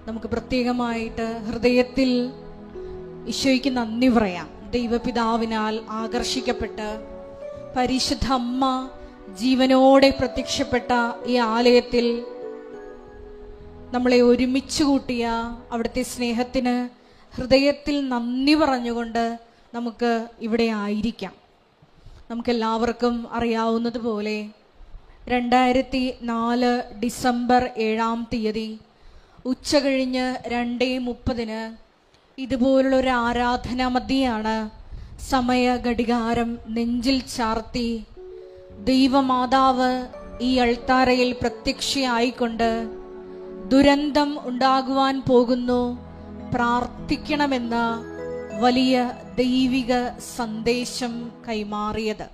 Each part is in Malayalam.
നമുക്ക് പ്രത്യേകമായിട്ട് ഹൃദയത്തിൽ ഈശോയ്ക്ക് നന്ദി പറയാം. ദൈവപിതാവിനാൽ ആകർഷിക്കപ്പെട്ട് പരിശുദ്ധ അമ്മ ജീവനോടെ പ്രത്യക്ഷപ്പെട്ട ഈ ആലയത്തിൽ നമ്മളെ ഒരുമിച്ച് കൂട്ടിയ അവിടുത്തെ സ്നേഹത്തിന് ഹൃദയത്തിൽ നന്ദി പറഞ്ഞുകൊണ്ട് നമുക്ക് ഇവിടെ ആയിരിക്കാം. നമുക്കെല്ലാവർക്കും അറിയാവുന്നതുപോലെ 2004 ഡിസംബർ 7 ഉച്ച കഴിഞ്ഞ് 2:30 ഇതുപോലുള്ളൊരു ആരാധനാ മധ്യയാണ് സമയ ഘടികാരം നെഞ്ചിൽ ചാർത്തി ദൈവമാതാവ് ഈ അൾത്താരയിൽ പ്രത്യക്ഷയായിക്കൊണ്ട് ദുരന്തം ഉണ്ടാകുവാൻ പോകുന്നു, പ്രാർത്ഥിക്കണമെന്ന വലിയ ദൈവിക സന്ദേശം കൈമാറിയത്.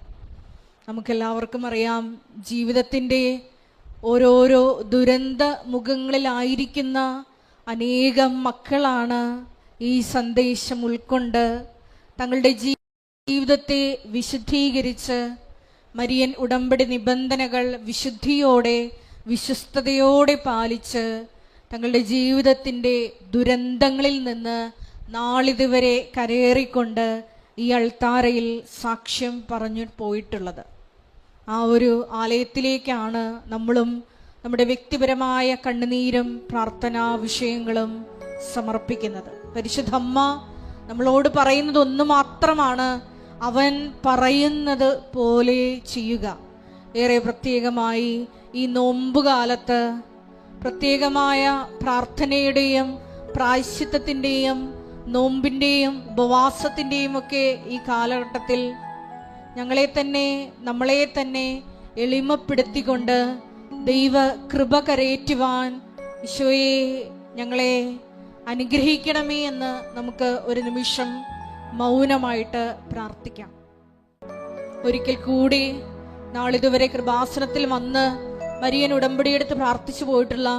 നമുക്കെല്ലാവർക്കും അറിയാം, ജീവിതത്തിൻ്റെ ഓരോരോ ദുരന്ത മുഖങ്ങളിലായിരിക്കുന്ന അനേകം മക്കളാണ് ഈ സന്ദേശം ഉൾക്കൊണ്ട് തങ്ങളുടെ ജീവിതത്തെ വിശുദ്ധീകരിച്ച് മരിയൻ ഉടമ്പടി നിബന്ധനകൾ വിശുദ്ധിയോടെ വിശ്വസ്തയോടെ പാലിച്ച് തങ്ങളുടെ ജീവിതത്തിൻ്റെ ദുരന്തങ്ങളിൽ നിന്ന് നാളിതുവരെ കരയേറിക്കൊണ്ട് ഈ അൾത്താരയിൽ സാക്ഷ്യം പറഞ്ഞു പോയിട്ടുള്ളത്. ആ ഒരു ആലയത്തിലേക്കാണ് നമ്മളും നമ്മുടെ വ്യക്തിപരമായ കണ്ണുനീരും പ്രാർത്ഥനാ വിഷയങ്ങളും സമർപ്പിക്കുന്നത്. പരിശുദ്ധ അമ്മ നമ്മളോട് പറയുന്നത് ഒന്ന് മാത്രമാണ്, അവൻ പറയുന്നത് പോലെ ചെയ്യുക. ഏറെ പ്രത്യേകമായി ഈ നോമ്പുകാലത്ത് പ്രത്യേകമായ പ്രാർത്ഥനയുടെയും പ്രായശ്ചിത്തത്തിൻ്റെയും നോമ്പിൻ്റെയും ഉപവാസത്തിൻ്റെയും ഒക്കെ ഈ കാലഘട്ടത്തിൽ നമ്മളെ തന്നെ എളിമപ്പെടുത്തിക്കൊണ്ട് ദൈവ കൃപ കരയേറ്റുവാൻ ഈശോയെ ഞങ്ങളെ അനുഗ്രഹിക്കണമേ എന്ന് നമുക്ക് ഒരു നിമിഷം മൗനമായിട്ട് പ്രാർത്ഥിക്കാം. ഒരിക്കൽ കൂടി നാളിതുവരെ കൃപാസനത്തിൽ വന്ന് മരിയൻ ഉടമ്പടിയെടുത്ത് പ്രാർത്ഥിച്ചു പോയിട്ടുള്ള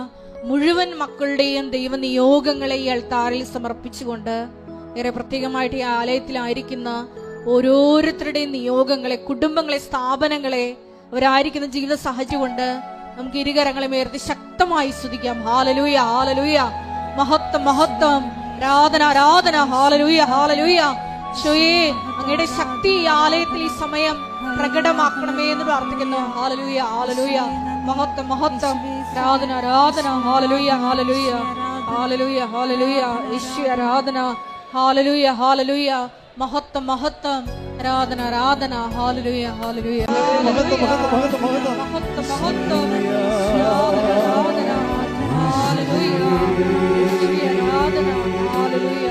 മുഴുവൻ മക്കളുടെയും ദൈവനിയോഗങ്ങളെ ഈ അൾത്താരയിൽ സമർപ്പിച്ചുകൊണ്ട് ഏറെ പ്രത്യേകമായിട്ട് ഈ ആലയത്തിലായിരിക്കുന്ന ഓരോരുത്തരുടെയും നിയോഗങ്ങളെ, കുടുംബങ്ങളെ, സ്ഥാപനങ്ങളെ, അവരായിരിക്കുന്ന ജീവിത സാഹചര്യം കൊണ്ട് നമുക്ക് ഇരുകരങ്ങളെ ഉയർത്തി ശക്തമായി സ്തുതിക്കാം. ഹാലലൂയ, ഹാലലൂയ, മഹത്വം, മഹത്വം, ആരാധന, ആരാധന, ഹാലലൂയ, ഹാലലൂയ. ഈശോയേ, അങ്ങയുടെ ശക്തി ഈ ആലയത്തിൽ ഈ സമയം പ്രകടമാക്കണമേ എന്ന് പ്രാർത്ഥിക്കുന്നു. ഹാലലൂയ, ഹാലലൂയ, മഹത്വം, മഹത്വം, ആരാധന, ആരാധന, ഹാലലൂയ, ഹാലലൂയ, ഹാലലൂയ, ഹാലലൂയ, യേശു ആരാധന, ഹാലലൂയ, ഹാലലൂയ, മഹത്വം, മഹത്വം, ആരാധന, ആരാധന, ഹാലലൂയ, ഹാലലൂയ, മഹത്വം, മഹത്വം, മഹത്വം, ആരാധന, ഹാലലൂയ, ആരാധന, ഹാലലൂയ.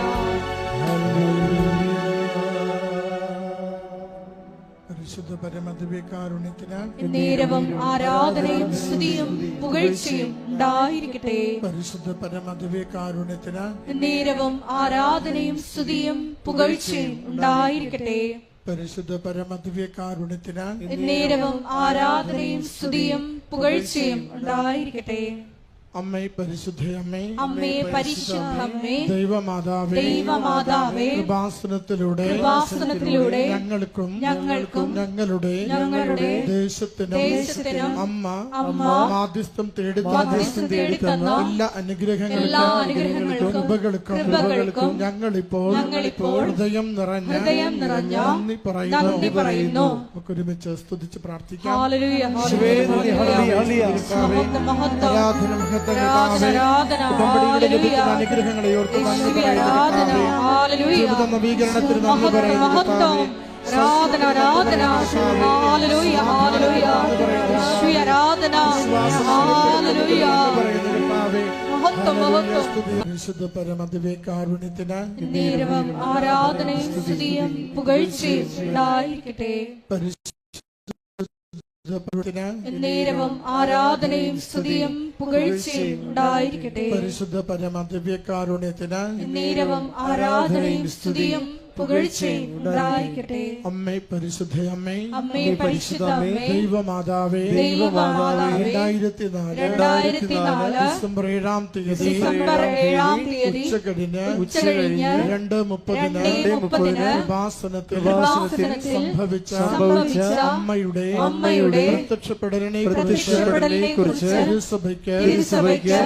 പരിശുദ്ധ പരമദിവ്യകാരുണ്യത്തിന് നേരവും ആരാധനയും സ്തുതിയും പുകഴ്ചയും ഉണ്ടായിരിക്കട്ടെ. പരിശുദ്ധ പരമദിവ്യകാരുണ്യത്തിന് നേരവും ആരാധനയും സ്തുതിയും പുകഴ്ചയും ഉണ്ടായിരിക്കട്ടെ. പരിശുദ്ധ പരമദിവ്യകാരുണ്യത്തിന് നേരവും ആരാധനയും സ്തുതിയും പുകഴ്ചയും ഉണ്ടായിരിക്കട്ടെ. അമ്മേ പരിശുദ്ധയമ്മേ, അമ്മേ പരിശുദ്ധമ്മേ, ദൈവമാതാവേ, ദൈവമാതാവേ, കൃപാസനത്തിലൂടെ ഞങ്ങൾക്കും ഞങ്ങളുടെ ദേശത്തിനും അമ്മ മാധ്യസ്ഥം തേടിത്തന്ന എല്ലാ അനുഗ്രഹങ്ങൾക്കും കൃപകൾക്കും ഞങ്ങളിപ്പോൾ ഹൃദയം നിറഞ്ഞ നന്ദി പറയുന്നു. നമുക്കൊരുമിച്ച് സ്തുതിച്ച് പ്രാർത്ഥിക്കാം. അനുഗ്രഹങ്ങളെ ഓർത്ത് ജീവിത നവീകരണത്തിന് നന്ദി പറയുന്നു. പരിശുദ്ധ പരമദിവ്യകാരുണ്യത്തിന് നേരവും ആരാധനയും സ്തുതിയും പുകഴ്ചയും ഉണ്ടായിരിക്കട്ടെ. നേരവും ആരാധനയും സ്തുതിയും പുകഴ്ചയും ഉണ്ടായിരിക്കട്ടെ. പരിശുദ്ധ പരമദിവ്യകാരുണ്യത്തിന് നേരവും ആരാധനയും സ്തുതിയും പുകഴ്ചയും ഉണ്ടായിരിക്കട്ടെ. അമ്മേ പരിശുദ്ധ അമ്മേ, അമ്മേ പരിശുദ്ധ അമ്മേ, ദൈവമാതാവേ, 2004 ഡിസംബർ 7-ാം തീയതി ഉച്ചകഴിഞ്ഞ് 2:30 ഉപാസനത്തിൽ സംഭവിച്ച അമ്മയുടെ പ്രത്യക്ഷപ്പെടലിനെ കുറിച്ച് തിരുസഭയ്ക്ക്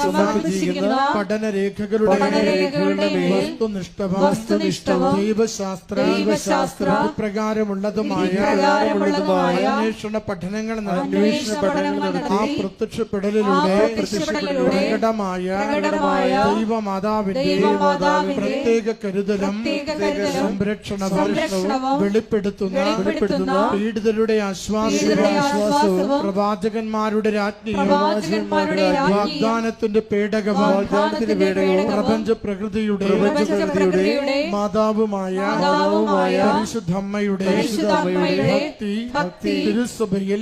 സമർപ്പിച്ചിരിക്കുന്ന പഠനരേഖകളുടെ വസ്തുനിഷ്ഠവും ദൈവശാസ്ത്ര പ്രകാരമുള്ളതുമായ അന്വേഷണ പഠനങ്ങൾ നടത്തി ആ പ്രത്യക്ഷപ്പെടലിലൂടെ പ്രകടമായ ദൈവമാതാവിന്റെ പ്രത്യേക കരുതലും സംരക്ഷണവും വെളിപ്പെടുത്തുന്ന പീഡിതരുടെ ആശ്വാസവും പ്രവാചകന്മാരുടെ രാജ്ഞിയും വാഗ്ദാനത്തിന്റെ പേടകവും പ്രപഞ്ച പ്രകൃതിയുടെ മാതാവുമായ പരിശുദ്ധമ്മയുടെ ഭക്തി തിരുസഭയിൽ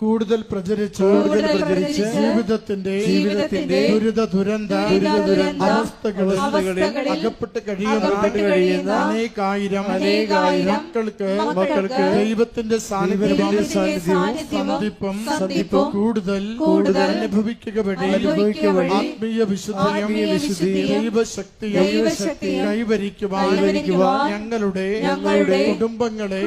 കൂടുതൽ പ്രചരിച്ച് ജീവിതത്തിന്റെ ദുരന്ത അവസ്ഥകളിൽ അകപ്പെട്ട് കഴിയുന്ന അനേകായിരം മക്കൾക്ക് ദൈവത്തിന്റെ സാന്നിധ്യവും കൂടുതൽ അനുഭവിക്കുക വഴി ആത്മീയ വിശുദ്ധിയും ദൈവശക്തിയും കൈവരിക്കുവാൻ ഞങ്ങളുടെ കുടുംബങ്ങളെ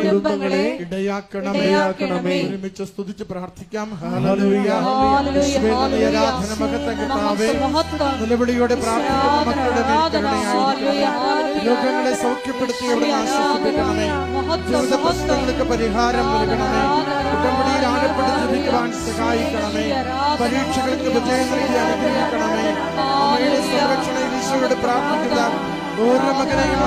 ഇടയാക്കണമേ. ഒരുമിച്ച് സ്തുതിച്ച് പ്രാർത്ഥിക്കാം. ഹല്ലേലൂയ. ആരാധന മഹത്വം കർത്താവേ, നിലവിളിയോടെ പ്രാർത്ഥിക്കുന്ന മക്കളുടെ മേൽ കരുണയായിരിക്കണമേ. രോഗങ്ങളെ സൗഖ്യപ്പെടുത്തിയവരെ ആശ്വസിപ്പിക്കണമേ. ജീവിത പ്രശ്നങ്ങൾക്ക് പരിഹാരം നൽകണമേ. ഉടമ്പടിയിൽ ആഴപ്പെട്ട് ജീവിക്കുവാൻ സഹായിക്കണമേ. പരീക്ഷകൾക്ക് വിജയം നൽകി അനുഗ്രഹിക്കണമേ. അമ്മയുടെ സംരക്ഷണയിൽ ഈശോയോട് പ്രാർത്ഥിക്കുക. ഓരോ മകനെയും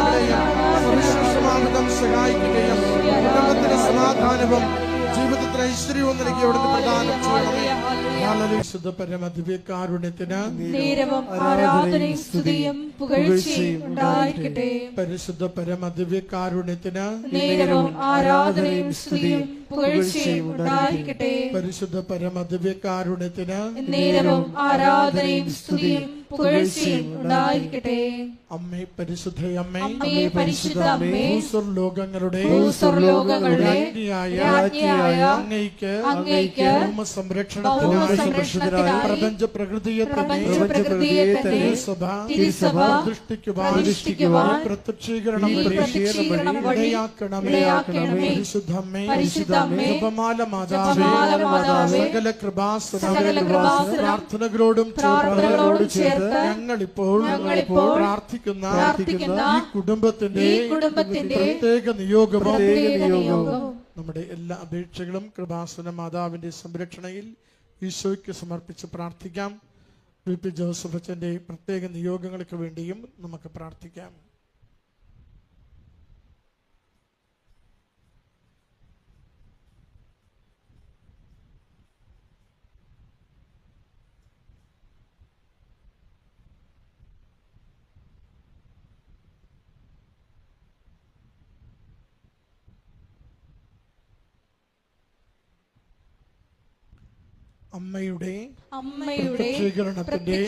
സവിശേഷമാവിധം സഹായിക്കുകയും കുടുംബത്തിന് സമാധാനവും ജീവിതത്തിന് ഐശ്വര്യവും നൽകി അവിടുന്ന് പ്രദാനം ചെയ്യണമേ. വിശുദ്ധ പരമദിവ്യകാരുണ്യത്തിന് നേരവും ആരാധനയും സ്തുതിയും പുകഴ്ചയും ഉണ്ടായിരിക്കട്ടെ. പരിശുദ്ധ പരമദിവ്യകാരുണ്യത്തിന് നേരവും ആരാധനയും സ്തുതിയും പുകഴ്ചയും ഉണ്ടായിരിക്കട്ടെ. പരിശുദ്ധ പരമദിവ്യകാരുണ്യത്തിന് നേരവും ആരാധനയും സ്തുതിയും പുകഴ്ചയും ഉണ്ടായിരിക്കട്ടെ. അമ്മേ പരിശുദ്ധയമ്മേ, അമ്മേ പരിശുദ്ധ അമ്മേ, ഭൂസ്വർലോകങ്ങളുടെ രാജ്ഞിയായ അങ്ങയ്ക്ക് സംരക്ഷണത്തിനായി പ്രപഞ്ച പ്രകൃതിയെ തിരുസഭ പ്രതിഷ്ഠിക്കുവാൻ പ്രത്യക്ഷീകരണം ഇടയാക്കണമേ. പരിശുദ്ധമ്മേ, ജപമാല മാതാവേ, സകല കൃപാസന പ്രാർത്ഥനകളോടും ചേർത്ത് ഞങ്ങളിപ്പോൾ പ്രാർത്ഥിക്കുന്ന ഈ കുടുംബത്തിന്റെ പ്രത്യേക നിയോഗവും നമ്മുടെ എല്ലാ അപേക്ഷകളും കൃപാസന മാതാവിന്റെ സംരക്ഷണയിൽ ഈശോയ്ക്ക് സമർപ്പിച്ച് പ്രാർത്ഥിക്കാം. VP ജോസഫ് അച്ഛന്റെ പ്രത്യേക നിയോഗങ്ങൾക്ക് വേണ്ടിയും നമുക്ക് പ്രാർത്ഥിക്കാം. അമ്മയുടെ പ്രത്യക്ഷീകരണത്തിന്റെ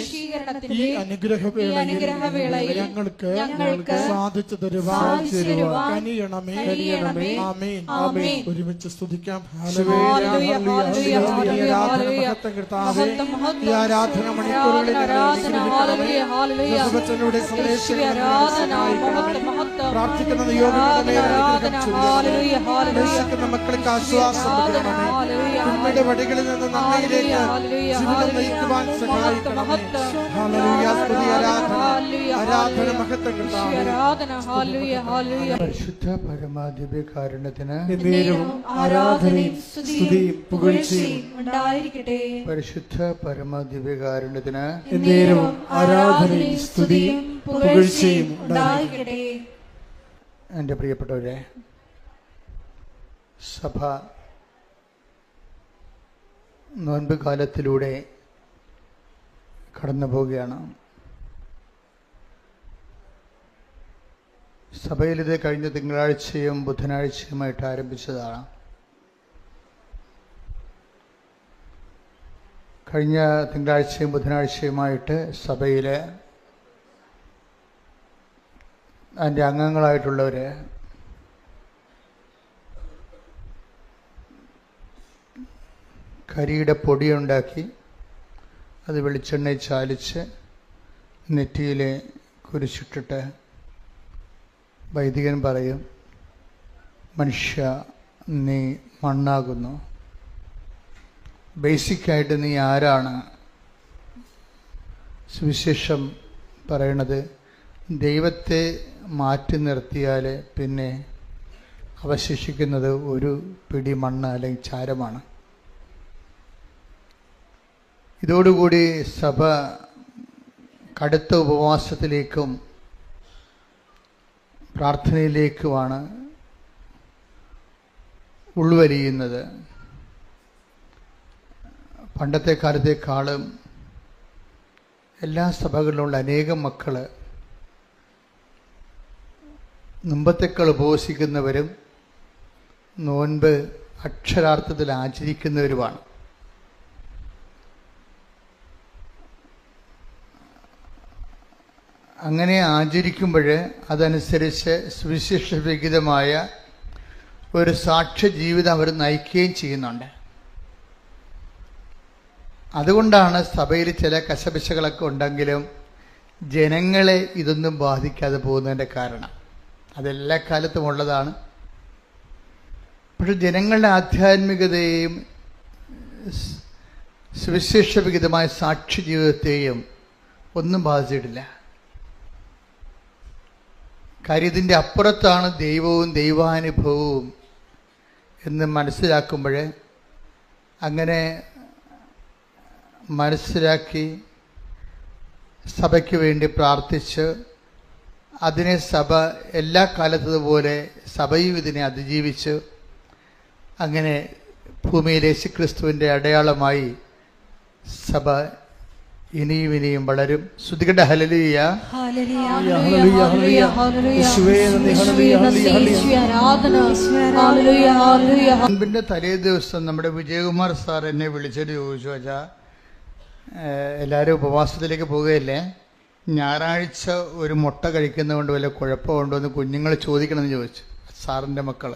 ഈ അനുഗ്രഹവേളയിൽ ഞങ്ങൾക്ക് സാധിച്ചു തരുവാൻ കനിയണമേ. ആമേൻ. ഒരുമിച്ച് സ്തുതിക്കാം. ഈ ആരാധന മണിക്കൂറുകളിൽ പ്രാർത്ഥിക്കുന്ന നിയോഗങ്ങളുടെ മക്കൾക്ക് ആശ്വാസം ഉമ്മയുടെ വടികളിൽ നിന്ന് നന്മയിലേക്ക് ജീവിതം നയിക്കുവാൻ സഹായിക്കണമേ. ആരാധന മഹത്വം പരിശുദ്ധ പരമാദിവ്യകാരുണ്യത്തിന് ആരാധനയും സ്തുതിയും പുകഴ്ചയും ഉണ്ടായിരിക്കട്ടെ. പരിശുദ്ധ പരമാദിവ്യകാരുണ്യത്തിന് ആരാധനയും സ്തുതിയും പുകഴ്ചയും ഉണ്ടായിരിക്കട്ടെ. എൻ്റെ പ്രിയപ്പെട്ടവരെ, സഭ നോൻപ് കാലത്തിലൂടെ കടന്നു പോവുകയാണ്. സഭയിലിത് കഴിഞ്ഞ തിങ്കളാഴ്ചയും ബുധനാഴ്ചയുമായിട്ട് ആരംഭിച്ചതാണ്. കഴിഞ്ഞ തിങ്കളാഴ്ചയും ബുധനാഴ്ചയുമായിട്ട് സഭയിൽ അതിൻ്റെ അംഗങ്ങളായിട്ടുള്ളവർ കരിയുടെ പൊടിയുണ്ടാക്കി അത് വെളിച്ചെണ്ണയിൽ ചാലിച്ച് നെറ്റിയിൽ കുരിശിട്ടിട്ട് വൈദികൻ പറയും, മനുഷ്യ നീ മണ്ണാകുന്നു. ബേസിക്കായിട്ട് നീ ആരാണ്? സുവിശേഷം പറയണത് ദൈവത്തെ മാറ്റി നിർത്തിയാൽ പിന്നെ അവശേഷിക്കുന്നത് ഒരു പിടി മണ്ണ് അല്ലെങ്കിൽ ചാരമാണ്. ഇതോടുകൂടി സഭ കടുത്ത ഉപവാസത്തിലേക്കും പ്രാർത്ഥനയിലേക്കുമാണ് ഉൾവലിയുന്നത്. പണ്ടത്തെ കാലത്തേക്കാളും എല്ലാ സഭകളിലുള്ള അനേകം മക്കൾ മുമ്പത്തേക്കാൾ ഉപവസിക്കുന്നവരും നോൻപ് അക്ഷരാർത്ഥത്തിൽ ആചരിക്കുന്നവരുമാണ്. അങ്ങനെ ആചരിക്കുമ്പോൾ അതനുസരിച്ച് സുവിശേഷവിഹിതമായ ഒരു സാക്ഷ്യ ജീവിതം അവർ നയിക്കുകയും ചെയ്യുന്നുണ്ട്. അതുകൊണ്ടാണ് സഭയിൽ ചില കശപിശകളൊക്കെ ഉണ്ടെങ്കിലും ജനങ്ങളെ ഇതൊന്നും ബാധിക്കാതെ പോകുന്നതിൻ്റെ കാരണം. അതെല്ലാ കാലത്തും ഉള്ളതാണ്. പക്ഷെ ജനങ്ങളുടെ ആധ്യാത്മികതയെയും സുവിശേഷവിഹിതമായ സാക്ഷ്യ ജീവിതത്തെയും ഒന്നും ബാധിച്ചിട്ടില്ല. കാര്യം ഇതിൻ്റെ അപ്പുറത്താണ് ദൈവവും ദൈവാനുഭവവും എന്ന് മനസ്സിലാക്കുമ്പോൾ, അങ്ങനെ മനസ്സിലാക്കി സഭയ്ക്ക് വേണ്ടി പ്രാർത്ഥിച്ച് അതിനെ സഭ എല്ലാ കാലത്തതുപോലെ സഭയും ഇതിനെ അതിജീവിച്ച് അങ്ങനെ ഭൂമിയിൽ യേശുക്രിസ്തുവിൻ്റെ അടയാളമായി സഭ ഇനിയും ഇനിയും വളരും. ശ്രുതികട ഹല്ലേലൂയ. നോൻപിൻ്റെ തലേ ദിവസം നമ്മുടെ വിജയകുമാർ സാർ എന്നെ വിളിച്ചിട്ട് ചോദിച്ചു, അച്ഛാ എല്ലാവരും ഉപവാസത്തിലേക്ക് പോവുകയല്ലേ, ഞായറാഴ്ച ഒരു മുട്ട കഴിക്കുന്നതുകൊണ്ട് വല്ല കുഴപ്പമുണ്ടോ എന്ന് കുഞ്ഞുങ്ങൾ ചോദിക്കണമെന്ന് ചോദിച്ചു, സാറിൻ്റെ മക്കൾ.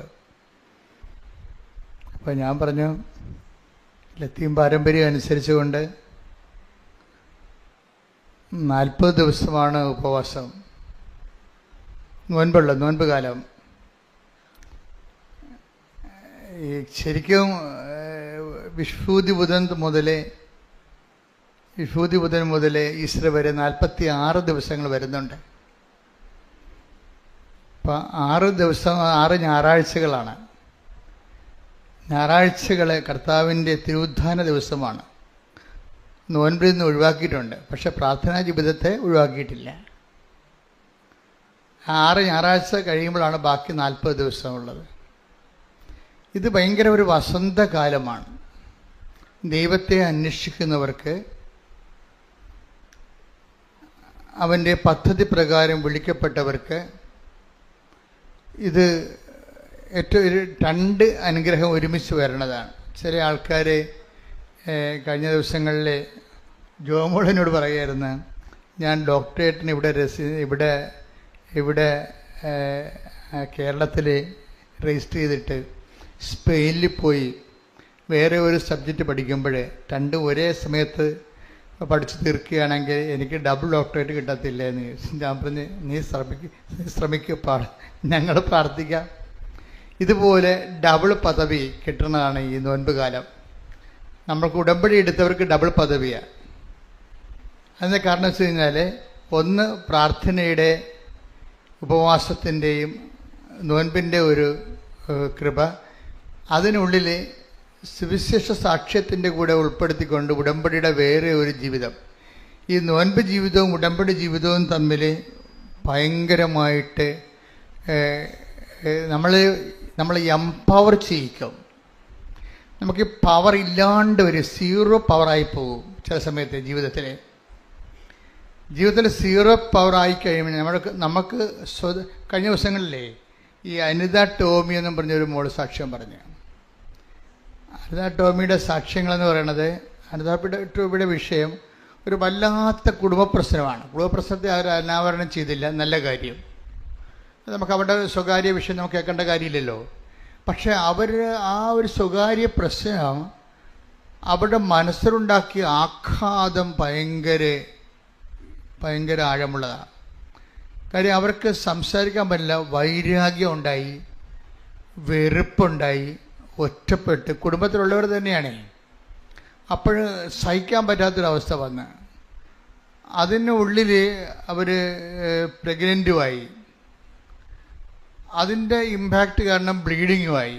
അപ്പോൾ ഞാൻ പറഞ്ഞു, ലത്തീൻ പാരമ്പര്യം അനുസരിച്ചുകൊണ്ട് 40 ദിവസമാണ് ഉപവാസം, നോൻപ് കാലം. ഈ ശരിക്കും വിഷുദ്ധി ബുധൻ മുതൽ ഈസ്റ്റർ വരെ 46 ദിവസങ്ങൾ വരുന്നുണ്ട്. അപ്പം 6 ദിവസം 6 ഞായറാഴ്ചകളാണ്. ഞായറാഴ്ചകളെ കർത്താവിൻ്റെ തിരുവുദ്ധാന ദിവസമാണ്. നോൻപിൽ നിന്ന് ഒഴിവാക്കിയിട്ടുണ്ട്, പക്ഷെ പ്രാർത്ഥനാ ജീവിതത്തെ ഒഴിവാക്കിയിട്ടില്ല. 6 ഞായറാഴ്ച കഴിയുമ്പോഴാണ് ബാക്കി 40 ദിവസമുള്ളത്. ഇത് ഭയങ്കര ഒരു വസന്തകാലമാണ്. ദൈവത്തെ അന്വേഷിക്കുന്നവർക്ക്, അവൻ്റെ പദ്ധതി പ്രകാരം വിളിക്കപ്പെട്ടവർക്ക് ഇത് ഏറ്റവും 2 അനുഗ്രഹം ഒരുമിച്ച് വരണതാണ്. ചില ആൾക്കാർ കഴിഞ്ഞ ദിവസങ്ങളിൽ ജോമോളിനോട് പറയുമായിരുന്നു, ഞാൻ ഡോക്ടറേറ്റിന് ഇവിടെ കേരളത്തിൽ രജിസ്റ്റർ ചെയ്തിട്ട് സ്പെയിനിൽ പോയി വേറെ ഒരു സബ്ജക്റ്റ് പഠിക്കുമ്പോൾ 2 ഒരേ സമയത്ത് പഠിച്ചു തീർക്കുകയാണെങ്കിൽ എനിക്ക് ഡബിൾ ഡോക്ടറേറ്റ് കിട്ടത്തില്ല എന്ന് ചോദിച്ചു. ഞാൻ പറഞ്ഞ്, നീ ശ്രമിക്കുക, ഞങ്ങൾ പ്രാർത്ഥിക്കാം. ഇതുപോലെ ഡബിൾ പദവി കിട്ടുന്നതാണ് ഈ നോൻപ് കാലം. നമ്മൾക്ക് ഉടമ്പടി എടുത്തവർക്ക് ഡബിൾ പദവിയാണ്. അതിൻ്റെ കാരണം വെച്ച് കഴിഞ്ഞാൽ, ഒന്ന് പ്രാർത്ഥനയുടെ ഉപവാസത്തിൻ്റെയും നോൻപിൻ്റെ ഒരു കൃപ, അതിനുള്ളിൽ സുവിശേഷ സാക്ഷ്യത്തിൻ്റെ കൂടെ ഉൾപ്പെടുത്തിക്കൊണ്ട് ഉടമ്പടിയുടെ വേറെ ഒരു ജീവിതം. ഈ നോൻപ് ജീവിതവും ഉടമ്പടി ജീവിതവും തമ്മിൽ ഭയങ്കരമായിട്ട് നമ്മൾ എംപവർ ചെയ്യിക്കും. നമുക്ക് പവർ ഇല്ലാണ്ട് ഒരു 0 പവറായി പോകും ചില സമയത്ത്. ജീവിതത്തിൽ 0 പവറായി കഴിയുമ്പോൾ നമുക്ക് കഴിഞ്ഞ ദിവസങ്ങളിലേ ഈ അനിത ടോമി എന്നും പറഞ്ഞൊരു മോള് സാക്ഷ്യം പറഞ്ഞു. അനിത ടോമിയുടെ സാക്ഷ്യങ്ങളെന്ന് പറയണത്, അനിത ടോമിയുടെ വിഷയം ഒരു വല്ലാത്ത കുടുംബ പ്രശ്നമാണ്. കുടുംബ പ്രശ്നത്തെ അവർ അനാവരണം ചെയ്തില്ല, നല്ല കാര്യം. നമുക്ക് അവരുടെ സ്വകാര്യ വിഷയം നമുക്ക് കേൾക്കേണ്ട കാര്യമില്ലല്ലോ. പക്ഷെ അവർ ആ ഒരു സ്വകാര്യ പ്രശ്നം അവരുടെ മനസ്സിലുണ്ടാക്കിയ ആഘാതം ഭയങ്കര ആഴമുള്ളതാണ്. കാര്യം അവർക്ക് സംസാരിക്കാൻ പറ്റില്ല, വൈരാഗ്യം ഉണ്ടായി, വെറുപ്പുണ്ടായി, ഒറ്റപ്പെട്ട്, കുടുംബത്തിലുള്ളവർ തന്നെയാണ്. അപ്പോൾ സഹിക്കാൻ പറ്റാത്തൊരവസ്ഥ വന്ന് അതിനുള്ളിൽ അവർ പ്രഗ്നൻറ്റുമായി, അതിൻ്റെ ഇമ്പാക്റ്റ് കാരണം ബ്ലീഡിങ്ങുമായി.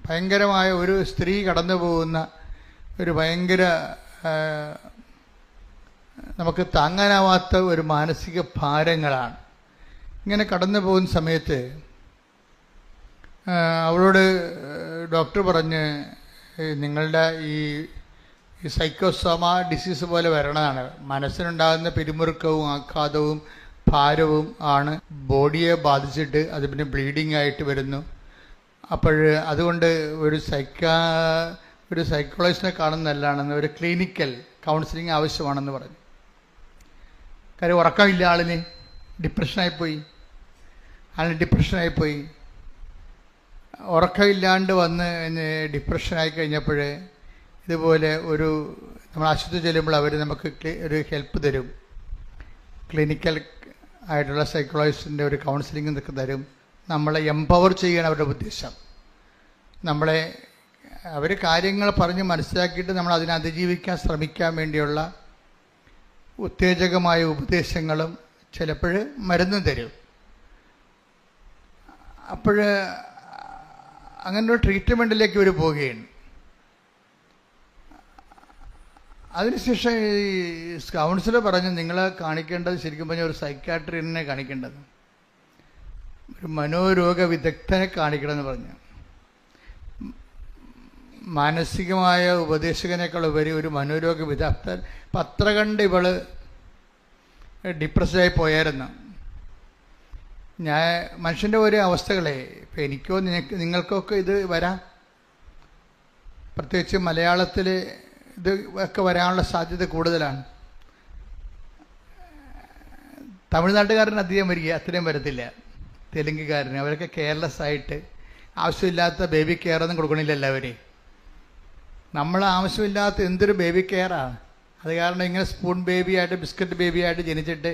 ഭയങ്കരമായ ഒരു സ്ത്രീ കടന്നു പോകുന്ന ഒരു ഭയങ്കര നമുക്ക് താങ്ങാനാവാത്ത ഒരു മാനസിക ഭാരങ്ങളാണ്. ഇങ്ങനെ കടന്നു പോകുന്ന സമയത്ത് അവളോട് ഡോക്ടർ പറഞ്ഞ്, നിങ്ങളുടെ ഈ സൈക്കോസോമ ഡിസീസ് പോലെ വരണതാണ്, മനസ്സിനുണ്ടാകുന്ന പിരിമുറുക്കവും ആഘാതവും ഭാരവും ആണ് ബോഡിയെ ബാധിച്ചിട്ട് അത് പിന്നെ ബ്ലീഡിങ് ആയിട്ട് വരുന്നു. അപ്പോൾ അതുകൊണ്ട് ഒരു സൈക്കോളജിസ്റ്റിനെ കാണുന്ന നല്ലതാണെന്ന്, ഒരു ക്ലിനിക്കൽ കൗൺസിലിംഗ് ആവശ്യമാണെന്ന് പറഞ്ഞു. കാര്യം ഉറക്കമില്ല, ആളിന് ഡിപ്രഷനായിപ്പോയി. ഉറക്കമില്ലാണ്ട് വന്ന് ഡിപ്രഷനായി കഴിഞ്ഞപ്പോൾ ഇതുപോലെ നമ്മൾ ആശുപത്രി ചെല്ലുമ്പോൾ അവർ നമുക്ക് ഒരു ഹെൽപ്പ് തരും, ക്ലിനിക്കൽ ആയിട്ടുള്ള സൈക്കോളജിസ്റ്റിൻ്റെ ഒരു കൗൺസിലിംഗ് ഇതൊക്കെ തരും. നമ്മളെ എംപവർ ചെയ്യാൻ അവരുടെ ഉദ്ദേശം. അവർ കാര്യങ്ങൾ പറഞ്ഞ് മനസ്സിലാക്കിയിട്ട് നമ്മൾ അതിനെ അതിജീവിക്കാൻ ശ്രമിക്കാൻ വേണ്ടിയുള്ള ഉത്തേജകമായ ഉപദേശങ്ങളും ചിലപ്പോൾ മരുന്നും തരും. അപ്പോൾ അങ്ങനൊരു ട്രീറ്റ്മെൻറ്റിലേക്ക് ഇവർ പോവുകയാണ്. അതിനുശേഷം ഈ കൗൺസിലർ പറഞ്ഞു, നിങ്ങൾ കാണിക്കേണ്ടത് ശരിക്കും പറഞ്ഞാൽ ഒരു സൈക്കാട്രിനെ കാണിക്കേണ്ടത്, ഒരു മനോരോഗ വിദഗ്ധനെ കാണിക്കണമെന്ന് പറഞ്ഞു. മാനസികമായ ഉപദേശകനേക്കാൾ ഉപരി ഒരു മനോരോഗ വിദഗ്ധൻ. പത്ര കണ്ട് ഇവള് ഡിപ്രസ്ഡായി പോയായിരുന്നു. മനുഷ്യൻ്റെ ഓരോ അവസ്ഥകളെ ഇപ്പം എനിക്കോ നിങ്ങൾക്കൊക്കെ ഇത് വരാം. പ്രത്യേകിച്ച് മലയാളത്തിൽ ഇത് ഒക്കെ വരാനുള്ള സാധ്യത കൂടുതലാണ്. തമിഴ്നാട്ടുകാരന് അധികം വരിക, അത്രയും വരത്തില്ല. തെലുങ്കുകാരന് അവരൊക്കെ കെയർലെസ് ആയിട്ട് ആവശ്യമില്ലാത്ത ബേബി കെയർ ഒന്നും കൊടുക്കണില്ല എല്ലാവരെയും. നമ്മൾ ആവശ്യമില്ലാത്ത എന്തൊരു ബേബി കെയറാണ്. അത് കാരണം ഇങ്ങനെ സ്പൂൺ ബേബിയായിട്ട്, ബിസ്ക്കറ്റ് ബേബിയായിട്ട് ജനിച്ചിട്ട്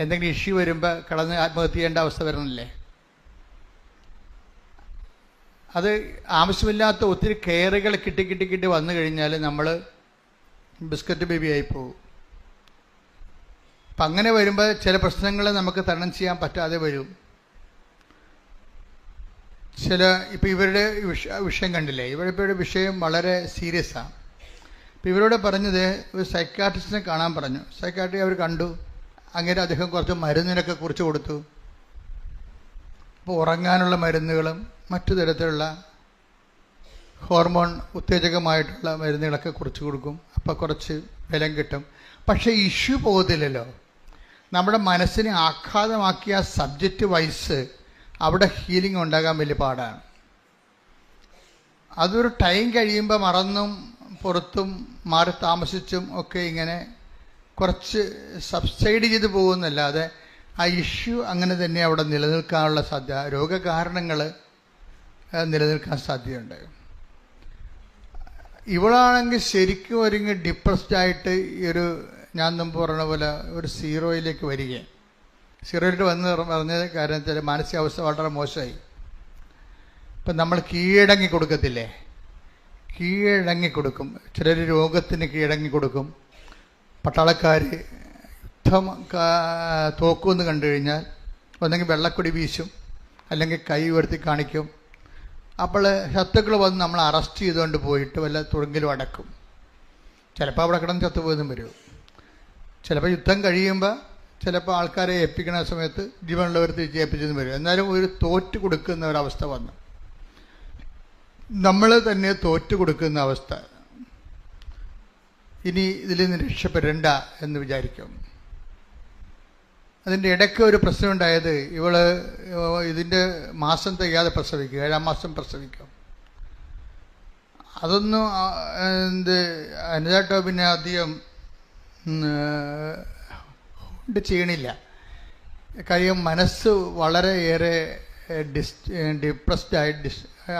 എന്തെങ്കിലും ഇഷ്യൂ വരുമ്പോൾ കടന്ന് ആത്മഹത്യ ചെയ്യേണ്ട അവസ്ഥ വരണില്ലേ? അത് ആവശ്യമില്ലാത്ത ഒത്തിരി കെയറുകൾ കിട്ടി വന്നു കഴിഞ്ഞാൽ നമ്മൾ ബിസ്ക്കറ്റ് ബേബിയായി പോകും. അപ്പം അങ്ങനെ വരുമ്പോൾ ചില പ്രശ്നങ്ങൾ നമുക്ക് തരണം ചെയ്യാൻ പറ്റാതെ വരും. ഇപ്പം ഇവരുടെ വിഷയം കണ്ടില്ലേ, ഇവരുടെ വിഷയം വളരെ സീരിയസ് ആണ്. ഇപ്പം ഇവരോട് പറഞ്ഞത് ഒരു സൈക്കാട്രിസ്റ്റിനെ കാണാൻ പറഞ്ഞു. സൈക്കാട്രി അവർ കണ്ടു. അങ്ങനെ അദ്ദേഹം കുറച്ച് മരുന്നിനൊക്കെ കുറിച്ച് കൊടുത്തു. അപ്പോൾ ഉറങ്ങാനുള്ള മരുന്നുകളും മറ്റു തരത്തിലുള്ള ഹോർമോൺ ഉത്തേജകമായിട്ടുള്ള മരുന്നുകളൊക്കെ കുറിച്ച് കൊടുക്കും. അപ്പോൾ കുറച്ച് ബലം കിട്ടും. പക്ഷേ ഇഷ്യൂ പോകത്തില്ലല്ലോ. നമ്മുടെ മനസ്സിനെ ആഘാതമാക്കിയ സബ്ജക്റ്റ് വൈസ് അവിടെ ഹീലിംഗ് ഉണ്ടാകാൻ വലിയ പാടാണ്. അതൊരു ടൈം കഴിയുമ്പോൾ മറന്നും പുറത്തും മാറി താമസിച്ചും ഒക്കെ ഇങ്ങനെ കുറച്ച് സബ്സൈഡ് ചെയ്ത് പോകുന്നല്ലാതെ ആ ഇഷ്യൂ അങ്ങനെ തന്നെ അവിടെ നിലനിൽക്കാനുള്ള സാധ്യത, രോഗകാരണങ്ങൾ നിലനിൽക്കാൻ സാധ്യതയുണ്ട്. ഇവളാണെങ്കിൽ ശരിക്കും ഒരുങ്ങി ഡിപ്രസ്ഡായിട്ട് ഈ ഞാൻ മുമ്പ് പറഞ്ഞ പോലെ ഒരു സീറോയിലേക്ക് വരികയാണ്. സീറോയിലേക്ക് പറഞ്ഞ കാര്യം വെച്ചാൽ മാനസികാവസ്ഥ വളരെ മോശമായി. ഇപ്പം നമ്മൾ കീഴടങ്ങി കൊടുക്കത്തില്ലേ, കീഴടങ്ങി കൊടുക്കും. ചിലർ രോഗത്തിന് കീഴടങ്ങി കൊടുക്കും. പട്ടാളക്കാർ യുദ്ധം തോക്കുമെന്ന് കണ്ടു കഴിഞ്ഞാൽ ഒന്നെങ്കിൽ വെള്ളക്കൊടി വീശും, അല്ലെങ്കിൽ കൈ ഉയർത്തി കാണിക്കും. അപ്പോൾ ശത്രുക്കൾ വന്ന് നമ്മൾ അറസ്റ്റ് ചെയ്തുകൊണ്ട് പോയിട്ട് വല്ല തുറങ്കിലും അടക്കും. ചിലപ്പോൾ അവിടെ കിടന്ന് ചത്തുപോയതും വരും. ചിലപ്പോൾ യുദ്ധം കഴിയുമ്പോൾ ചിലപ്പോൾ ആൾക്കാരെ ഏൽപ്പിക്കുന്ന സമയത്ത് ജീവനുള്ളവർ തിരിച്ച് ഏൽപ്പിച്ചതും വരും. എന്നാലും ഒരു തോറ്റ് കൊടുക്കുന്ന ഒരവസ്ഥ വന്നു, നമ്മൾ തന്നെ തോറ്റ് കൊടുക്കുന്ന അവസ്ഥ. ഇനി ഇതിൽ നിന്ന് രക്ഷപ്പെടേണ്ട എന്ന് വിചാരിക്കും. അതിൻ്റെ ഇടയ്ക്ക് ഒരു പ്രശ്നം ഉണ്ടായത്, ഇതിൻ്റെ മാസം തികയാതെ പ്രസവിക്കും, 7-ാം മാസം പ്രസവിക്കും. അതൊന്നും അനിത ടോബിനെ അധികം ചെയ്യണില്ല. കാര്യം മനസ്സ് വളരെയേറെ ഡിപ്രസ്ഡ്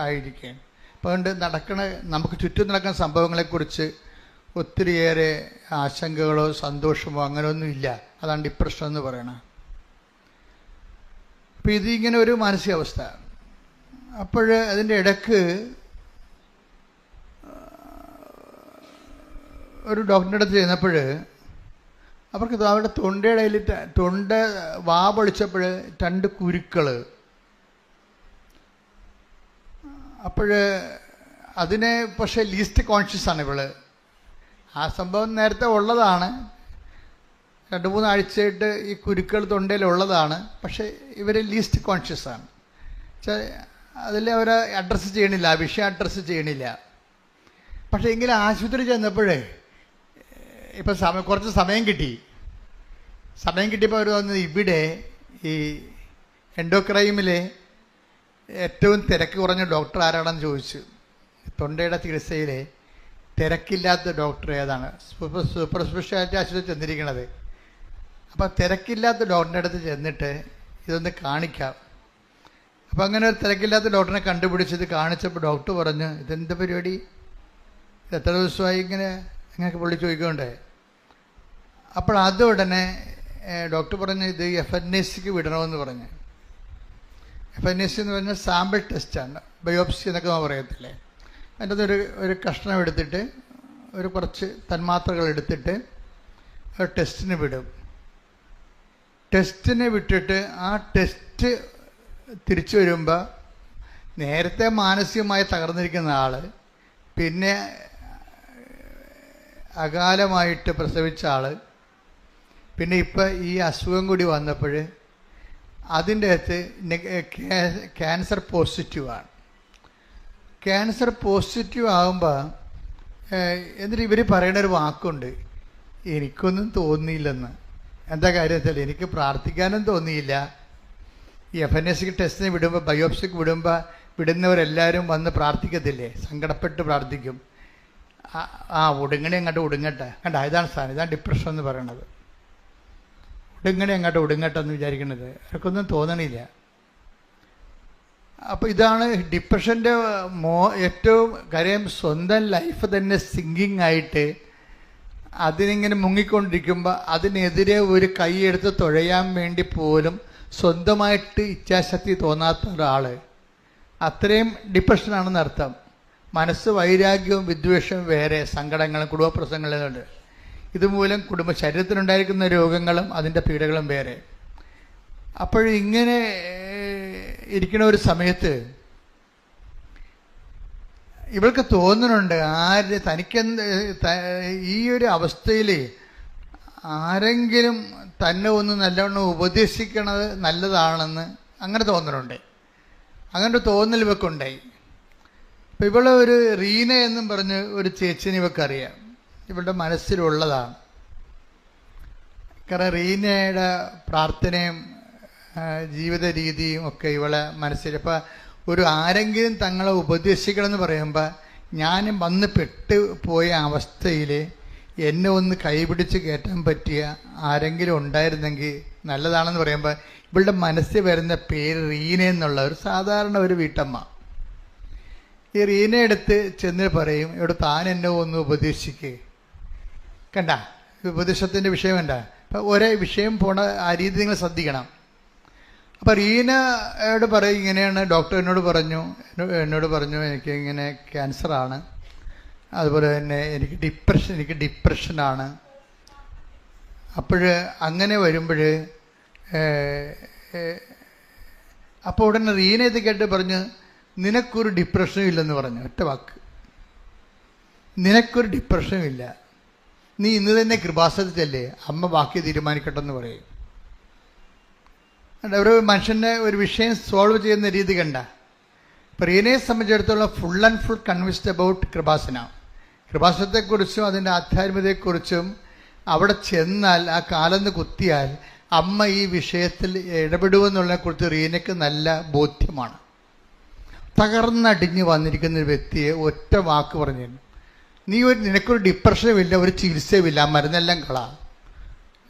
ആയിരിക്കുകയാണ്. അപ്പോൾ അതുകൊണ്ട് നമുക്ക് ചുറ്റും നടക്കുന്ന സംഭവങ്ങളെക്കുറിച്ച് ഒത്തിരിയേറെ ആശങ്കകളോ സന്തോഷമോ അങ്ങനെയൊന്നുമില്ല. അതാണ് ഡിപ്രഷൻ എന്ന് പറയണത്. അപ്പോൾ ഇതിങ്ങനെ ഒരു മാനസികാവസ്ഥ. അപ്പോൾ അതിൻ്റെ ഇടയ്ക്ക് ഒരു ഡോക്ടറിൻ്റെ അടുത്ത് ചെന്നപ്പോൾ അവർക്ക് അവരുടെ തൊണ്ടയുടെ തൊണ്ട വാ പൊളിച്ചപ്പോൾ 2 കുരുക്കൾ. അപ്പോൾ അതിനെ പക്ഷേ ലീസ്റ്റ് കോൺഷ്യസ് ആണ് ഇവള്. ആ സംഭവം നേരത്തെ ഉള്ളതാണ്, 2-3 ആഴ്ചയായിട്ട് ഈ കുരുക്കൾ തൊണ്ടയിലുള്ളതാണ്. പക്ഷേ ഇവർ ലീസ്റ്റ് കോൺഷ്യസ് ആണ്. അതിൽ അവർ അഡ്രസ്സ് ചെയ്യണില്ല, ആ വിഷയം അഡ്രസ്സ് ചെയ്യണില്ല. പക്ഷേ എങ്കിലും ആശുപത്രി ചെന്നപ്പോഴേ ഇപ്പം കുറച്ച് സമയം കിട്ടിയപ്പോൾ അവർ വന്നത് ഇവിടെ ഈ എൻഡോക്രൈമിലെ ഏറ്റവും തിരക്ക് കുറഞ്ഞ ഡോക്ടർ ആരാണെന്ന് ചോദിച്ചു. തൊണ്ടയുടെ ചികിത്സയിലെ തിരക്കില്ലാത്ത ഡോക്ടർ ഏതാണ്? സൂപ്പർ സ്പെഷ്യാലിറ്റി ആശുപത്രി ചെന്നിരിക്കണത്. അപ്പോൾ തിരക്കില്ലാത്ത ഡോക്ടറിൻ്റെ അടുത്ത് ചെന്നിട്ട് ഇതൊന്ന് കാണിക്കാം. അപ്പോൾ അങ്ങനെ ഒരു തിരക്കില്ലാത്ത ഡോക്ടറിനെ കണ്ടുപിടിച്ചത് കാണിച്ചപ്പോൾ ഡോക്ടർ പറഞ്ഞു, ഇതെന്ത് പരിപാടി, എത്ര ദിവസമായി ഇങ്ങനെ പുള്ളി ചോദിക്കണ്ടേ. അപ്പോൾ അത് ഉടനെ ഡോക്ടർ പറഞ്ഞു, ഇത് FNACക്ക് വിടണമെന്ന് പറഞ്ഞു. FNAC എന്ന് പറഞ്ഞാൽ സാമ്പിൾ ടെസ്റ്റാണ്, ബയോപ്സി എന്നൊക്കെ നമ്മൾ പറയത്തില്ലേ. അതിൻ്റെ അകത്ത് ഒരു കഷ്ണം എടുത്തിട്ട് കുറച്ച് തന്മാത്രകൾ എടുത്തിട്ട് ഒരു ടെസ്റ്റിന് വിടും. ടെസ്റ്റിന് വിട്ടിട്ട് ആ ടെസ്റ്റ് തിരിച്ചു വരുമ്പോൾ നേരത്തെ മാനസികമായി തകർന്നിരിക്കുന്ന ആൾ, പിന്നെ അകാലമായിട്ട് പ്രസവിച്ച ആൾ, പിന്നെ ഇപ്പം ഈ അസുഖം കൂടി വന്നപ്പോൾ അതിൻ്റെ അകത്ത് ക്യാൻസർ പോസിറ്റീവാണ്. ക്യാൻസർ പോസിറ്റീവ് ആകുമ്പോൾ എന്നിട്ട് ഇവർ പറയുന്നൊരു വാക്കുണ്ട്, എനിക്കൊന്നും തോന്നിയില്ലെന്ന്. എന്താ കാര്യം വെച്ചാൽ എനിക്ക് പ്രാർത്ഥിക്കാനും തോന്നിയില്ല. ഈ FNACക്ക് ടെസ്റ്റിന് വിടുമ്പോൾ, ബയോപ്സിക്ക് വിടുന്നവരെല്ലാവരും വന്ന് പ്രാർത്ഥിക്കത്തില്ലേ, സങ്കടപ്പെട്ട് പ്രാർത്ഥിക്കും. ഒടുങ്ങണി അങ്ങോട്ട് ഒടുങ്ങട്ടെ. കണ്ട, ഇതാണ് സാധനം, ഇതാണ് ഡിപ്രഷൻ എന്ന് പറയണത്. ഒടുങ്ങണി അങ്ങോട്ട് ഒടുങ്ങട്ടെ എന്ന് വിചാരിക്കുന്നത് അവർക്കൊന്നും തോന്നണില്ല. അപ്പോൾ ഇതാണ് ഡിപ്രഷൻ്റെ ഏറ്റവും കാര്യം. സ്വന്തം ലൈഫ് തന്നെ സിങ്കിങ് ആയിട്ട് അതിനിങ്ങനെ മുങ്ങിക്കൊണ്ടിരിക്കുമ്പോൾ അതിനെതിരെ ഒരു കൈയെടുത്ത് തുഴയാൻ വേണ്ടി പോലും സ്വന്തമായിട്ട് ഇച്ഛാശക്തി തോന്നാത്ത ഒരാൾ, അത്രയും ഡിപ്രഷനാണെന്ന് അർത്ഥം. മനസ്സ് വൈരാഗ്യവും വിദ്വേഷവും വേറെ, സങ്കടങ്ങളും കുടുംബ പ്രശ്നങ്ങളുണ്ട്. ഇതുമൂലം ശരീരത്തിനുണ്ടായിരിക്കുന്ന രോഗങ്ങളും അതിൻ്റെ പീഡകളും വേറെ. അപ്പോഴിങ്ങനെ ഇരിക്കുന്ന ഒരു സമയത്ത് ഇവൾക്ക് തോന്നുന്നുണ്ട്, ഈ ഒരു അവസ്ഥയിൽ ആരെങ്കിലും തന്നെ ഒന്ന് നല്ലവണ്ണം ഉപദേശിക്കണത് നല്ലതാണെന്ന് അങ്ങനെ തോന്നുന്നുണ്ട്. അങ്ങനെ തോന്നൽ ഇവക്കുണ്ടായി. ഇപ്പം ഇവളെ ഒരു റീന എന്നും പറഞ്ഞ് ഒരു ചേച്ചിനെ ഇവക്കറിയാം, ഇവളുടെ മനസ്സിലുള്ളതാണ്. കാരണം റീനയുടെ പ്രാർത്ഥനയും ജീവിത രീതിയും ഒക്കെ ഇവളെ മനസ്സിൽ. അപ്പം ആരെങ്കിലും തങ്ങളെ ഉപദേശിക്കണമെന്ന് പറയുമ്പോൾ, ഞാൻ വന്ന് പെട്ടുപോയ അവസ്ഥയിൽ എന്നെ ഒന്ന് കൈപിടിച്ച് കയറ്റാൻ പറ്റിയ ആരെങ്കിലും ഉണ്ടായിരുന്നെങ്കിൽ നല്ലതാണെന്ന് പറയുമ്പോൾ ഇവളുടെ മനസ്സിൽ വരുന്ന പേര് റീന എന്നുള്ള ഒരു സാധാരണ ഒരു വീട്ടമ്മ. ഈ റീന എടുത്ത് ചെന്ന് പറയും, ഇവിടെ താൻ എന്നെ ഒന്ന് ഉപദേശിക്കേ. കണ്ട, ഉപദേശത്തിൻ്റെ വിഷയം കണ്ട. അപ്പം ഒരേ വിഷയം പോണ ആ രീതി നിങ്ങൾ ശ്രദ്ധിക്കണം. അപ്പം റീനയോട് പറയും, ഇങ്ങനെയാണ് ഡോക്ടർ എന്നോട് പറഞ്ഞു എനിക്ക് ഇങ്ങനെ ക്യാൻസറാണ്, അതുപോലെ തന്നെ എനിക്ക് ഡിപ്രഷനാണ്. അപ്പോൾ അങ്ങനെ വരുമ്പോൾ അപ്പോൾ ഉടനെ റീന ഇത് കേട്ട് പറഞ്ഞു, നിനക്കൊരു ഡിപ്രഷനും ഇല്ലെന്ന് പറഞ്ഞു. ഒറ്റ വാക്ക്, നിനക്കൊരു ഡിപ്രഷനും ഇല്ല, നീ ഇന്ന് തന്നെ കൃപാസനത്തിലല്ലേ, അമ്മ ബാക്കി തീരുമാനിക്കട്ടെ എന്ന് പറയും. ഒരു മനുഷ്യൻ്റെ ഒരു വിഷയം സോൾവ് ചെയ്യുന്ന രീതി കണ്ട. ഇപ്പോൾ റീനയെ സംബന്ധിച്ചിടത്തോളം full and full convinced about കൃപാസനത്തെക്കുറിച്ചും അതിൻ്റെ ആധ്യാത്മികതയെക്കുറിച്ചും അവിടെ ചെന്നാൽ ആ കാലന്ന് കുത്തിയാൽ അമ്മ ഈ വിഷയത്തിൽ ഇടപെടുമെന്നുള്ളതിനെക്കുറിച്ച് റീനയ്ക്ക് നല്ല ബോധ്യമാണ്. തകർന്നടിഞ്ഞ് വന്നിരിക്കുന്ന ഒരു വ്യക്തിയെ ഒറ്റ വാക്ക് പറഞ്ഞു, നിനക്കൊരു ഡിപ്രഷനും ഇല്ല, ഒരു ചികിത്സയുമില്ല, ആ മരുന്നെല്ലാം കളാ,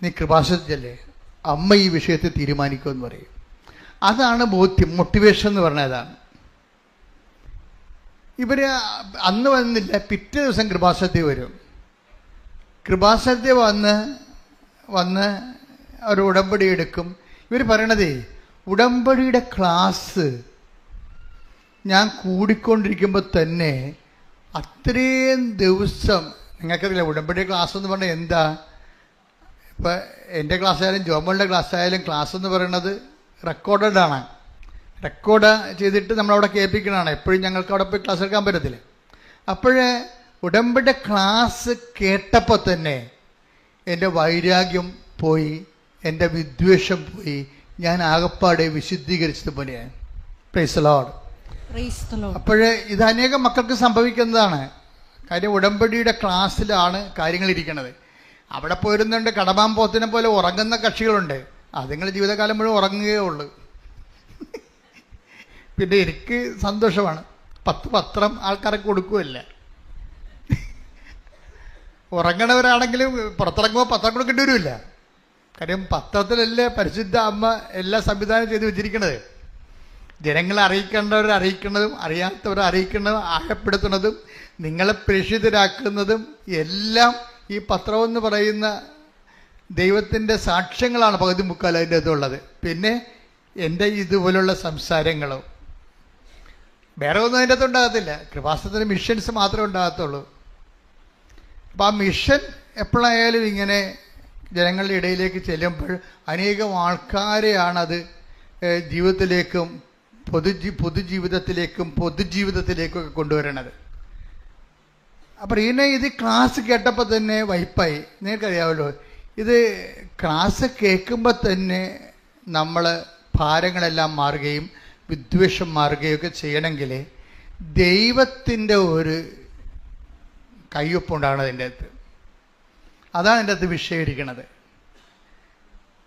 നീ കൃപാസനത്തിലല്ലേ, അമ്മ ഈ വിഷയത്തെ തീരുമാനിക്കുമെന്ന് പറയും. അതാണ് ബോധ്യം. മോട്ടിവേഷൻ എന്ന് പറഞ്ഞാൽ അതാണ്. ഇവർ അന്ന് വന്നില്ല, പിറ്റേ ദിവസം കൃപാസത്യ വരും. കൃപാസത്യ വന്ന് ഒരു ഉടമ്പടി എടുക്കും. ഇവർ പറയണതേ, ഉടമ്പടിയുടെ ക്ലാസ് ഞാൻ കൂടിക്കൊണ്ടിരിക്കുമ്പോൾ തന്നെ അത്രയും ദിവസം, നിങ്ങൾക്കറിയില്ല ഉടമ്പടി ക്ലാസ് എന്ന് പറഞ്ഞാൽ എന്താ. ഇപ്പം എൻ്റെ ക്ലാസ് ആയാലും ജോമോളുടെ ക്ലാസ് ആയാലും ക്ലാസ് എന്ന് പറയുന്നത് റെക്കോർഡാണ്. റെക്കോർഡ് ചെയ്തിട്ട് നമ്മളവിടെ കേൾപ്പിക്കണതാണ്. എപ്പോഴും ഞങ്ങൾക്ക് അവിടെ പോയി ക്ലാസ് എടുക്കാൻ പറ്റത്തില്ല. അപ്പോഴേ ഉടമ്പടി ക്ലാസ് കേട്ടപ്പോൾ തന്നെ എൻ്റെ വൈരാഗ്യം പോയി, എൻ്റെ വിദ്വേഷം പോയി, ഞാൻ ആകപ്പാടെ വിശുദ്ധീകരിച്ചതുപോലെയാണ്. Praise the Lord. അപ്പോഴേ ഇത് അനേകം മക്കൾക്ക് സംഭവിക്കുന്നതാണ്. കാര്യം ഉടമ്പടിയുടെ ക്ലാസ്സിലാണ് കാര്യങ്ങൾ ഇരിക്കുന്നത്. അവിടെ പോയിരുന്നുണ്ട് കടമാമ്പോത്തിനെ പോലെ ഉറങ്ങുന്ന കക്ഷികളുണ്ട്. അതുങ്ങൾ ജീവിതകാലം മുഴുവൻ ഉറങ്ങുകയേ ഉള്ളൂ. പിന്നെ എനിക്ക് സന്തോഷമാണ്, 10 പത്രം ആൾക്കാരൊക്കെ കൊടുക്കുമല്ല. ഉറങ്ങണവരാണെങ്കിലും പുറത്തിറങ്ങുമ്പോൾ പത്രം കൊടുക്കേണ്ടി വരുമില്ല. കാര്യം പത്രത്തിലല്ലേ പരിശുദ്ധ അമ്മ എല്ലാ സംവിധാനം ചെയ്ത് വെച്ചിരിക്കുന്നത്. ജനങ്ങളെ അറിയിക്കേണ്ടവരെ അറിയിക്കുന്നതും അറിയാത്തവരെ അറിയിക്കുന്നതും ആഴപ്പെടുത്തുന്നതും നിങ്ങളെ പ്രേക്ഷിതരാക്കുന്നതും എല്ലാം ഈ പത്രമെന്ന് പറയുന്ന ദൈവത്തിൻ്റെ സാക്ഷ്യങ്ങളാണ് പകുതി മുക്കാൽ അതിൻ്റെ അതുള്ളത്. പിന്നെ എൻ്റെ ഇതുപോലുള്ള സംസാരങ്ങളും വേറെ ഒന്നും അതിൻ്റെ അകത്ത് ഉണ്ടാകത്തില്ല. കൃപാസനത്തിന് മിഷൻസ് മാത്രമേ ഉണ്ടാകത്തുള്ളൂ. അപ്പം ആ മിഷൻ എപ്പോഴായാലും ഇങ്ങനെ ജനങ്ങളുടെ ഇടയിലേക്ക് ചെല്ലുമ്പോൾ അനേകം ആൾക്കാരെയാണത് ജീവിതത്തിലേക്കും പൊതുജീവിതത്തിലേക്കും ഒക്കെ കൊണ്ടുവരണത്. അപ്പം ഇത് ക്ലാസ് കേട്ടപ്പോൾ തന്നെ വൈപ്പായി. നിങ്ങൾക്കറിയാമല്ലോ, ഇത് ക്ലാസ് കേൾക്കുമ്പോൾ തന്നെ നമ്മൾ ഭാരങ്ങളെല്ലാം മാറുകയും വിദ്വേഷം മാറുകയും ഒക്കെ ചെയ്യണമെങ്കിൽ ദൈവത്തിൻ്റെ ഒരു കയ്യൊപ്പുണ്ടാകണം അതിൻ്റെ അകത്ത്. അതാണ് എൻ്റെ അകത്ത് വിഷയം ഇരിക്കുന്നത്.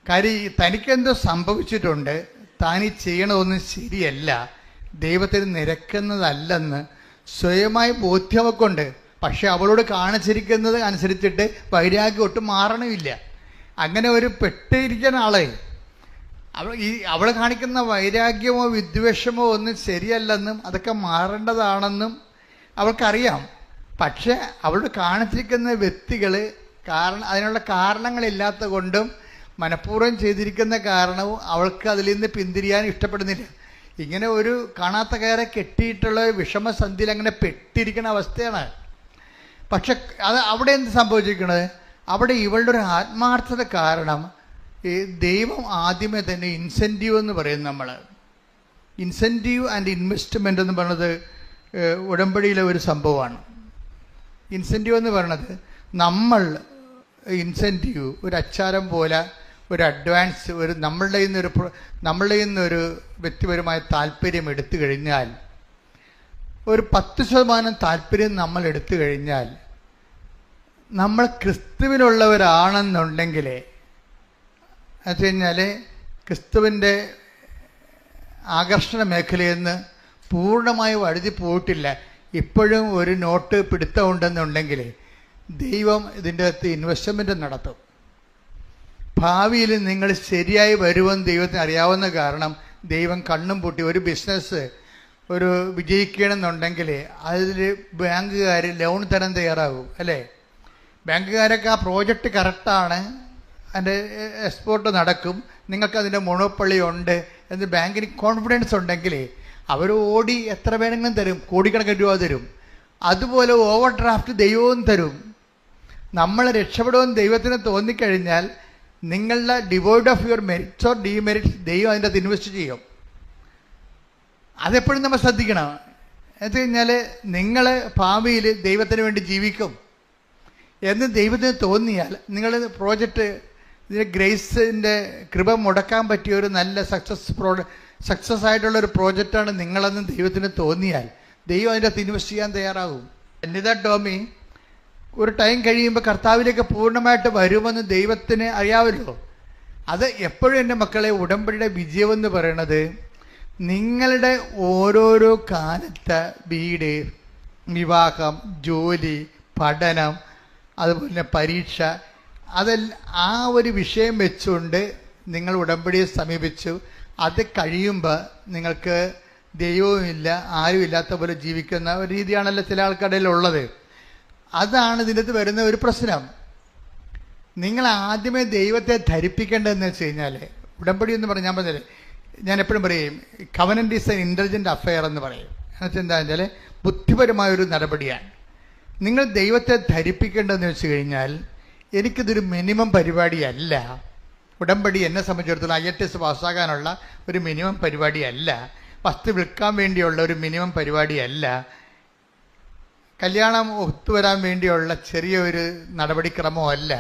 കാര്യം തനിക്കെന്തോ സംഭവിച്ചിട്ടുണ്ട്, താൻ ഈ ചെയ്യണതൊന്നും ശരിയല്ല, ദൈവത്തിന് നിരക്കുന്നതല്ലെന്ന് സ്വയമായി ബോധ്യമൊക്കെയുണ്ട്. പക്ഷെ അവളോട് കാണിച്ചിരിക്കുന്നത് അനുസരിച്ചിട്ട് വൈരാഗ്യം ഒട്ടും മാറണമില്ല. അങ്ങനെ ഒരു പെട്ടിരിക്കുന്ന ആളെ അവൾ കാണിക്കുന്ന വൈരാഗ്യമോ വിദ്വേഷമോ ഒന്നും ശരിയല്ലെന്നും അതൊക്കെ മാറേണ്ടതാണെന്നും അവൾക്കറിയാം. പക്ഷെ അവളോട് കാണിച്ചിരിക്കുന്ന വ്യക്തികൾ അതിനുള്ള കാരണങ്ങളില്ലാത്ത കൊണ്ടും മനഃപൂർവ്വം ചെയ്തിരിക്കുന്ന കാരണവും അവൾക്ക് അതിൽ നിന്ന് പിന്തിരിയാൻ ഇഷ്ടപ്പെടുന്നില്ല. ഇങ്ങനെ ഒരു കാണാത്ത കയറെ കെട്ടിയിട്ടുള്ള വിഷമസന്ധിയിൽ അങ്ങനെ പെട്ടിരിക്കുന്ന അവസ്ഥയാണ്. പക്ഷെ അവിടെ എന്ത് സംഭവിച്ചിരിക്കുന്നത്, അവിടെ ഇവളുടെ ഒരു ആത്മാർത്ഥത കാരണം ഈ ദൈവം ആദ്യമേ തന്നെ ഇൻസെൻറ്റീവ് എന്ന് പറയും. നമ്മൾ ഇൻസെൻറ്റീവ് ആൻഡ് ഇൻവെസ്റ്റ്മെൻ്റ് എന്ന് പറയുന്നത് ഉടമ്പടിയിലെ ഒരു സംഭവമാണ്. ഇൻസെൻറ്റീവ് എന്ന് പറയുന്നത് നമ്മൾ ഇൻസെൻറ്റീവ് ഒരു അച്ചാരം പോലെ ഒരു അഡ്വാൻസ് ഒരു നമ്മളുടെ നിന്നൊരു വ്യക്തിപരമായ താല്പര്യം എടുത്തു കഴിഞ്ഞാൽ, ഒരു 10% താല്പര്യം നമ്മൾ എടുത്തു കഴിഞ്ഞാൽ, നമ്മൾ ക്രിസ്തുവിനുള്ളവരാണെന്നുണ്ടെങ്കിൽ എന്ന് കഴിഞ്ഞാൽ ക്രിസ്തുവിൻ്റെ ആകർഷണ മേഖലയിൽ നിന്ന് പൂർണ്ണമായി വഴുതി പോയിട്ടില്ല, ഇപ്പോഴും ഒരു നോട്ട് പിടുത്തമുണ്ടെന്നുണ്ടെങ്കിൽ ദൈവം ഇതിൻ്റെ അകത്ത് ഇൻവെസ്റ്റ്മെൻറ്റ് നടത്തും. ഭാവിയിൽ നിങ്ങൾ ശരിയായി വരുമെന്ന് ദൈവത്തിന് അറിയാവുന്ന കാരണം ദൈവം കണ്ണും പൂട്ടി ഒരു ബിസിനസ് ഒരു വിജയിക്കണമെന്നുണ്ടെങ്കിൽ അതിൽ ബാങ്കുകാർ ലോൺ തരാൻ തയ്യാറാകും, അല്ലേ? ബാങ്കുകാരൊക്കെ ആ പ്രോജക്റ്റ് കറക്റ്റാണ്, അതിൻ്റെ എക്സ്പോർട്ട് നടക്കും, നിങ്ങൾക്കതിൻ്റെ മൊണോപ്പൊളി ഉണ്ട് എന്ന് ബാങ്കിന് കോൺഫിഡൻസ് ഉണ്ടെങ്കിൽ അവർ ഓടി എത്ര വേണമെങ്കിലും തരും, കോടിക്കണക്കിന് രൂപ തരും. അതുപോലെ ഓവർ ഡ്രാഫ്റ്റ് ദൈവവും തരും. നമ്മൾ രക്ഷപ്പെടുമെന്ന് ദൈവത്തിന് തോന്നിക്കഴിഞ്ഞാൽ നിങ്ങളുടെ devoid of your merits or demerits ദൈവം അതിൻ്റെ അകത്ത് ഇൻവെസ്റ്റ് ചെയ്യും. അതെപ്പോഴും നമ്മൾ ശ്രദ്ധിക്കണം. എന്ന് കഴിഞ്ഞാൽ നിങ്ങൾ ഭാവിയിൽ ദൈവത്തിന് വേണ്ടി ജീവിക്കും എന്ന് ദൈവത്തിന് തോന്നിയാൽ നിങ്ങൾ പ്രോജക്റ്റ് ഇതിന് ഗ്രേസിൻ്റെ കൃപ മുടക്കാൻ പറ്റിയ ഒരു നല്ല സക്സസ് ആയിട്ടുള്ളൊരു പ്രോജക്റ്റാണ് നിങ്ങളെന്ന് ദൈവത്തിന് തോന്നിയാൽ ദൈവം അതിൻ്റെ അകത്ത് ഇൻവെസ്റ്റ് ചെയ്യാൻ തയ്യാറാകും. എന്നിതാ ടോമി ഒരു ടൈം കഴിയുമ്പോൾ കർത്താവിലേക്ക് പൂർണ്ണമായിട്ട് വരുമെന്ന് ദൈവത്തിന് അറിയാമല്ലോ. അത് എപ്പോഴും എൻ്റെ മക്കളെ ഉടമ്പടിയുടെ വിജയമെന്ന് പറയണത് നിങ്ങളുടെ ഓരോരോ കാലത്തെ വീട്, വിവാഹം, ജോലി, പഠനം, അതുപോലെ പരീക്ഷ, അതെല്ലാം ആ ഒരു വിഷയം വെച്ചുകൊണ്ട് നിങ്ങൾ ഉടമ്പടിയെ സമീപിച്ചു. അത് കഴിയുമ്പോൾ നിങ്ങൾക്ക് ദൈവവുമില്ല, ആരും ഇല്ലാത്ത പോലെ ജീവിക്കുന്ന ഒരു രീതിയാണല്ലോ ചില ആൾക്കാരുടെ ഉള്ളത്. അതാണ് ഇതിനകത്ത് വരുന്ന ഒരു പ്രശ്നം. നിങ്ങൾ ആദ്യമേ ദൈവത്തെ ധരിപ്പിക്കേണ്ടതെന്ന് വെച്ച് കഴിഞ്ഞാൽ, ഉടമ്പടി എന്ന് പറഞ്ഞാൽ ഞാൻ എപ്പോഴും പറയും covenant is N intelligent affair എന്ന് പറയും. എന്നുവെച്ചാൽ എന്താ വെച്ചാൽ ബുദ്ധിപരമായൊരു നടപടിയാണ്. നിങ്ങൾ ദൈവത്തെ ധരിപ്പിക്കേണ്ടതെന്ന് വെച്ച് കഴിഞ്ഞാൽ, എനിക്കിതൊരു മിനിമം പരിപാടിയല്ല. ഉടമ്പടി എന്നെ സംബന്ധിച്ചിടത്തോളം IELTS പാസ്സാകാനുള്ള ഒരു മിനിമം പരിപാടിയല്ല, വസ്തു വിൽക്കാൻ വേണ്ടിയുള്ള ഒരു മിനിമം പരിപാടിയല്ല, കല്യാണം ഒത്തുവരാൻ വേണ്ടിയുള്ള ചെറിയൊരു നടപടിക്രമമല്ല.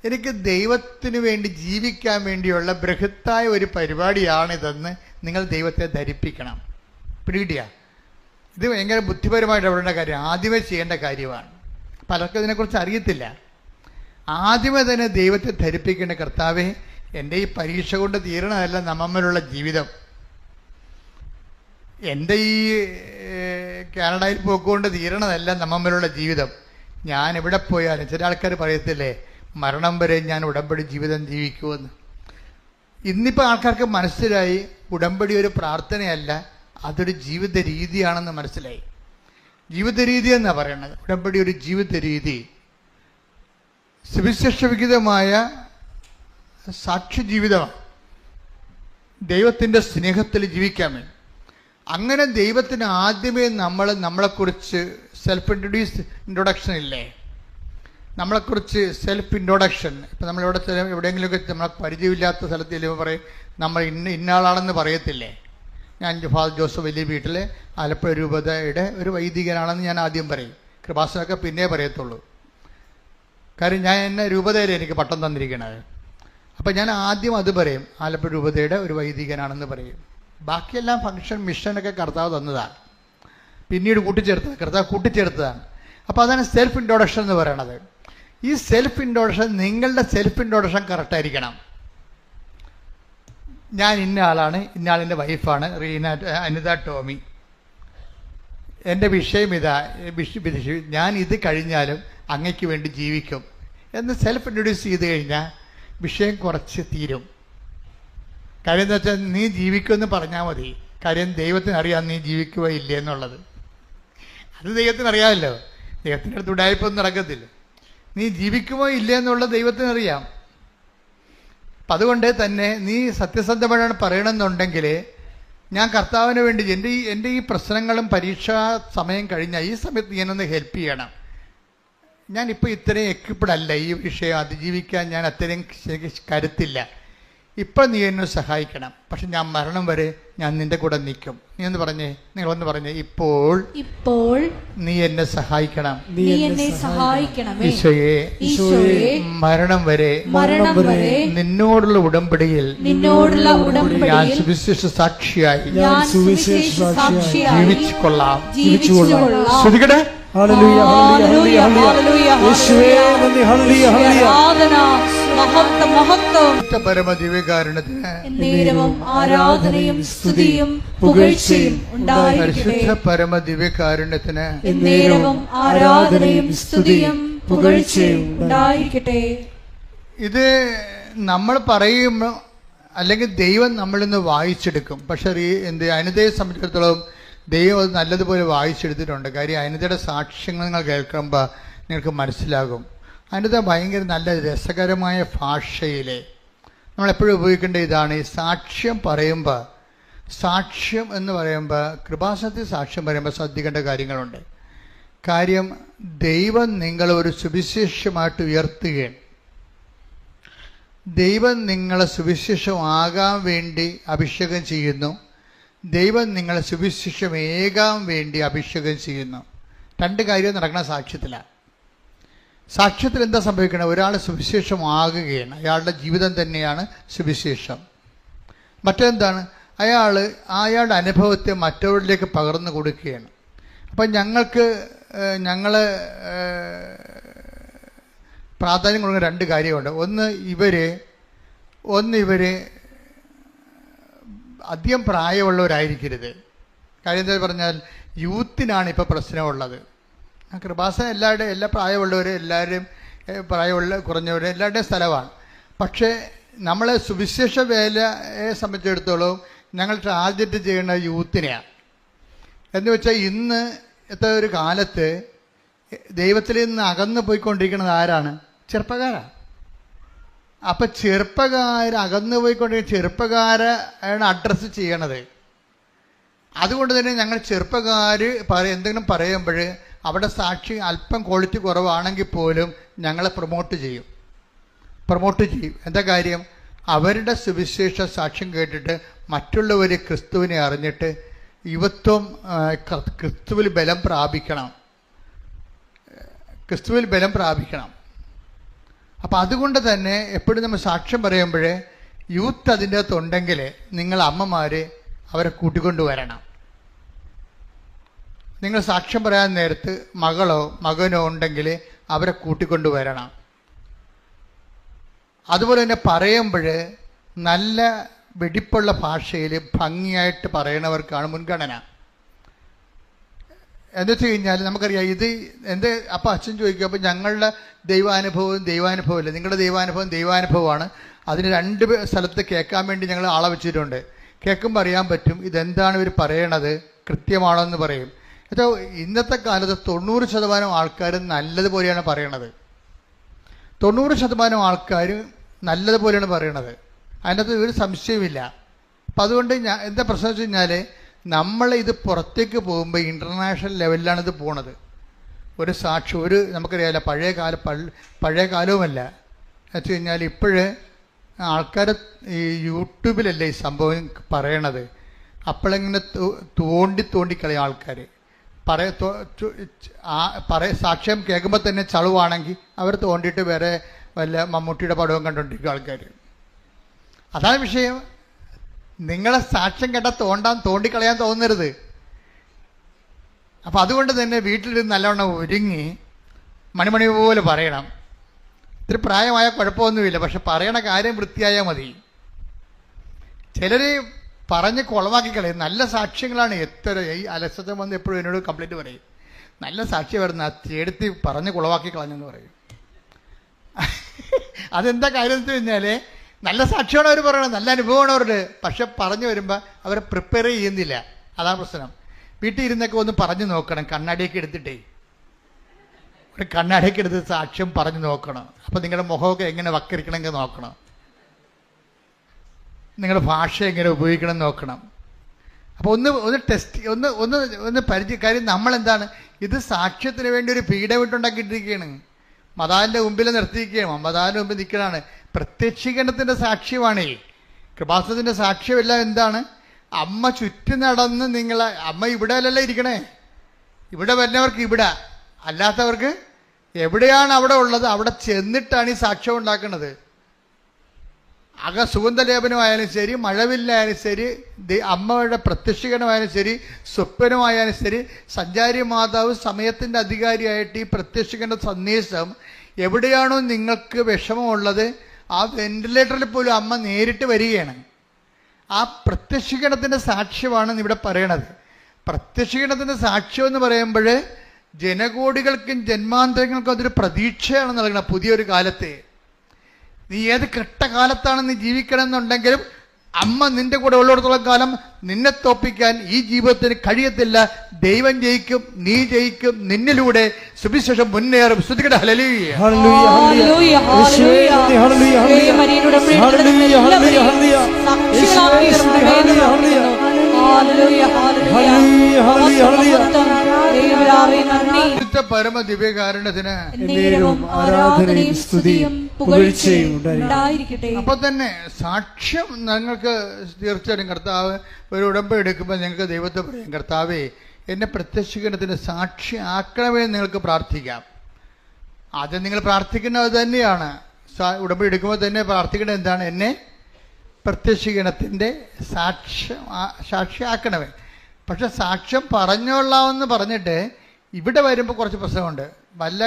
എനിക്ക് ദൈവത്തിന് വേണ്ടി ജീവിക്കാൻ വേണ്ടിയുള്ള ബൃഹത്തായ ഒരു പരിപാടിയാണിതെന്ന് നിങ്ങൾ ദൈവത്തെ ധരിപ്പിക്കണം. പിടികിട്ടിയ? ഇത് ഭയങ്കര ബുദ്ധിപരമായിട്ട് ഇടപെടേണ്ട കാര്യം, ആദ്യമേ ചെയ്യേണ്ട കാര്യമാണ്. പലർക്കും ഇതിനെക്കുറിച്ച് അറിയത്തില്ല. ആദ്യമേ തന്നെ ദൈവത്തെ ധരിപ്പിക്കേണ്ട, കർത്താവേ, എൻ്റെ ഈ പരീക്ഷ കൊണ്ട് തീരണമല്ല നമ്മമ്മലുള്ള ജീവിതം, എൻ്റെ ഈ കാനഡയിൽ പോക്കുകൊണ്ട് തീരണമല്ല നമ്മമ്മലുള്ള ജീവിതം. ഞാൻ എവിടെ പോയാലും ചില ആൾക്കാർ പറയത്തില്ലേ മരണം വരെ ഞാൻ ഉടമ്പടി ജീവിതം ജീവിക്കുമെന്ന്. ഇന്നിപ്പോൾ ആൾക്കാർക്ക് മനസ്സിലായി ഉടമ്പടി ഒരു പ്രാർത്ഥനയല്ല, അതൊരു ജീവിത രീതിയാണെന്ന് മനസ്സിലായി. ജീവിത രീതി എന്നാണ് പറയണത്. ഉടമ്പടി ഒരു ജീവിത രീതി, സുവിശേഷവിഹിതമായ സാക്ഷി ജീവിതമാണ്. ദൈവത്തിൻ്റെ സ്നേഹത്തിൽ ജീവിക്കാൻ വേണ്ടി. അങ്ങനെ ദൈവത്തിന് ആദ്യമേ നമ്മളെക്കുറിച്ച് സെൽഫ് ഇൻട്രൊഡക്ഷൻ ഇല്ലേ? നമ്മളെക്കുറിച്ച് സെൽഫ് ഇൻട്രൊഡക്ഷൻ. ഇപ്പം നമ്മളിവിടെ എവിടെയെങ്കിലുമൊക്കെ നമ്മളെ പരിചയമില്ലാത്ത സ്ഥലത്ത് ചെല്ലുമ്പോൾ പറയും നമ്മൾ ഇന്നാളാണെന്ന് പറയത്തില്ലേ? ഞാൻ ഫാദർ ജോസഫ് വലിയ വീട്ടിലെ ആലപ്പുഴ രൂപതയുടെ ഒരു വൈദികനാണെന്ന് ഞാൻ ആദ്യം പറയും. കൃപാസനമൊക്കെ പിന്നെ പറയത്തുള്ളൂ. കാര്യം ഞാൻ എന്നെ രൂപതയിൽ എനിക്ക് പട്ടം തന്നിരിക്കണത്. അപ്പം ഞാൻ ആദ്യം അത് പറയും, ആലപ്പുഴ രൂപതയുടെ ഒരു വൈദികനാണെന്ന് പറയും. ബാക്കിയെല്ലാം ഫംഗ്ഷൻ മിഷനൊക്കെ കർത്താവ് തന്നതാണ്, പിന്നീട് കർത്താവ് കൂട്ടിച്ചേർത്തതാണ്. അപ്പോൾ അതാണ് സെൽഫ് ഇൻട്രൊഡക്ഷൻ എന്ന് പറയണത്. ഈ സെൽഫ് ഇൻട്രൊഡക്ഷൻ, നിങ്ങളുടെ സെൽഫ് ഇൻട്രൊഡക്ഷൻ കറക്റ്റായിരിക്കണം. ഞാൻ ഇന്ന ആളാണ്, ഇന്ന ആളിൻ്റെ വൈഫാണ് അനിത ടോമി, എൻ്റെ വിഷയം ഇതാ, ഞാൻ ഇത് കഴിഞ്ഞാലും അങ്ങയ്ക്ക് വേണ്ടി ജീവിക്കും എന്ന് സെൽഫ് ഇൻട്രൊഡ്യൂസ് ചെയ്ത് കഴിഞ്ഞാൽ വിഷയം കുറച്ച് തീരും. കാര്യം എന്താ വെച്ചാൽ നീ ജീവിക്കുമെന്ന് പറഞ്ഞാൽ മതി. കാര്യം ദൈവത്തിനറിയാം നീ ജീവിക്കുക ഇല്ലേ എന്നുള്ളത്. അത് ദൈവത്തിനറിയാമല്ലോ. ദൈവത്തിൻ്റെ അടുത്ത് ഉടായ്പൊന്നും നടക്കത്തില്ല. നീ ജീവിക്കുമോ ഇല്ലേ എന്നുള്ളത് ദൈവത്തിനറിയാം. അപ്പം അതുകൊണ്ട് തന്നെ നീ സത്യസന്ധമായാണ് പറയണമെന്നുണ്ടെങ്കിൽ, ഞാൻ കർത്താവിന് വേണ്ടി എൻ്റെ ഈ പ്രശ്നങ്ങളും പരീക്ഷാ സമയം കഴിഞ്ഞാൽ ഈ സമയത്ത് ഞാനൊന്ന് ഹെൽപ്പ് ചെയ്യണം. ഞാനിപ്പോൾ ഇത്രയും എക്വിപ്ഡ് അല്ല, ഈ വിഷയം അതിജീവിക്കാൻ ഞാൻ അത്രയും കരുത്തില്ല. ഇപ്പം നീ എന്നെ സഹായിക്കണം, പക്ഷെ ഞാൻ മരണം വരെ ഞാൻ നിന്റെ കൂടെ നിൽക്കും. നിങ്ങളൊന്ന് പറഞ്ഞേ, ഇപ്പോൾ നീ എന്നെ സഹായിക്കണം. ഈശോയെ, മരണം വരെ നിന്നോടുള്ള ഉടമ്പടിയിൽ ഞാൻ സുവിശേഷ സാക്ഷിയായി ജീവിച്ചു കൊള്ളാം. ശ്രദ്ധിക്കട്ടെ. ആരാധനയും സ്തുതിയും പുകഴ്ചയും പരിശുദ്ധ പരമദിവ്യകാരുണ്യത്തിന് ആരാധനയും സ്തുതിയും പുകഴ്ചയും ഉണ്ടായിരിക്കട്ടെ. ഇത് നമ്മൾ പറയുമ്പോൾ അല്ലെങ്കിൽ ദൈവം നമ്മളിൽ നിന്ന് വായിച്ചെടുക്കും. പക്ഷെ അനിതയെ സംബന്ധിച്ചിടത്തോളം ദൈവം അത് നല്ലതുപോലെ വായിച്ചെടുത്തിട്ടുണ്ട്. കാര്യം അനിതയുടെ സാക്ഷ്യങ്ങൾ നിങ്ങൾ കേൾക്കുമ്പോൾ നിങ്ങൾക്ക് മനസ്സിലാകും. അനിത ഭയങ്കര നല്ല രസകരമായ ഭാഷയിൽ നമ്മളെപ്പോഴും ഉപയോഗിക്കേണ്ട ഇതാണ്. ഈ സാക്ഷ്യം പറയുമ്പോൾ, സാക്ഷ്യം എന്ന് പറയുമ്പോൾ, കൃപാസനത്തിൽ സാക്ഷ്യം പറയുമ്പോൾ ശ്രദ്ധിക്കേണ്ട കാര്യങ്ങളുണ്ട്. കാര്യം ദൈവം നിങ്ങളെ ഒരു സുവിശേഷമായിട്ട് ഉയർത്തുകയാണ്. ദൈവം നിങ്ങളെ സുവിശേഷമാകാൻ വേണ്ടി അഭിഷേകം ചെയ്യുന്നു. ദൈവം നിങ്ങളെ സുവിശേഷമേകാൻ വേണ്ടി അഭിഷേകം ചെയ്യുന്നു. രണ്ട് കാര്യം നടക്കുന്ന സാക്ഷ്യത്തിലാണ്. സാക്ഷ്യത്തിൽ എന്താ സംഭവിക്കണം? ഒരാൾ സുവിശേഷമാകുകയാണ്. അയാളുടെ ജീവിതം തന്നെയാണ് സുവിശേഷം. മറ്റെന്താണ്? അയാളുടെ അനുഭവത്തെ മറ്റവരിലേക്ക് പകർന്നു കൊടുക്കുകയാണ്. അപ്പം ഞങ്ങൾ പ്രാധാന്യം കൊടുക്കുന്ന രണ്ട് കാര്യമുണ്ട്. ഒന്ന് ഇവർ അധികം പ്രായമുള്ളവരായിരിക്കരുത്. കാര്യം എന്താ പറഞ്ഞാൽ യൂത്തിനാണ് ഇപ്പോൾ പ്രശ്നമുള്ളത്. കൃപാസനം എല്ലാ പ്രായമുള്ളവരും, എല്ലാവരും പ്രായമുള്ള കുറഞ്ഞവരും എല്ലാവരുടെയും സ്ഥലമാണ്. പക്ഷേ നമ്മളെ സുവിശേഷ വേലയെ സംബന്ധിച്ചിടത്തോളം ഞങ്ങൾ ടാർഗറ്റ് ചെയ്യുന്ന യൂത്തിനെയാണ്. എന്ന് വെച്ചാൽ ഇന്നത്തെ ഒരു കാലത്ത് ദൈവത്തിൽ നിന്ന് അകന്നു പോയിക്കൊണ്ടിരിക്കുന്നത് ആരാണ്? ചെറുപ്പക്കാരാണ്. അപ്പം അകന്നു പോയിക്കൊണ്ടിരിക്കുന്ന ചെറുപ്പക്കാരാണ് അഡ്രസ്സ് ചെയ്യണത്. അതുകൊണ്ട് തന്നെ ഞങ്ങൾ ചെറുപ്പക്കാർ എന്തെങ്കിലും പറയുമ്പോൾ അവിടെ സാക്ഷി അല്പം ക്വാളിറ്റി കുറവാണെങ്കിൽ പോലും ഞങ്ങളെ പ്രൊമോട്ട് ചെയ്യും. എന്താ കാര്യം? അവരുടെ സുവിശേഷ സാക്ഷ്യം കേട്ടിട്ട് മറ്റുള്ളവർ ക്രിസ്തുവിനെ അറിഞ്ഞിട്ട് യുവത്വം ക്രിസ്തുവിൽ ബലം പ്രാപിക്കണം. അപ്പം അതുകൊണ്ട് തന്നെ എപ്പോഴും നമ്മൾ സാക്ഷ്യം പറയുമ്പോൾ യൂത്ത് അതിൻ്റെ അകത്തുണ്ടെങ്കിൽ നിങ്ങൾ അമ്മമാർ അവരെ കൂട്ടിക്കൊണ്ടുവരണം. നിങ്ങൾ സാക്ഷ്യം പറയാൻ നേരത്ത് മകളോ മകനോ ഉണ്ടെങ്കിൽ അവരെ കൂട്ടിക്കൊണ്ടുവരണം. അതുപോലെ തന്നെ പറയുമ്പോൾ നല്ല വെടിപ്പുള്ള ഭാഷയിൽ ഭംഗിയായിട്ട് പറയണവർക്കാണ് മുൻഗണന. എന്ന് വെച്ച് കഴിഞ്ഞാൽ നമുക്കറിയാം ഇത് അപ്പം അച്ഛൻ ചോദിക്കും, അപ്പം ഞങ്ങളുടെ ദൈവാനുഭവമില്ല, നിങ്ങളുടെ ദൈവാനുഭവമാണ്. അതിന് 2 സ്ഥലത്ത് കേൾക്കാൻ വേണ്ടി ഞങ്ങൾ ആളെ വെച്ചിട്ടുണ്ട്. കേൾക്കുമ്പോൾ അറിയാൻ പറ്റും ഇതെന്താണ് ഇവർ പറയണത്, കൃത്യമാണോ എന്ന് പറയും. എന്നുവെച്ചാൽ ഇന്നത്തെ കാലത്ത് 90% ആൾക്കാർ നല്ലതുപോലെയാണ് പറയണത്. 90% ആൾക്കാർ നല്ലതുപോലെയാണ് പറയണത്. അതിനകത്ത് ഒരു സംശയമില്ല. അപ്പം അതുകൊണ്ട് എന്താ പ്രശ്നം വെച്ച് കഴിഞ്ഞാൽ ഇത് പുറത്തേക്ക് പോകുമ്പോൾ ഇൻ്റർനാഷണൽ ലെവലിലാണ് ഇത് പോണത്. ഒരു നമുക്കറിയാമല്ല, പഴയ കാലവുമല്ല. എന്ന് വെച്ച് കഴിഞ്ഞാൽ ഇപ്പോഴ് ആൾക്കാർ ഈ യൂട്യൂബിലല്ലേ ഈ സംഭവം പറയണത്. അപ്പോഴിങ്ങനെ തോണ്ടിക്കളയും ആൾക്കാർ. സാക്ഷ്യം കേൾക്കുമ്പോൾ തന്നെ ചളുവാണെങ്കിൽ അവർ തോണ്ടിയിട്ട് വേറെ വല്ല മമ്മൂട്ടിയുടെ പടവും കണ്ടുകൊണ്ടിരിക്കും ആൾക്കാർ. അതാണ് വിഷയം. നിങ്ങളെ സാക്ഷ്യം കേട്ടാൽ തോണ്ടിക്കളയാൻ തോന്നരുത്. അപ്പം അതുകൊണ്ട് തന്നെ വീട്ടിലിരുന്ന് നല്ലവണ്ണം ഒരുങ്ങി മണിമണി പോലെ പറയണം. ഇത്തിരി പ്രായമായ കുഴപ്പമൊന്നുമില്ല, പക്ഷെ പറയണ കാര്യം വൃത്തിയായാൽ മതി. ചിലർ പറഞ്ഞ് കുളമാക്കി കളയും. നല്ല സാക്ഷ്യങ്ങളാണ്. ഈ അലസത വന്ന് എപ്പോഴും എന്നോട് കംപ്ലൈൻറ്റ് പറയും, നല്ല സാക്ഷ്യം വരുന്ന ചേടുത്തി പറഞ്ഞ് കുളമാക്കി കളഞ്ഞെന്ന് പറയും. അതെന്താ കാര്യം എന്ന് വെച്ച് കഴിഞ്ഞാൽ നല്ല സാക്ഷ്യമാണ് അവർ പറയണത്, നല്ല അനുഭവമാണ് അവരുടെ. പക്ഷെ പറഞ്ഞു വരുമ്പോൾ അവരെ പ്രിപ്പയർ ചെയ്യുന്നില്ല. അതാണ് പ്രശ്നം. വീട്ടിൽ ഇരുന്നൊക്കെ ഒന്ന് പറഞ്ഞു നോക്കണം. കണ്ണാടിയൊക്കെ എടുത്തിട്ടേ ഒരു കണ്ണാടിയൊക്കെ എടുത്ത് സാക്ഷ്യം പറഞ്ഞു നോക്കണം. അപ്പം നിങ്ങളുടെ മുഖമൊക്കെ എങ്ങനെ വക്കരിക്കണമെങ്കിൽ നോക്കണം. നിങ്ങളുടെ ഭാഷ എങ്ങനെ ഉപയോഗിക്കണം നോക്കണം. അപ്പോൾ ഒന്ന് ടെസ്റ്റ് ഒന്ന് കാര്യം നമ്മളെന്താണ് ഇത് സാക്ഷ്യത്തിന് വേണ്ടി ഒരു പീഠമിട്ടുണ്ടാക്കിയിട്ടിരിക്കുകയാണ്. മതാവിൻ്റെ മുമ്പിൽ നിർത്തിയിരിക്കുകയാണ്. മതാവിൻ്റെ മുമ്പിൽ നിൽക്കണതാണ്. പ്രത്യക്ഷീകരണത്തിൻ്റെ സാക്ഷ്യമാണ്. കൃപാസനത്തിൻ്റെ സാക്ഷ്യമെല്ലാം എന്താണ്? അമ്മ ചുറ്റി നടന്ന് അമ്മ ഇവിടെ അല്ലല്ലോ ഇരിക്കണേ. ഇവിടെ വരുന്നവർക്ക് ഇവിടെ, അല്ലാത്തവർക്ക് എവിടെയാണ് അവിടെ ഉള്ളത് അവിടെ ചെന്നിട്ടാണ് ഈ സാക്ഷ്യം ഉണ്ടാക്കുന്നത്. സുഗന്ധലേപനമായാലും ശരി, മഴവില്ലായാലും ശരി, അമ്മയുടെ പ്രത്യക്ഷീകരണമായാലും ശരി, സ്വപ്നമായാലും ശരി, സഞ്ചാരി മാതാവ് സമയത്തിൻ്റെ അധികാരിയായിട്ട് ഈ പ്രത്യക്ഷീകരണ സന്ദേശം എവിടെയാണോ നിങ്ങൾക്ക് വിഷമമുള്ളത് ആ വെന്റിലേറ്ററിൽ പോലും അമ്മ നേരിട്ട് വരികയാണ്. ആ പ്രത്യക്ഷീകരണത്തിൻ്റെ സാക്ഷ്യമാണ് ഇവിടെ പറയണത്. പ്രത്യക്ഷീകരണത്തിൻ്റെ സാക്ഷ്യം എന്ന് പറയുമ്പോൾ ജനകോടികൾക്കും ജന്മാന്തരങ്ങൾക്കും അതൊരു പ്രതീക്ഷയാണ് നൽകണം. പുതിയൊരു കാലത്തെ നീ ഏത് കെട്ടകാലത്താണ് നീ ജീവിക്കണം എന്നുണ്ടെങ്കിലും അമ്മ നിന്റെ കൂടെ ഉള്ളിടത്തോളം കാലം നിന്നെ തോപ്പിക്കാൻ ഈ ജീവിതത്തിന് കഴിയത്തില്ല. ദൈവം ജയിക്കും, നീ ജയിക്കും, നിന്നിലൂടെ സുവിശേഷം മുന്നേറും. ശ്രുതികട ഹല്ലേലൂയ. പരമ ദിവ്യകാരുണ്യത്തിന് ആരാധനയും സ്തുതിയും പുകഴ്ചയും ഉണ്ടായിരിക്കട്ടെ. അപ്പൊ തന്നെ സാക്ഷ്യം നിങ്ങൾക്ക് തീർച്ചയായിട്ടും കർത്താവ് ഒരു ഉടമ്പടി എടുക്കുമ്പോൾ നിങ്ങൾക്ക് ദൈവത്തെ പറയും, കർത്താവേ എന്നെ പ്രത്യക്ഷീകരണത്തിന് സാക്ഷി ആക്കണമേ നിങ്ങൾക്ക് പ്രാർത്ഥിക്കാം. ആദ്യം നിങ്ങൾ പ്രാർത്ഥിക്കുന്നത് തന്നെയാണ്. ഉടമ്പടി എടുക്കുമ്പോൾ തന്നെ പ്രാർത്ഥിക്കേണ്ടത് എന്താണ്? എന്നെ പ്രത്യക്ഷീകരണത്തിൻ്റെ സാക്ഷിയാക്കണമേ. പക്ഷെ സാക്ഷ്യം പറഞ്ഞോളാമെന്ന് പറഞ്ഞിട്ട് ഇവിടെ വരുമ്പോൾ കുറച്ച് പ്രശ്നമുണ്ട്. വല്ല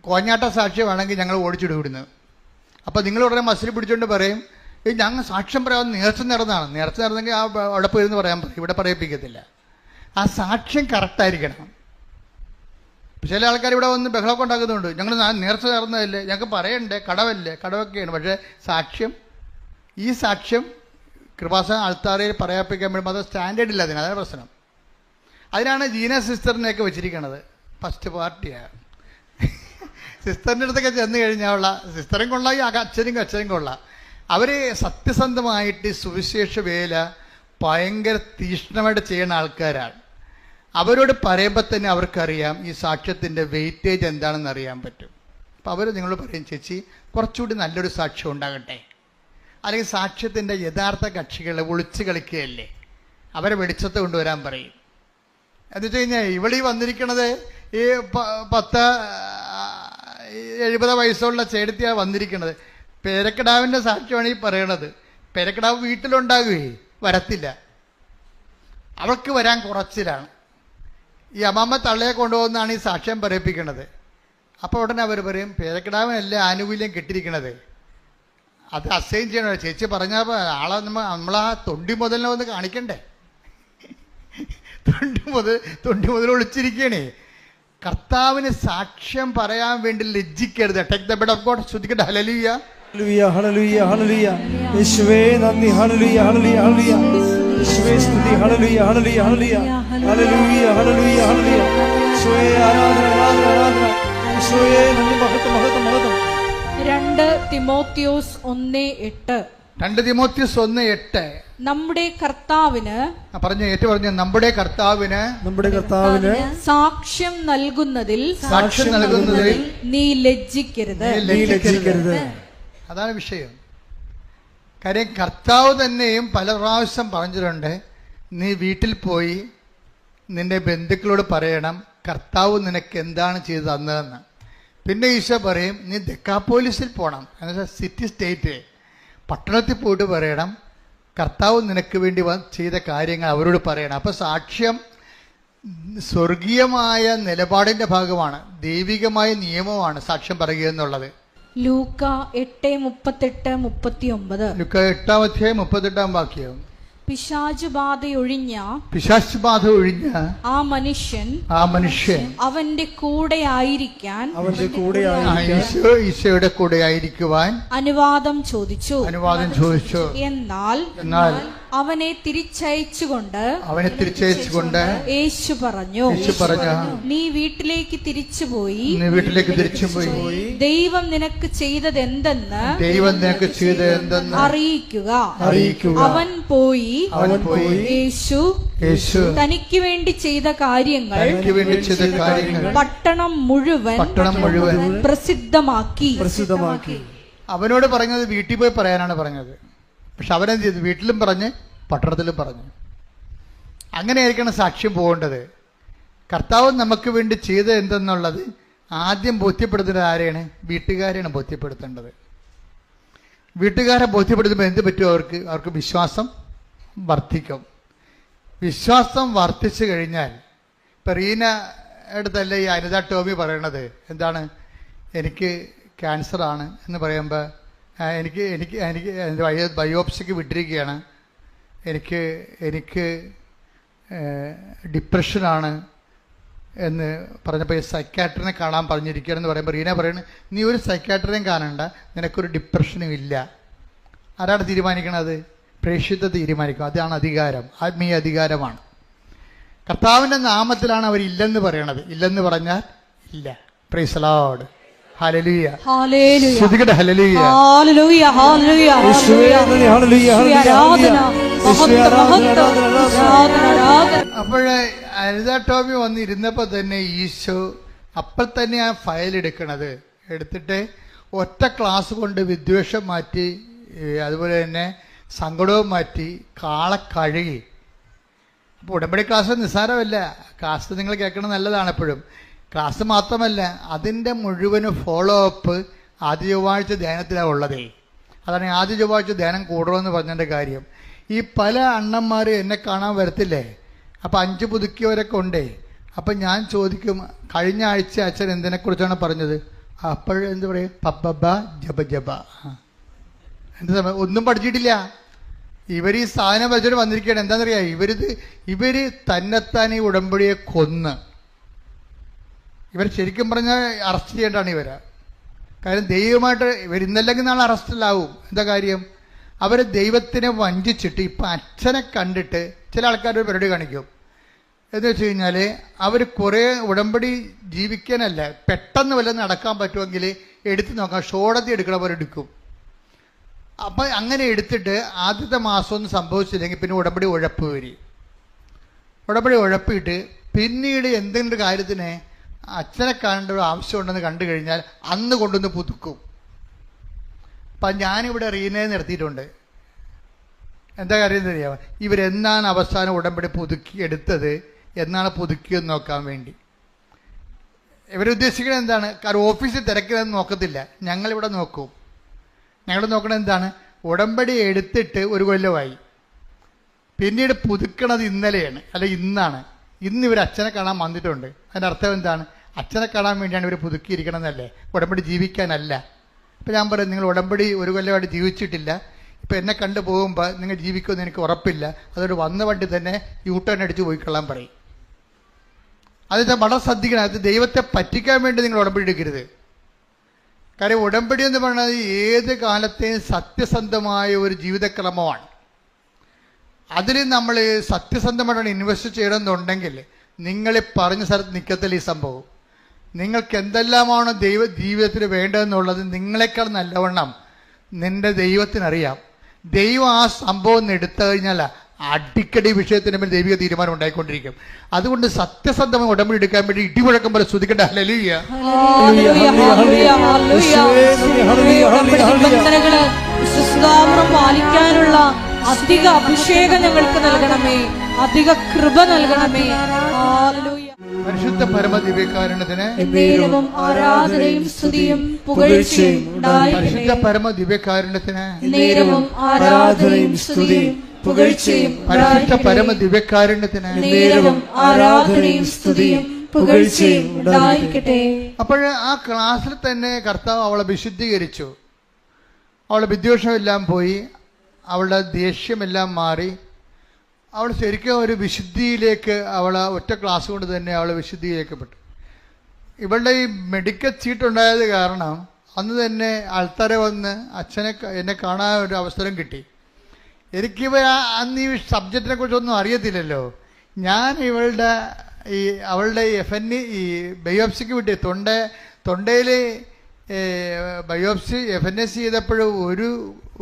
കോഞ്ഞാട്ട സാക്ഷ്യമാണെങ്കിൽ ഞങ്ങൾ ഓടിച്ചിടുവിടുന്നു. അപ്പോൾ നിങ്ങൾ ഉടനെ മസിൽ പിടിച്ചുകൊണ്ട് പറയും, ഞങ്ങൾ സാക്ഷ്യം പറയാൻ നേർച്ച നടന്നെങ്കിൽ അവിടെ പോയിരുന്ന് പറയാൻ പറയും. ഇവിടെ പറയിപ്പിക്കത്തില്ല. ആ സാക്ഷ്യം കറക്റ്റായിരിക്കണം. ചില ആൾക്കാർ ഇവിടെ വന്ന് ബഹളമൊക്കെ ഉണ്ടാക്കുന്നുണ്ട്, ഞങ്ങൾ നേർച്ച ചേർന്നതല്ലേ, ഞങ്ങൾക്ക് പറയണ്ടേ, കടവൊക്കെയാണ്. പക്ഷേ സാക്ഷ്യം, ഈ സാക്ഷ്യം കൃപാസന ആൾത്താരയിൽ പറയാപ്പിക്കാൻ വേണ്ടി അത് സ്റ്റാൻഡേർഡ് ഇല്ല. അതാണ് പ്രശ്നം. അതിനാണ് ജീന സിസ്റ്ററിനെയൊക്കെ വെച്ചിരിക്കുന്നത്. ഫസ്റ്റ് പാർട്ടിയാണ്. സിസ്റ്ററിൻ്റെ അടുത്തൊക്കെ ചെന്ന് കഴിഞ്ഞാലുള്ള സിസ്റ്ററും കൊള്ളാം, ഈ അച്ഛനും കൊള്ളാം. അവർ സത്യസന്ധമായിട്ട് സുവിശേഷ വേല ഭയങ്കര തീക്ഷ്ണമായിട്ട് ചെയ്യുന്ന ആൾക്കാരാണ്. അവരോട് പറയുമ്പോൾ തന്നെ അവർക്കറിയാം ഈ സാക്ഷ്യത്തിൻ്റെ വെയിറ്റേജ് എന്താണെന്ന് അറിയാൻ പറ്റും. അപ്പോൾ അവർ നിങ്ങളോട് പറയും, ചേച്ചി കുറച്ചുകൂടി നല്ലൊരു സാക്ഷ്യം ഉണ്ടാകട്ടെ, അല്ലെങ്കിൽ സാക്ഷ്യത്തിൻ്റെ യഥാർത്ഥ കക്ഷികളെ ഒളിച്ച് കളിക്കുകയല്ലേ, അവരെ വെളിച്ചത്ത് കൊണ്ടുവരാൻ പറയും. എന്ന് വെച്ച് കഴിഞ്ഞാൽ ഇവിടെ വന്നിരിക്കണത് ഈ 70 വയസ്സുള്ള ചേട്ടത്തിയാണ് വന്നിരിക്കുന്നത്. പേരക്കിടാവിൻ്റെ സാക്ഷ്യമാണ് ഈ പറയണത്. പേരക്കിടാവ് വീട്ടിലുണ്ടാകുകയെ വരത്തില്ല, അവൾക്ക് വരാൻ കുറച്ചിലാണ്. ഈ അമ്മമ്മ തള്ളയെ കൊണ്ടുപോകുന്നതാണ് ഈ സാക്ഷ്യം പറയിപ്പിക്കുന്നത്. അപ്പോൾ ഉടനെ അവർ പറയും, പേരക്കിടാവിനല്ല ആനുകൂല്യം കിട്ടിയിരിക്കണത്, അത് അസൈൻ ചെയ്യണോ. ചേച്ചി പറഞ്ഞപ്പോൾ ആളെ നമ്മളാ തൊണ്ടി മുതലിനെ ഒന്ന് കാണിക്കണ്ടേ, തൊണ്ടി മുതൽ ഒളിച്ചിരിക്കണേ. കർത്താവിന് സാക്ഷ്യം പറയാൻ വേണ്ടി ലജ്ജിക്കരുത്. Take the bed of God. ശ്രദ്ധിക്കട്ടെ. ഹല്ലേലൂയ, ഹല്ലേലൂയ, ഹല്ലേലൂയ, ഹല്ലേലൂയ. യേശുവേ നന്ദി. ഹല്ലേലൂയ, ഹല്ലേലൂയ, ഹല്ലേലൂയ. യേശുവേ സ്തുതി. ഹല്ലേലൂയ, ഹല്ലേലൂയ, ഹല്ലേലൂയ. ഹല്ലേലൂയ, ഹല്ലേലൂയ, ഹല്ലേലൂയ. യേശുവേ ആരാധന, ആരാധന, ആരാധന. യേശുവേ നന്ദി. മഹത്വം, മഹത്വം, മഹത്വം. 2 തിമോത്തിയോസ് 1:8. 2 തിമോത്തിയോസ് 1:8. നമ്മുടെ കർത്താവിന് നമ്മുടെ കർത്താവിന് സാക്ഷ്യം നൽകുന്നതിൽ നീ ലജ്ജിക്കരുത്. അതാണ് വിഷയം. കാര്യം കർത്താവ് തന്നെയും പല പ്രാവശ്യം പറഞ്ഞിട്ടുണ്ട്, നീ വീട്ടിൽ പോയി നിന്റെ ബന്ധുക്കളോട് പറയണം കർത്താവ് നിനക്ക് എന്താണ് ചെയ്ത് തന്നതെന്ന്. പിന്നെ ഈശോ പറയും, നീ ദെക്കാപ്പോലിസിൽ പോകണം, എന്നുവെച്ചാൽ സിറ്റി സ്റ്റേറ്റ് പട്ടണത്തിൽ പോയിട്ട് പറയണം കർത്താവ് നിനക്ക് വേണ്ടി ചെയ്ത കാര്യങ്ങൾ അവരോട് പറയണം. അപ്പോൾ സാക്ഷ്യം സ്വർഗീയമായ നിലപാടിൻ്റെ ഭാഗമാണ്, ദൈവികമായ നിയമമാണ് സാക്ഷ്യം പറയുക എന്നുള്ളത്. ലൂക്ക 8:38-39. ലൂക്ക 8:38 വാക്യം. പിശാച് ബാധ ഒഴിഞ്ഞ ആ മനുഷ്യൻ അവന്റെ കൂടെ ആയിരിക്കാൻ ഈശോയുടെ കൂടെ ആയിരിക്കുവാൻ അനുവാദം ചോദിച്ചു. എന്നാൽ അവനെ തിരിച്ചയച്ചുകൊണ്ട് യേശു പറഞ്ഞു, നീ വീട്ടിലേക്ക് തിരിച്ചുപോയി ദൈവം നിനക്ക് ചെയ്തതെന്തെന്ന് അറിയിക്കുക. അവൻ പോയി യേശു തനിക്ക് വേണ്ടി ചെയ്ത കാര്യങ്ങൾ പട്ടണം മുഴുവൻ പ്രസിദ്ധമാക്കി. അവനോട് പറഞ്ഞത് വീട്ടിൽ പോയി പറയാനാണ് പറഞ്ഞത്. പക്ഷെ അവനെന്ത് ചെയ്തു? വീട്ടിലും പറഞ്ഞ് പട്ടണത്തിലും പറഞ്ഞു. അങ്ങനെയായിരിക്കണം സാക്ഷ്യം പോകേണ്ടത്. കർത്താവ് നമുക്ക് വേണ്ടി ചെയ്തത് എന്തെന്നുള്ളത് ആദ്യം ബോധ്യപ്പെടുത്തുന്നത് ആരെയാണ്? വീട്ടുകാരെയാണ് ബോധ്യപ്പെടുത്തേണ്ടത്. വീട്ടുകാരെ ബോധ്യപ്പെടുത്തുമ്പോൾ എന്ത് പറ്റും? അവർക്ക് വിശ്വാസം വർദ്ധിക്കും. വിശ്വാസം വർദ്ധിച്ചു കഴിഞ്ഞാൽ, ഇപ്പം റീന അടുത്തല്ലേ ഈ അനിത ടോമി പറയണത് എന്താണ്, എനിക്ക് ക്യാൻസറാണ് എന്ന് പറയുമ്പോൾ എനിക്ക് ബയോപ്സിക്ക് വിട്ടിരിക്കുകയാണ്, എനിക്ക് ഡിപ്രഷനാണ് എന്ന് പറഞ്ഞപ്പോൾ ഈ സൈക്കാട്രിനെ കാണാൻ പറഞ്ഞിരിക്കുകയാണെന്ന് പറയുമ്പോൾ റീന പറയുന്നത്, നീ ഒരു സൈക്കാട്രിനെയും കാണണ്ട, നിനക്കൊരു ഡിപ്രഷനും ഇല്ല. ആരാണ് തീരുമാനിക്കണത്? പ്രേക്ഷിത തീരുമാനിക്കും. അതാണ് അധികാരം, ആത്മീയ അധികാരമാണ്. കർത്താവിൻ്റെ നാമത്തിലാണ് അവരില്ലെന്ന് പറയണത്. ഇല്ലെന്ന് പറഞ്ഞാൽ ഇല്ല. Praise the Lord. ഹല്ലേലൂയ, ഹല്ലേലൂയ, ഹല്ലേലൂയ, ഹല്ലേലൂയ, ഹല്ലേലൂയ, ഹല്ലേലൂയ. അപ്പോഴേ അനിത ടോമി വന്നിരുന്നപ്പോൾ തന്നെ ഈശോ അപ്പോൾ തന്നെ ആ ഫയൽ എടുത്തിട്ട് ഒറ്റ ക്ലാസ് കൊണ്ട് വിദ്വേഷം മാറ്റി, അതുപോലെ തന്നെ സങ്കടവും മാറ്റി, കാളെ കഴുകി. അപ്പോൾ ഉടമ്പടി ക്ലാസ് നിസ്സാരമല്ല. ക്ലാസ് നിങ്ങൾ കേൾക്കണം, നല്ലതാണ് എപ്പോഴും. ക്ലാസ് മാത്രമല്ല, അതിൻ്റെ മുഴുവനും ഫോളോ അപ്പ് ആദ്യ ചൊവ്വാഴ്ച ധ്യാനത്തിലാണ് ഉള്ളതേ. അതാണ് ആദ്യ ചൊവ്വാഴ്ച ധ്യാനം കൂടണമെന്ന് പറഞ്ഞതിൻ്റെ കാര്യം. ഈ പല അണ്ണന്മാർ എന്നെ കാണാൻ വരത്തില്ലേ, അപ്പം 5 പുതുക്കിയവരൊക്കെ ഉണ്ടേ. അപ്പം ഞാൻ ചോദിക്കും, കഴിഞ്ഞ ആഴ്ച അച്ഛൻ എന്തിനെക്കുറിച്ചാണ് പറഞ്ഞത്? അപ്പോഴെന്ത് പറയും? പബ്ബ ജബ ജബ. എന്ത് സമയം ഒന്നും പഠിച്ചിട്ടില്ല. ഇവർ ഈ സാധനം വെച്ചിട്ട് വന്നിരിക്കുകയാണ്. എന്താണെന്നറിയാം, ഇവർ തന്നെത്താൻ ഈ ഉടമ്പടിയെ കൊന്ന് ഇവർ ശരിക്കും പറഞ്ഞാൽ അറസ്റ്റ് ചെയ്യേണ്ടതാണ് ഇവരെ. കാര്യം ദൈവമായിട്ട് ഇവർ ഇന്നല്ലെങ്കിൽ നാളെ അറസ്റ്റിലാവും. എന്താ കാര്യം? അവർ ദൈവത്തിനെ വഞ്ചിച്ചിട്ട് ഇപ്പം അച്ഛനെ കണ്ടിട്ട് ചില ആൾക്കാർ ഒരു പരിപാടി കാണിക്കും. എന്ന് വെച്ച് കഴിഞ്ഞാൽ അവർ കുറേ ഉടമ്പടി ജീവിക്കാനല്ല, പെട്ടെന്ന് വല്ലതും നടക്കാൻ പറ്റുമെങ്കിൽ എടുത്ത് നോക്കാം, ഷോടത്തി എടുക്കണ പോലെ എടുക്കും. അപ്പം അങ്ങനെ എടുത്തിട്ട് ആദ്യത്തെ മാസമൊന്നും സംഭവിച്ചില്ലെങ്കിൽ പിന്നെ ഉടമ്പടി ഉഴപ്പ് വരും. ഉടമ്പടി ഉഴപ്പിയിട്ട് പിന്നീട് എന്തെങ്കിലും കാര്യത്തിന് അച്ഛനെ കാണേണ്ട ഒരു ആവശ്യമുണ്ടെന്ന് കണ്ടു കഴിഞ്ഞാൽ അന്ന് കൊണ്ടുവന്ന് പുതുക്കും. അപ്പം ഞാനിവിടെ റീനയെ നിർത്തിയിട്ടുണ്ട്. എന്താ കാര്യം അറിയാമോ? ഇവരെന്നാണ് അവസാനം ഉടമ്പടി പുതുക്കി എടുത്തത്, എന്നാണ് പുതുക്കിയെന്ന് നോക്കാൻ വേണ്ടി. ഇവരുദ്ദേശിക്കുന്നത് എന്താണ്? കാരണം ഓഫീസിൽ തിരക്കിലൊന്നും നോക്കത്തില്ല, ഞങ്ങളിവിടെ നോക്കും. ഞങ്ങൾ നോക്കണത് എന്താണ്? ഉടമ്പടി എടുത്തിട്ട് ഒരു കൊല്ലമായി, പിന്നീട് പുതുക്കണത് ഇന്നലെയാണ്, അല്ല ഇന്നാണ്. ഇന്ന് ഇവർ അച്ഛനെ കാണാൻ വന്നിട്ടുണ്ട്. അതിൻ്റെ അർത്ഥം എന്താണ്? അച്ഛനെ കാണാൻ വേണ്ടിയാണ് ഇവർ പുതുക്കിയിരിക്കണമെന്നല്ലേ, ഉടമ്പടി ജീവിക്കാനല്ല. ഇപ്പം ഞാൻ പറയും, നിങ്ങൾ ഉടമ്പടി ഒരു കൊല്ലമായിട്ട് ജീവിച്ചിട്ടില്ല, ഇപ്പം എന്നെ കണ്ടു പോകുമ്പോൾ നിങ്ങൾ ജീവിക്കുമെന്ന് എനിക്ക് ഉറപ്പില്ല, അതുകൊണ്ട് വന്ന വണ്ടി തന്നെ യൂട്ടേൺ അടിച്ച് പോയിക്കൊള്ളാൻ പറയും. അത് വളരെ ശ്രദ്ധിക്കണം. അത് ദൈവത്തെ പറ്റിക്കാൻ വേണ്ടി നിങ്ങൾ ഉടമ്പടി എടുക്കരുത്. കാര്യം ഉടമ്പടി എന്ന് പറയുന്നത് ഏത് കാലത്തെയും സത്യസന്ധമായ ഒരു ജീവിതക്രമമാണ്. അതിൽ നമ്മൾ സത്യസന്ധമായിട്ടാണ് ഇൻവെസ്റ്റ് ചെയ്യണമെന്നുണ്ടെങ്കിൽ നിങ്ങൾ പറഞ്ഞ സ്ഥലത്ത് നിൽക്കത്തില്ല ഈ സംഭവം. നിങ്ങൾക്ക് എന്തെല്ലാമാണ് ജീവിതത്തിൽ വേണ്ടതെന്നുള്ളത് നിങ്ങളെക്കാൾ നല്ലവണ്ണം നിന്റെ ദൈവത്തിനറിയാം. ദൈവം ആ സംഭവം ഒന്ന് എടുത്തു കഴിഞ്ഞാൽ അടിക്കടി വിഷയത്തിന് മേൽ ദൈവിക തീരുമാനം ഉണ്ടായിക്കൊണ്ടിരിക്കും. അതുകൊണ്ട് സത്യസന്ധമായി ഉടമ്പടി എടുക്കാൻ വേണ്ടി ഇടിമുഴക്കം പോലെ ശ്രദ്ധിക്കേണ്ട. ഹല്ലേലൂയ, പാലിക്കാനുള്ള അധിക അഭിഷേകം ഞങ്ങൾക്ക് നൽകണമേ, അധിക കൃപ നൽകണമേ. പരിശുദ്ധ പരമദിവ്യകാരുണ്യത്തിന് ആരാധനയും സ്തുതിയും പുകഴ്ചയും പരിശുദ്ധ പരമദിവ്യകാരുണ്യത്തിന് ആരാധനയും സ്തുതിയും പുകഴ്ചയും പരിശുദ്ധ പരമദിവ്യകാരുണ്യത്തിന് ആരാധനയും സ്തുതിയും പുകഴ്ചയും ഉണ്ടായിരിക്കട്ടെ. അപ്പോൾ ആ ക്ലാസ്സിൽ തന്നെ കർത്താവ് അവളെ വിശുദ്ധീകരിച്ചു. അവളുടെ വിദ്വേഷമെല്ലാം പോയി, അവളുടെ ദേഷ്യമെല്ലാം മാറി. അവൾ ശരിക്കും ഒരു വിശുദ്ധിയിലേക്ക്, അവൾ ഒറ്റ ക്ലാസ് കൊണ്ട് തന്നെ അവൾ വിശുദ്ധീകരിക്കപ്പെട്ടു. ഇവളുടെ ഈ മെഡിക്കൽ സീറ്റ് ഉണ്ടായത് കാരണം അന്ന് തന്നെ ആൾക്കാരെ വന്ന് എന്നെ കാണാൻ ഒരു അവസരം കിട്ടി. അന്ന് ഈ സബ്ജക്റ്റിനെ കുറിച്ചൊന്നും അറിയത്തില്ലല്ലോ. ഞാൻ അവളുടെ FNE ഈ ബയോപ്സിക്ക് വിട്ടി തൊണ്ടയിൽ ബയോപ്സി FNS ചെയ്തപ്പോൾ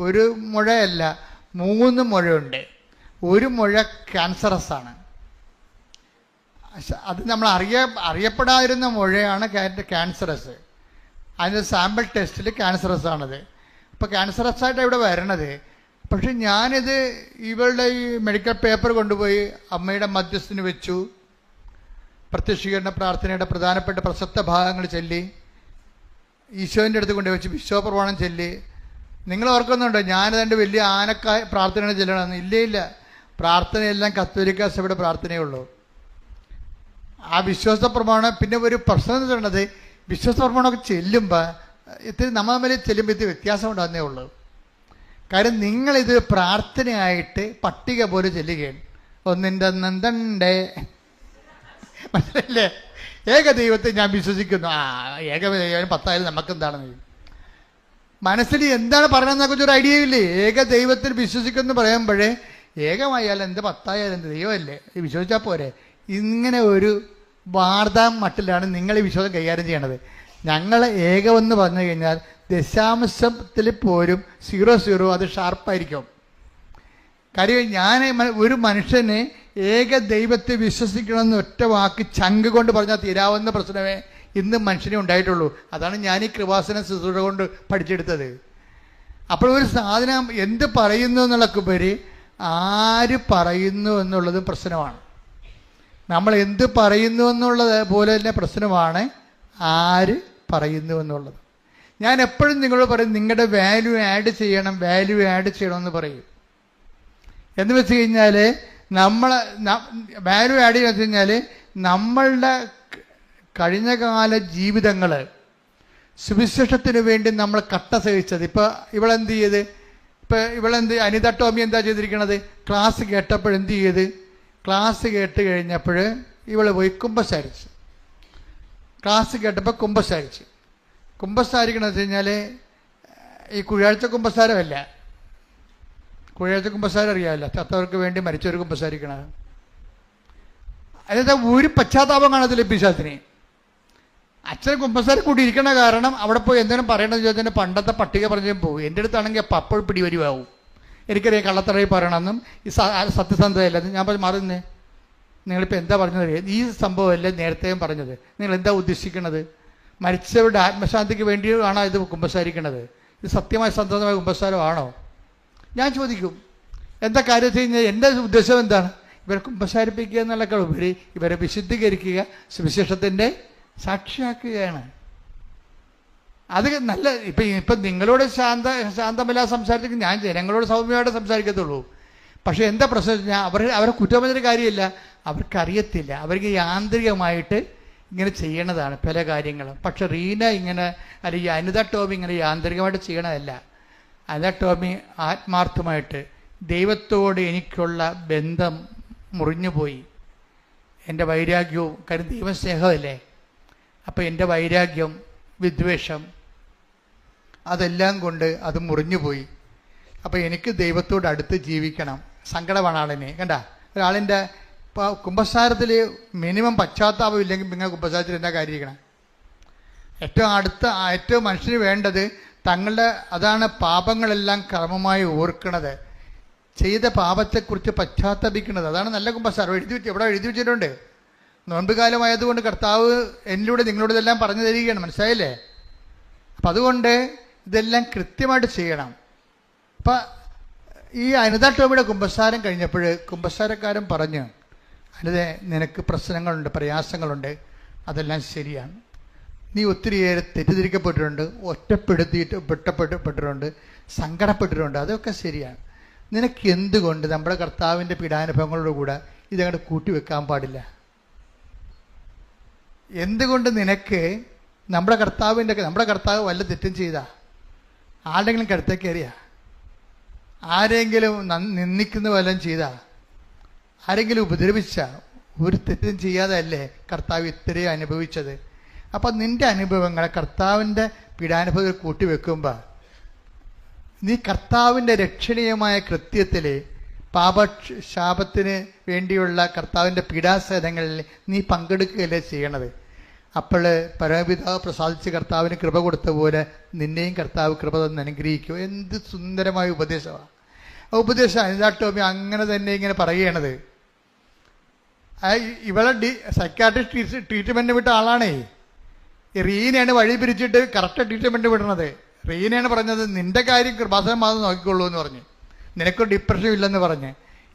ഒരു മുഴയല്ല 3 മുഴയുണ്ട്. ഒരു മുഴ ക്യാൻസറസ് ആണ്. അത് നമ്മൾ അറിയപ്പെടാതിരുന്ന മുഴയാണ് ക്യാൻസറസ്. അതിൻ്റെ സാമ്പിൾ ടെസ്റ്റിൽ ക്യാൻസറസ് ആണത്. അപ്പോൾ ക്യാൻസറസ് ആയിട്ട് ഇവിടെ വരണത്. പക്ഷെ ഞാനിത് ഇവളുടെ ഈ മെഡിക്കൽ പേപ്പർ കൊണ്ടുപോയി അമ്മയുടെ മധ്യസ്ഥന് വെച്ചു. പ്രത്യക്ഷീകരണ പ്രാർത്ഥനയുടെ പ്രധാനപ്പെട്ട പ്രസക്ത ഭാഗങ്ങൾ ചൊല്ലി ഈശോൻ്റെ അടുത്ത് കൊണ്ടുവച്ച് വിശ്വപ്രമാണം ചൊല്ലി. നിങ്ങൾ ഓർക്കുന്നുണ്ടോ ഞാനതുകൊണ്ട് വലിയ ആനക്കായ പ്രാർത്ഥനകൾ ചെല്ലണമെന്ന്? ഇല്ല, പ്രാർത്ഥനയെല്ലാം കത്തോലിക്ക സഭയുടെ പ്രാർത്ഥനയുള്ളൂ. ആ വിശ്വാസ പ്രമാണം. പിന്നെ ഒരു പ്രശ്നം എന്ന് പറയുന്നത് വിശ്വാസ പ്രമാണമൊക്കെ ചെല്ലുമ്പോൾ ഇത്തിരി നമ്മൾ തമ്മിൽ ചെല്ലുമ്പോൾ ഇത്തിരി വ്യത്യാസം ഉണ്ടാകുന്നേ ഉള്ളൂ. കാര്യം നിങ്ങളിത് പ്രാർത്ഥനയായിട്ട് പട്ടിക പോലെ ചെല്ലുകയാണ്. ഒന്നിൻ്റെ നന്തണ്ടേ, മനസ്സിലല്ലേ? ഏക ദൈവത്തെ ഞാൻ വിശ്വസിക്കുന്നു. ഏക ദൈവം 10 നമുക്കെന്താണെന്ന് മനസ്സിൽ എന്താണ് പറയണമെന്നൊക്കെ ഒരു ഐഡിയ ഇല്ലേ? ഏക ദൈവത്തിൽ വിശ്വസിക്കുമെന്ന് പറയുമ്പോഴേ ഏകമായാലും എന്ത് 10 എന്ത് ദൈവമല്ലേ, വിശ്വസിച്ചാൽ പോരെ. ഇങ്ങനെ ഒരു വാർത്താ മട്ടിലാണ് നിങ്ങൾ ഈ വിശ്വാസം കൈകാര്യം ചെയ്യണത്. ഞങ്ങൾ ഏകമെന്ന് പറഞ്ഞു കഴിഞ്ഞാൽ ദശാംശത്തിൽ പോലും 00 അത് ഷാർപ്പായിരിക്കും. കാര്യം ഞാൻ ഒരു മനുഷ്യനെ ഏക ദൈവത്തെ വിശ്വസിക്കണമെന്ന് ഒറ്റ വാക്ക് ചങ്ക് കൊണ്ട് പറഞ്ഞാൽ തീരാവുന്ന പ്രശ്നമേ ഇന്ന് മനുഷ്യനെ ഉണ്ടായിട്ടുള്ളൂ. അതാണ് ഞാൻ ഈ കൃപാസന ശുശ്രൂഷ കൊണ്ട് പഠിച്ചെടുത്തത്. അപ്പോൾ ഒരു സാധനം എന്ത് പറയുന്നു എന്നുള്ളക്കുപരി ആര് പറയുന്നു എന്നുള്ളതും പ്രശ്നമാണ്. നമ്മൾ എന്ത് പറയുന്നു എന്നുള്ളത് പോലെ തന്നെ പ്രശ്നമാണ് ആര് പറയുന്നു എന്നുള്ളത്. ഞാൻ എപ്പോഴും നിങ്ങളോട് പറയും, നിങ്ങളുടെ വാല്യൂ ആഡ് ചെയ്യണമെന്ന് പറയും. എന്ന് വെച്ച് കഴിഞ്ഞാൽ വാല്യൂ ആഡ് ചെയ്യുക വെച്ച് കഴിഞ്ഞാൽ നമ്മളുടെ കഴിഞ്ഞകാല ജീവിതങ്ങൾ സുവിശേഷത്തിന് വേണ്ടി നമ്മൾ കട്ട സഹിച്ചത്. ഇപ്പോൾ ഇവളെന്ത് ചെയ്ത്, അനിത ടോമി എന്താ ചെയ്തിരിക്കണത്? ക്ലാസ് കേട്ടപ്പോൾ ക്ലാസ് കേട്ട് കഴിഞ്ഞപ്പോൾ ഇവൾ പോയി കുമ്പസാരിച്ചു. ക്ലാസ് കേട്ടപ്പോൾ കുമ്പസാരിക്കണമെന്ന് വെച്ച് കഴിഞ്ഞാൽ ഈ കുഴിയാഴ്ച കുമ്പസാരമല്ല. കുഴിയാഴ്ച കുമ്പസാരം അറിയാമല്ലോ, ചത്തവർക്ക് വേണ്ടി മരിച്ചവർക്ക് കുമ്പസാരിക്കണത്. അതായത് ഒരു പശ്ചാത്താപം കാണത്തില്ല പിശാചിന്. അച്ഛൻ കുമ്പസാരം കൂട്ടിയിരിക്കണ കാരണം അവിടെ പോയി എന്തെങ്കിലും പറയണമെന്ന് ചോദിച്ചാൽ പണ്ടത്തെ പട്ടിക പറഞ്ഞാൽ പോകും. എൻ്റെ അടുത്താണെങ്കിൽ അപ്പം അപ്പോൾ പിടിവരുവാവും. എനിക്കറിയാം കള്ളത്തറയിൽ പറയണമെന്നും ഈ സത്യസന്ധതയല്ലെന്നും. ഞാൻ പറഞ്ഞു മാറുന്നേ, നിങ്ങളിപ്പോൾ എന്താ പറഞ്ഞത്? ഈ സംഭവമല്ലേ നേരത്തെയും പറഞ്ഞത്? നിങ്ങൾ എന്താ ഉദ്ദേശിക്കുന്നത്? മരിച്ചവരുടെ ആത്മശാന്തിക്ക് വേണ്ടിയാണോ ഇത് കുമ്പസാരിക്കണത്? ഇത് സത്യമായ സന്തതമായ കുമ്പസാരമാണോ? ഞാൻ ചോദിക്കും. എന്താ കാര്യം വെച്ച് കഴിഞ്ഞാൽ എൻ്റെ ഉദ്ദേശം എന്താണ്? ഇവരെ കുമ്പസാരിപ്പിക്കുക എന്നുള്ളതൊക്കെ ഉപരി ഇവരെ വിശുദ്ധീകരിക്കുക, സുവിശേഷത്തിൻ്റെ സാക്ഷിയാക്കുകയാണ്. അത് നല്ല. ഇപ്പം നിങ്ങളോട് ശാന്തമല്ലാതെ സംസാരിച്ചെങ്കിൽ ഞാൻ ജനങ്ങളോട് സൗമ്യമായിട്ട് സംസാരിക്കത്തുള്ളൂ. പക്ഷേ എന്താ പ്രശ്നം വെച്ച് കഴിഞ്ഞാൽ അവരെ കുറ്റം പറഞ്ഞൊരു കാര്യമില്ല, അവർക്കറിയത്തില്ല. അവർക്ക് യാന്ത്രികമായിട്ട് ഇങ്ങനെ ചെയ്യണതാണ് പല കാര്യങ്ങളും. പക്ഷെ റീന ഇങ്ങനെ, അല്ലെങ്കിൽ അനിത ടോമി ഇങ്ങനെ യാന്ത്രികമായിട്ട് ചെയ്യണതല്ല. അനിത ടോമി ആത്മാർത്ഥമായിട്ട് ദൈവത്തോട് എനിക്കുള്ള ബന്ധം മുറിഞ്ഞുപോയി. എൻ്റെ വൈരാഗ്യവും, കാര്യം ദൈവം സ്നേഹമല്ലേ, അപ്പോൾ എൻ്റെ വൈരാഗ്യം, വിദ്വേഷം, അതെല്ലാം കൊണ്ട് അത് മുറിഞ്ഞുപോയി. അപ്പോൾ എനിക്ക് ദൈവത്തോട് അടുത്ത് ജീവിക്കണം. സങ്കടമാണ് ആളിനെ. കണ്ട, ഒരാളിൻ്റെ ഇപ്പോൾ കുമ്പസാരത്തിൽ മിനിമം പശ്ചാത്താപം ഇല്ലെങ്കിൽ നിങ്ങൾ കുമ്പസാരത്തിൽ എന്താ കാര്യമായിരിക്കണം? ഏറ്റവും മനുഷ്യന് വേണ്ടത് തങ്ങളുടെ, അതാണ് പാപങ്ങളെല്ലാം ക്രമമായി ഓർക്കണത്, ചെയ്ത പാപത്തെക്കുറിച്ച് പശ്ചാത്തപിക്കുന്നത്. അതാണ് നല്ല കുമ്പസാരം. എവിടെ എഴുതി വെച്ചിട്ടുണ്ട്. നോമ്പ് കാലമായതുകൊണ്ട് കർത്താവ് എന്നിലൂടെ നിങ്ങളോട് ഇതെല്ലാം പറഞ്ഞു തരികയാണ്. മനസ്സിലായില്ലേ? അപ്പം അതുകൊണ്ട് ഇതെല്ലാം കൃത്യമായിട്ട് ചെയ്യണം. അപ്പം ഈ അനിത ടോമിയുടെ കുമ്പസാരം കഴിഞ്ഞപ്പോൾ കുമ്പസാരക്കാരൻ പറഞ്ഞു, അനിതേ, നിനക്ക് പ്രശ്നങ്ങളുണ്ട്, പ്രയാസങ്ങളുണ്ട്, അതെല്ലാം ശരിയാണ്. നീ ഒത്തിരിയേറെ തെറ്റിദ്ധരിക്കപ്പെട്ടിട്ടുണ്ട്, ഒറ്റപ്പെടുത്തിപ്പെട്ടിട്ടുണ്ട്, സങ്കടപ്പെട്ടിട്ടുണ്ട്, അതൊക്കെ ശരിയാണ്. നിനക്ക് എന്തുകൊണ്ട് നമ്മുടെ കർത്താവിൻ്റെ പീഡാനുഭവങ്ങളോട് കൂടെ ഇതങ്ങോട്ട് കൂട്ടിവെക്കാൻ പാടില്ല? എന്തുകൊണ്ട് നിനക്ക് നമ്മുടെ കർത്താവ് വല്ല തെറ്റും ചെയ്താ? ആരുടെങ്കിലും കടുത്തേക്ക് കയറിയാ? ആരെങ്കിലും നിന്ദിക്കുന്ന വല്ലതും ചെയ്താ? ആരെങ്കിലും ഉപദ്രവിച്ച? ഒരു തെറ്റും ചെയ്യാതെ അല്ലേ കർത്താവ് ഇത്രയും അനുഭവിച്ചത്? അപ്പം നിൻ്റെ അനുഭവങ്ങളെ കർത്താവിൻ്റെ പീഡാനുഭവങ്ങൾ കൂട്ടിവെക്കുമ്പോൾ നീ കർത്താവിൻ്റെ രക്ഷണീയമായ കൃത്യത്തിൽ പാപശാപത്തിന് വേണ്ടിയുള്ള കർത്താവിൻ്റെ പീഡാസഹനങ്ങളിൽ നീ പങ്കെടുക്കുകയല്ലേ ചെയ്യണത്. അപ്പോൾ പരമപിതാവ് പ്രസാദിച്ച് കർത്താവിന് കൃപ കൊടുത്ത പോലെ നിന്നെയും കർത്താവ് കൃപ തന്ന് അനുഗ്രഹിക്കും. എന്ത് സുന്ദരമായ ഉപദേശമാണ് ആ ഉപദേശം. അനിത ടോമി അങ്ങനെ തന്നെ ഇങ്ങനെ പറയുകയാണത്. ഇവളെ സൈക്കാട്രിസ്റ്റ് ട്രീറ്റ്മെൻറ്റ് വിട്ട ആളാണേ. റീനയാണ് വഴി പിരിച്ചിട്ട് കറക്റ്റ് ട്രീറ്റ്മെൻറ്റ് വിടണത്. റീനയാണ് പറഞ്ഞത് നിൻ്റെ കാര്യം കൃപാസനം മാത്രം നോക്കിക്കൊള്ളൂ എന്ന് പറഞ്ഞ്, നിനക്ക് ഡിപ്രഷൻ ഇല്ലെന്ന് പറഞ്ഞ്.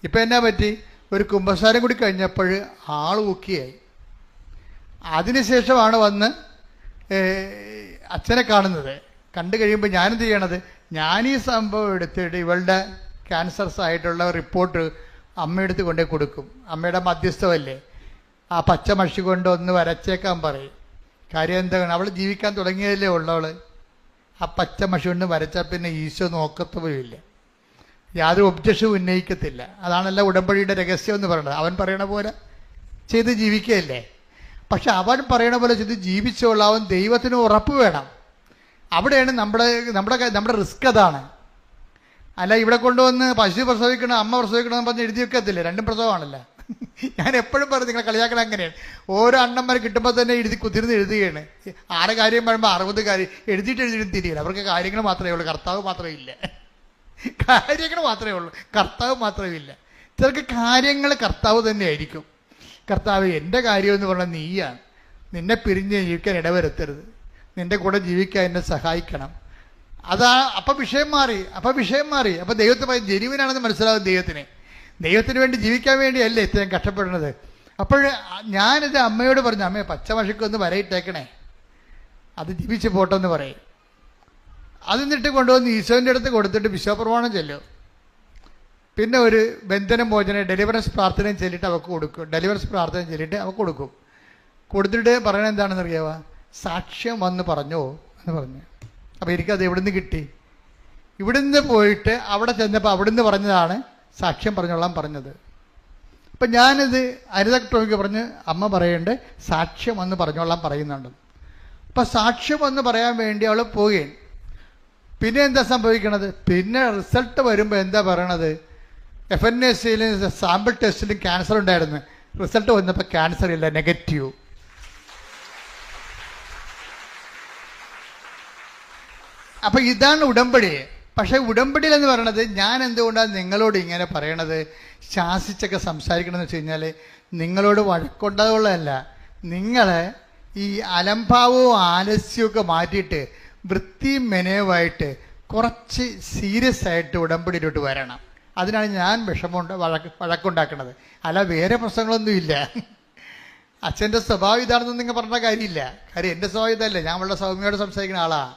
ഇപ്പം എന്നാ പറ്റി? ഒരു കുമ്പസാരം കൂടി കഴിഞ്ഞപ്പോൾ ആൾ ഊക്കിയായി. അതിനുശേഷമാണ് വന്ന് അച്ഛനെ കാണുന്നത്. കണ്ടു കഴിയുമ്പോൾ ഞാനെന്ത് ചെയ്യണത്? ഞാൻ ഈ സംഭവം എടുത്തിട്ട് ഇവളുടെ ക്യാൻസർസ് ആയിട്ടുള്ള റിപ്പോർട്ട് അമ്മയെടുത്ത് കൊണ്ടേ കൊടുക്കും. അമ്മയുടെ മധ്യസ്ഥമല്ലേ, ആ പച്ച മഷി കൊണ്ട് ഒന്ന് വരച്ചേക്കാൻ പറയും. കാര്യം എന്താണ്? അവൾ ജീവിക്കാൻ തുടങ്ങിയതല്ലേ ഉള്ളവൾ. ആ പച്ച മഷി കൊണ്ട് വരച്ചാൽ പിന്നെ ഈശോ നോക്കത്തുമില്ല, യാതൊരു ഒബ്ജക്ഷനും ഉന്നയിക്കത്തില്ല. അതാണല്ലോ ഉടമ്പടിയുടെ രഹസ്യം എന്ന് പറയുന്നത്. അവൻ പറയണ പോലെ ചെയ്ത് ജീവിക്കുകയല്ലേ. പക്ഷെ അവൻ പറയണ പോലെ ചെയ്ത് ജീവിച്ചോളാം. അവൻ ദൈവത്തിന് ഉറപ്പ് വേണം. അവിടെയാണ് നമ്മുടെ റിസ്ക്. അതാണ്. അല്ല ഇവിടെ കൊണ്ടുവന്ന് പശു പ്രസവിക്കണം, അമ്മ പ്രസവിക്കണമെന്ന് പറഞ്ഞ് എഴുതി വെക്കത്തില്ലേ? രണ്ടും പ്രസവമാണല്ലോ. ഞാൻ എപ്പോഴും പറയും, നിങ്ങളെ കളിയാക്കണം അങ്ങനെയാണ്. ഓരോ അണ്ണന്മാർ കിട്ടുമ്പോൾ തന്നെ കുതിർന്ന് എഴുതുകയാണ്. 6 കാര്യം പറയുമ്പോൾ 60 കാര്യം എഴുതിയിട്ട് തിരിയില്ല. അവർക്ക് കാര്യങ്ങൾ മാത്രമേ ഉള്ളൂ, കർത്താവ് മാത്രമേ ഇല്ല. കാര്യങ്ങൾ മാത്രമേ ഉള്ളൂ, കർത്താവ് മാത്രമേ ഇല്ല. ചിലർക്ക് കാര്യങ്ങൾ കർത്താവ് തന്നെ ആയിരിക്കും. കർത്താവ്, എൻ്റെ കാര്യമെന്ന് പറഞ്ഞാൽ നീയാണ്. നിന്നെ പിരിഞ്ഞ് ജീവിക്കാൻ ഇടവരുത്തരുത്, നിൻ്റെ കൂടെ ജീവിക്കാൻ എന്നെ സഹായിക്കണം. അപ്പം വിഷയം മാറി. അപ്പം ദൈവത്തെ ജെനുവിനാണെന്ന് മനസ്സിലാവും. ദൈവത്തിന് വേണ്ടി ജീവിക്കാൻ വേണ്ടിയല്ലേ ഇത്രയും കഷ്ടപ്പെടുന്നത്. അപ്പോൾ ഞാനിത് അമ്മയോട് പറഞ്ഞു, അമ്മയെ പച്ചമഷിക്കൊന്ന് വരയിട്ടേക്കണേ, അത് ജീവിച്ച് പോട്ടെന്ന് പറയും. അതിന്നിട്ട് കൊണ്ടുവന്ന് ഈശോൻ്റെ അടുത്ത് കൊടുത്തിട്ട് വിശ്വപ്രമാണം ചെല്ലും. പിന്നെ ഒരു ബന്ധനം മോചനം ഡെലിവറൻസ് പ്രാർത്ഥനയും ചൊല്ലിയിട്ട് അവൾക്ക് കൊടുക്കും. കൊടുത്തിട്ട് പറയണത് എന്താണെന്ന് അറിയാവാ? സാക്ഷ്യം വന്ന് പറഞ്ഞോ എന്ന് പറഞ്ഞു. അപ്പോൾ എനിക്കത് എവിടുന്ന് കിട്ടി? ഇവിടുന്ന് പോയിട്ട് അവിടെ ചെന്നപ്പോൾ അവിടുന്ന് പറഞ്ഞതാണ് സാക്ഷ്യം പറഞ്ഞോളാൻ പറഞ്ഞത്. അപ്പം ഞാനിത് അനിത ടോമിക്ക് പറഞ്ഞ് അമ്മ പറയേണ്ടത് സാക്ഷ്യം എന്ന് പറഞ്ഞോളാൻ പറയുന്നുണ്ട്. അപ്പം സാക്ഷ്യം എന്ന് പറയാൻ വേണ്ടി അവൾ പോവുകയാണ്. പിന്നെ എന്താ സംഭവിക്കണത്? പിന്നെ റിസൾട്ട് വരുമ്പോൾ എന്താ പറയണത്? FNACയിലും സാമ്പിൾ ടെസ്റ്റിലും ക്യാൻസർ ഉണ്ടായിരുന്നു. റിസൾട്ട് വന്നപ്പോൾ ക്യാൻസർ ഇല്ല, നെഗറ്റീവ്. അപ്പം ഇതാണ് ഉടമ്പടി. പക്ഷേ ഉടമ്പടിയിൽ എന്ന് പറയണത് ഞാൻ എന്തുകൊണ്ടാണ് നിങ്ങളോട് ഇങ്ങനെ പറയണത്, ശാസിച്ചൊക്കെ സംസാരിക്കണമെന്ന് വെച്ച് കഴിഞ്ഞാൽ നിങ്ങളോട് വഴക്കുണ്ടാവുള്ളതല്ല, നിങ്ങളെ ഈ അലംഭാവവും ആലസ്യവും മാറ്റിയിട്ട് വൃത്തിയും മെനയുമായിട്ട് കുറച്ച് സീരിയസ് ആയിട്ട് ഉടമ്പടിയിലോട്ട് വരണം. അതിനാണ് ഞാൻ വഴക്കുണ്ടാക്കുന്നത്. അല്ല വേറെ പ്രശ്നങ്ങളൊന്നുമില്ല. അച്ഛൻ്റെ സ്വഭാവം ഇതാണെന്ന് നിങ്ങൾ പറഞ്ഞ കാര്യമില്ല. കാര്യം എൻ്റെ സ്വഭാവം ഇതല്ല, ഞാൻ വളരെ സൗമ്യയോട് സംസാരിക്കുന്ന ആളാണ്.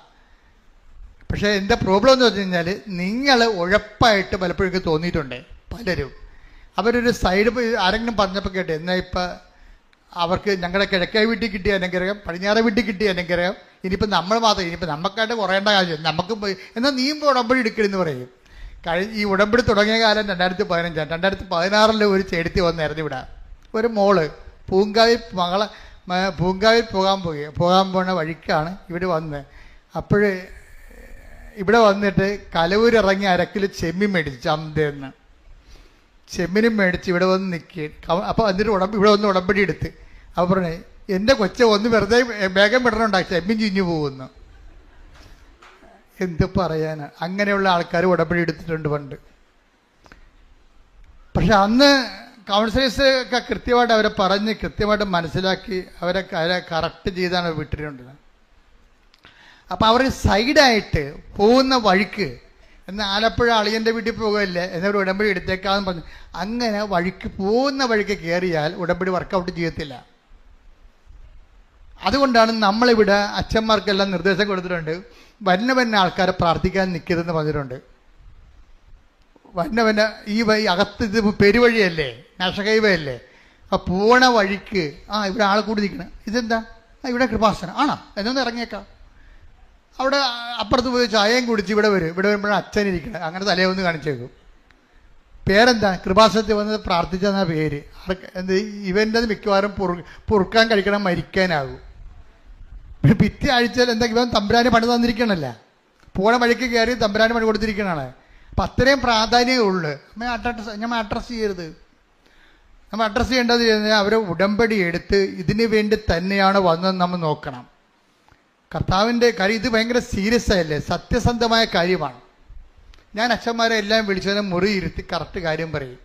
പക്ഷേ എൻ്റെ പ്രോബ്ലം എന്ന് വെച്ച് കഴിഞ്ഞാൽ നിങ്ങൾ ഉഴപ്പായിട്ട് പലപ്പോഴും എനിക്ക് തോന്നിയിട്ടുണ്ട്. പലരും അവരൊരു സൈഡ് ആരെങ്കിലും പറഞ്ഞപ്പോൾ കേട്ടെ, എന്നാൽ ഇപ്പം അവർക്ക് ഞങ്ങളുടെ കിഴക്കേ വീട്ടിൽ കിട്ടിയ അനുഗ്രഹം, പടിഞ്ഞാറേ വീട്ടിൽ കിട്ടിയ അനുഗ്രഹം, ഇനിയിപ്പോൾ നമ്മൾ മാത്രം, ഇനിയിപ്പോൾ നമുക്കായിട്ട് കുറയേണ്ട കാര്യം, നമുക്ക് എന്നാൽ നീമ്പോൾ ഉടമ്പടി എടുക്കണമെന്ന് പറയും. ഈ ഉടമ്പടി തുടങ്ങിയ കാലം 2015. 2016 ഒരു ചേടത്തി വന്നായിരുന്നു ഇവിടെ. ഒരു മോള് പൂങ്കാവിൽ പോകാൻ പോണ വഴിക്കാണ് ഇവിടെ വന്ന്. അപ്പോഴ് ഇവിടെ വന്നിട്ട് കലവൂരിറങ്ങി 1 കിലോ ചെമ്മീൻ മേടിച്ചു, ചന്തയെന്ന് ചെമ്മീനും മേടിച്ച് ഇവിടെ വന്ന് നിൽക്കുക. അപ്പോൾ എന്നിട്ട് ഇവിടെ വന്ന് ഉടമ്പടി എടുത്ത്. അപ്പോൾ പറഞ്ഞേ, എൻ്റെ കൊച്ചെ ഒന്ന് വെറുതെ വേഗം വിടണുണ്ടാക്കി, ചെമ്മീൻ ചിഞ്ഞു പോകുന്നു. എന്ത് പറയാനാണ്? അങ്ങനെയുള്ള ആൾക്കാർ ഉടമ്പടി എടുത്തിട്ടുണ്ട് പണ്ട്. പക്ഷെ അന്ന് കൗൺസിലേഴ്സ് ഒക്കെ കൃത്യമായിട്ട് അവരെ പറഞ്ഞ് കൃത്യമായിട്ട് മനസ്സിലാക്കി അവരെ കറക്റ്റ് ചെയ്താണ് വിട്ടിട്ടുണ്ട്. അപ്പം അവർ സൈഡായിട്ട് പോകുന്ന വഴിക്ക്, എന്നാൽ ആലപ്പുഴ അളിയൻ്റെ വീട്ടിൽ പോകുകയല്ലേ എന്നൊരു ഉടമ്പടി എടുത്തേക്കാന്ന് പറഞ്ഞു. അങ്ങനെ വഴിക്ക് പോകുന്ന വഴിക്ക് കയറിയാൽ ഉടമ്പടി വർക്കൗട്ട് ചെയ്യത്തില്ല. അതുകൊണ്ടാണ് നമ്മളിവിടെ അച്ഛന്മാർക്കെല്ലാം നിർദ്ദേശം കൊടുത്തിട്ടുണ്ട്, വന്ന ആൾക്കാരെ പ്രാർത്ഥിക്കാൻ നിൽക്കരുതെന്ന് പറഞ്ഞിട്ടുണ്ട്. വന്ന ഈ അകത്ത് ഇത് പെരുവഴിയല്ലേ, നാഷണൽ ഹൈവേ അല്ലേ, ആ പോണ വഴിക്ക് ഇവിടെ ആൾ കൂടി നിൽക്കണം. ഇതെന്താ ഇവിടെ കൃപാസനം ആണോ എന്നൊന്ന് ഇറങ്ങിയേക്കാം. അവിടെ അപ്പുറത്ത് പോയി ചായയും കുടിച്ച് ഇവിടെ വരുമ്പോഴാണ് അച്ഛനിരിക്കണം. അങ്ങനെ തലയൊന്ന് കാണിച്ചേക്കും. പേരെന്താ? കൃപാസനത്തിൽ വന്ന് പ്രാർത്ഥിച്ചെന്ന പേര്. എന്ത് ഇവൻ്റെ മിക്കവാറും പൊറുക്കാൻ കഴിക്കണം, മരിക്കാനാകും. പിന്നെ പിറ്റേ ആഴ്ചയിൽ എന്താ ഇവൻ തമ്പുരാന് പണി തന്നിരിക്കണല്ല, പോണ വഴിക്ക് കയറി തമ്പുരാന് പണി കൊടുത്തിരിക്കണതാണ്. അപ്പം അത്രയും പ്രാധാന്യമേ ഉള്ളു. നമ്മൾ അഡ്രസ്സ് ചെയ്യരുത്. നമ്മൾ അഡ്രസ്സ് ചെയ്യേണ്ടത് കഴിഞ്ഞാൽ അവർ ഉടമ്പടി എടുത്ത് ഇതിന് വേണ്ടി തന്നെയാണ് വന്നതെന്ന് നമ്മൾ നോക്കണം. കർത്താവിൻ്റെ കാര്യം ഇത് ഭയങ്കര സീരിയസ് ആയല്ലേ, സത്യസന്ധമായ കാര്യമാണ്. ഞാൻ അച്ഛന്മാരെ എല്ലാം വിളിച്ചതിനെ മുറി ഇരുത്തി കറക്റ്റ് കാര്യം പറയും.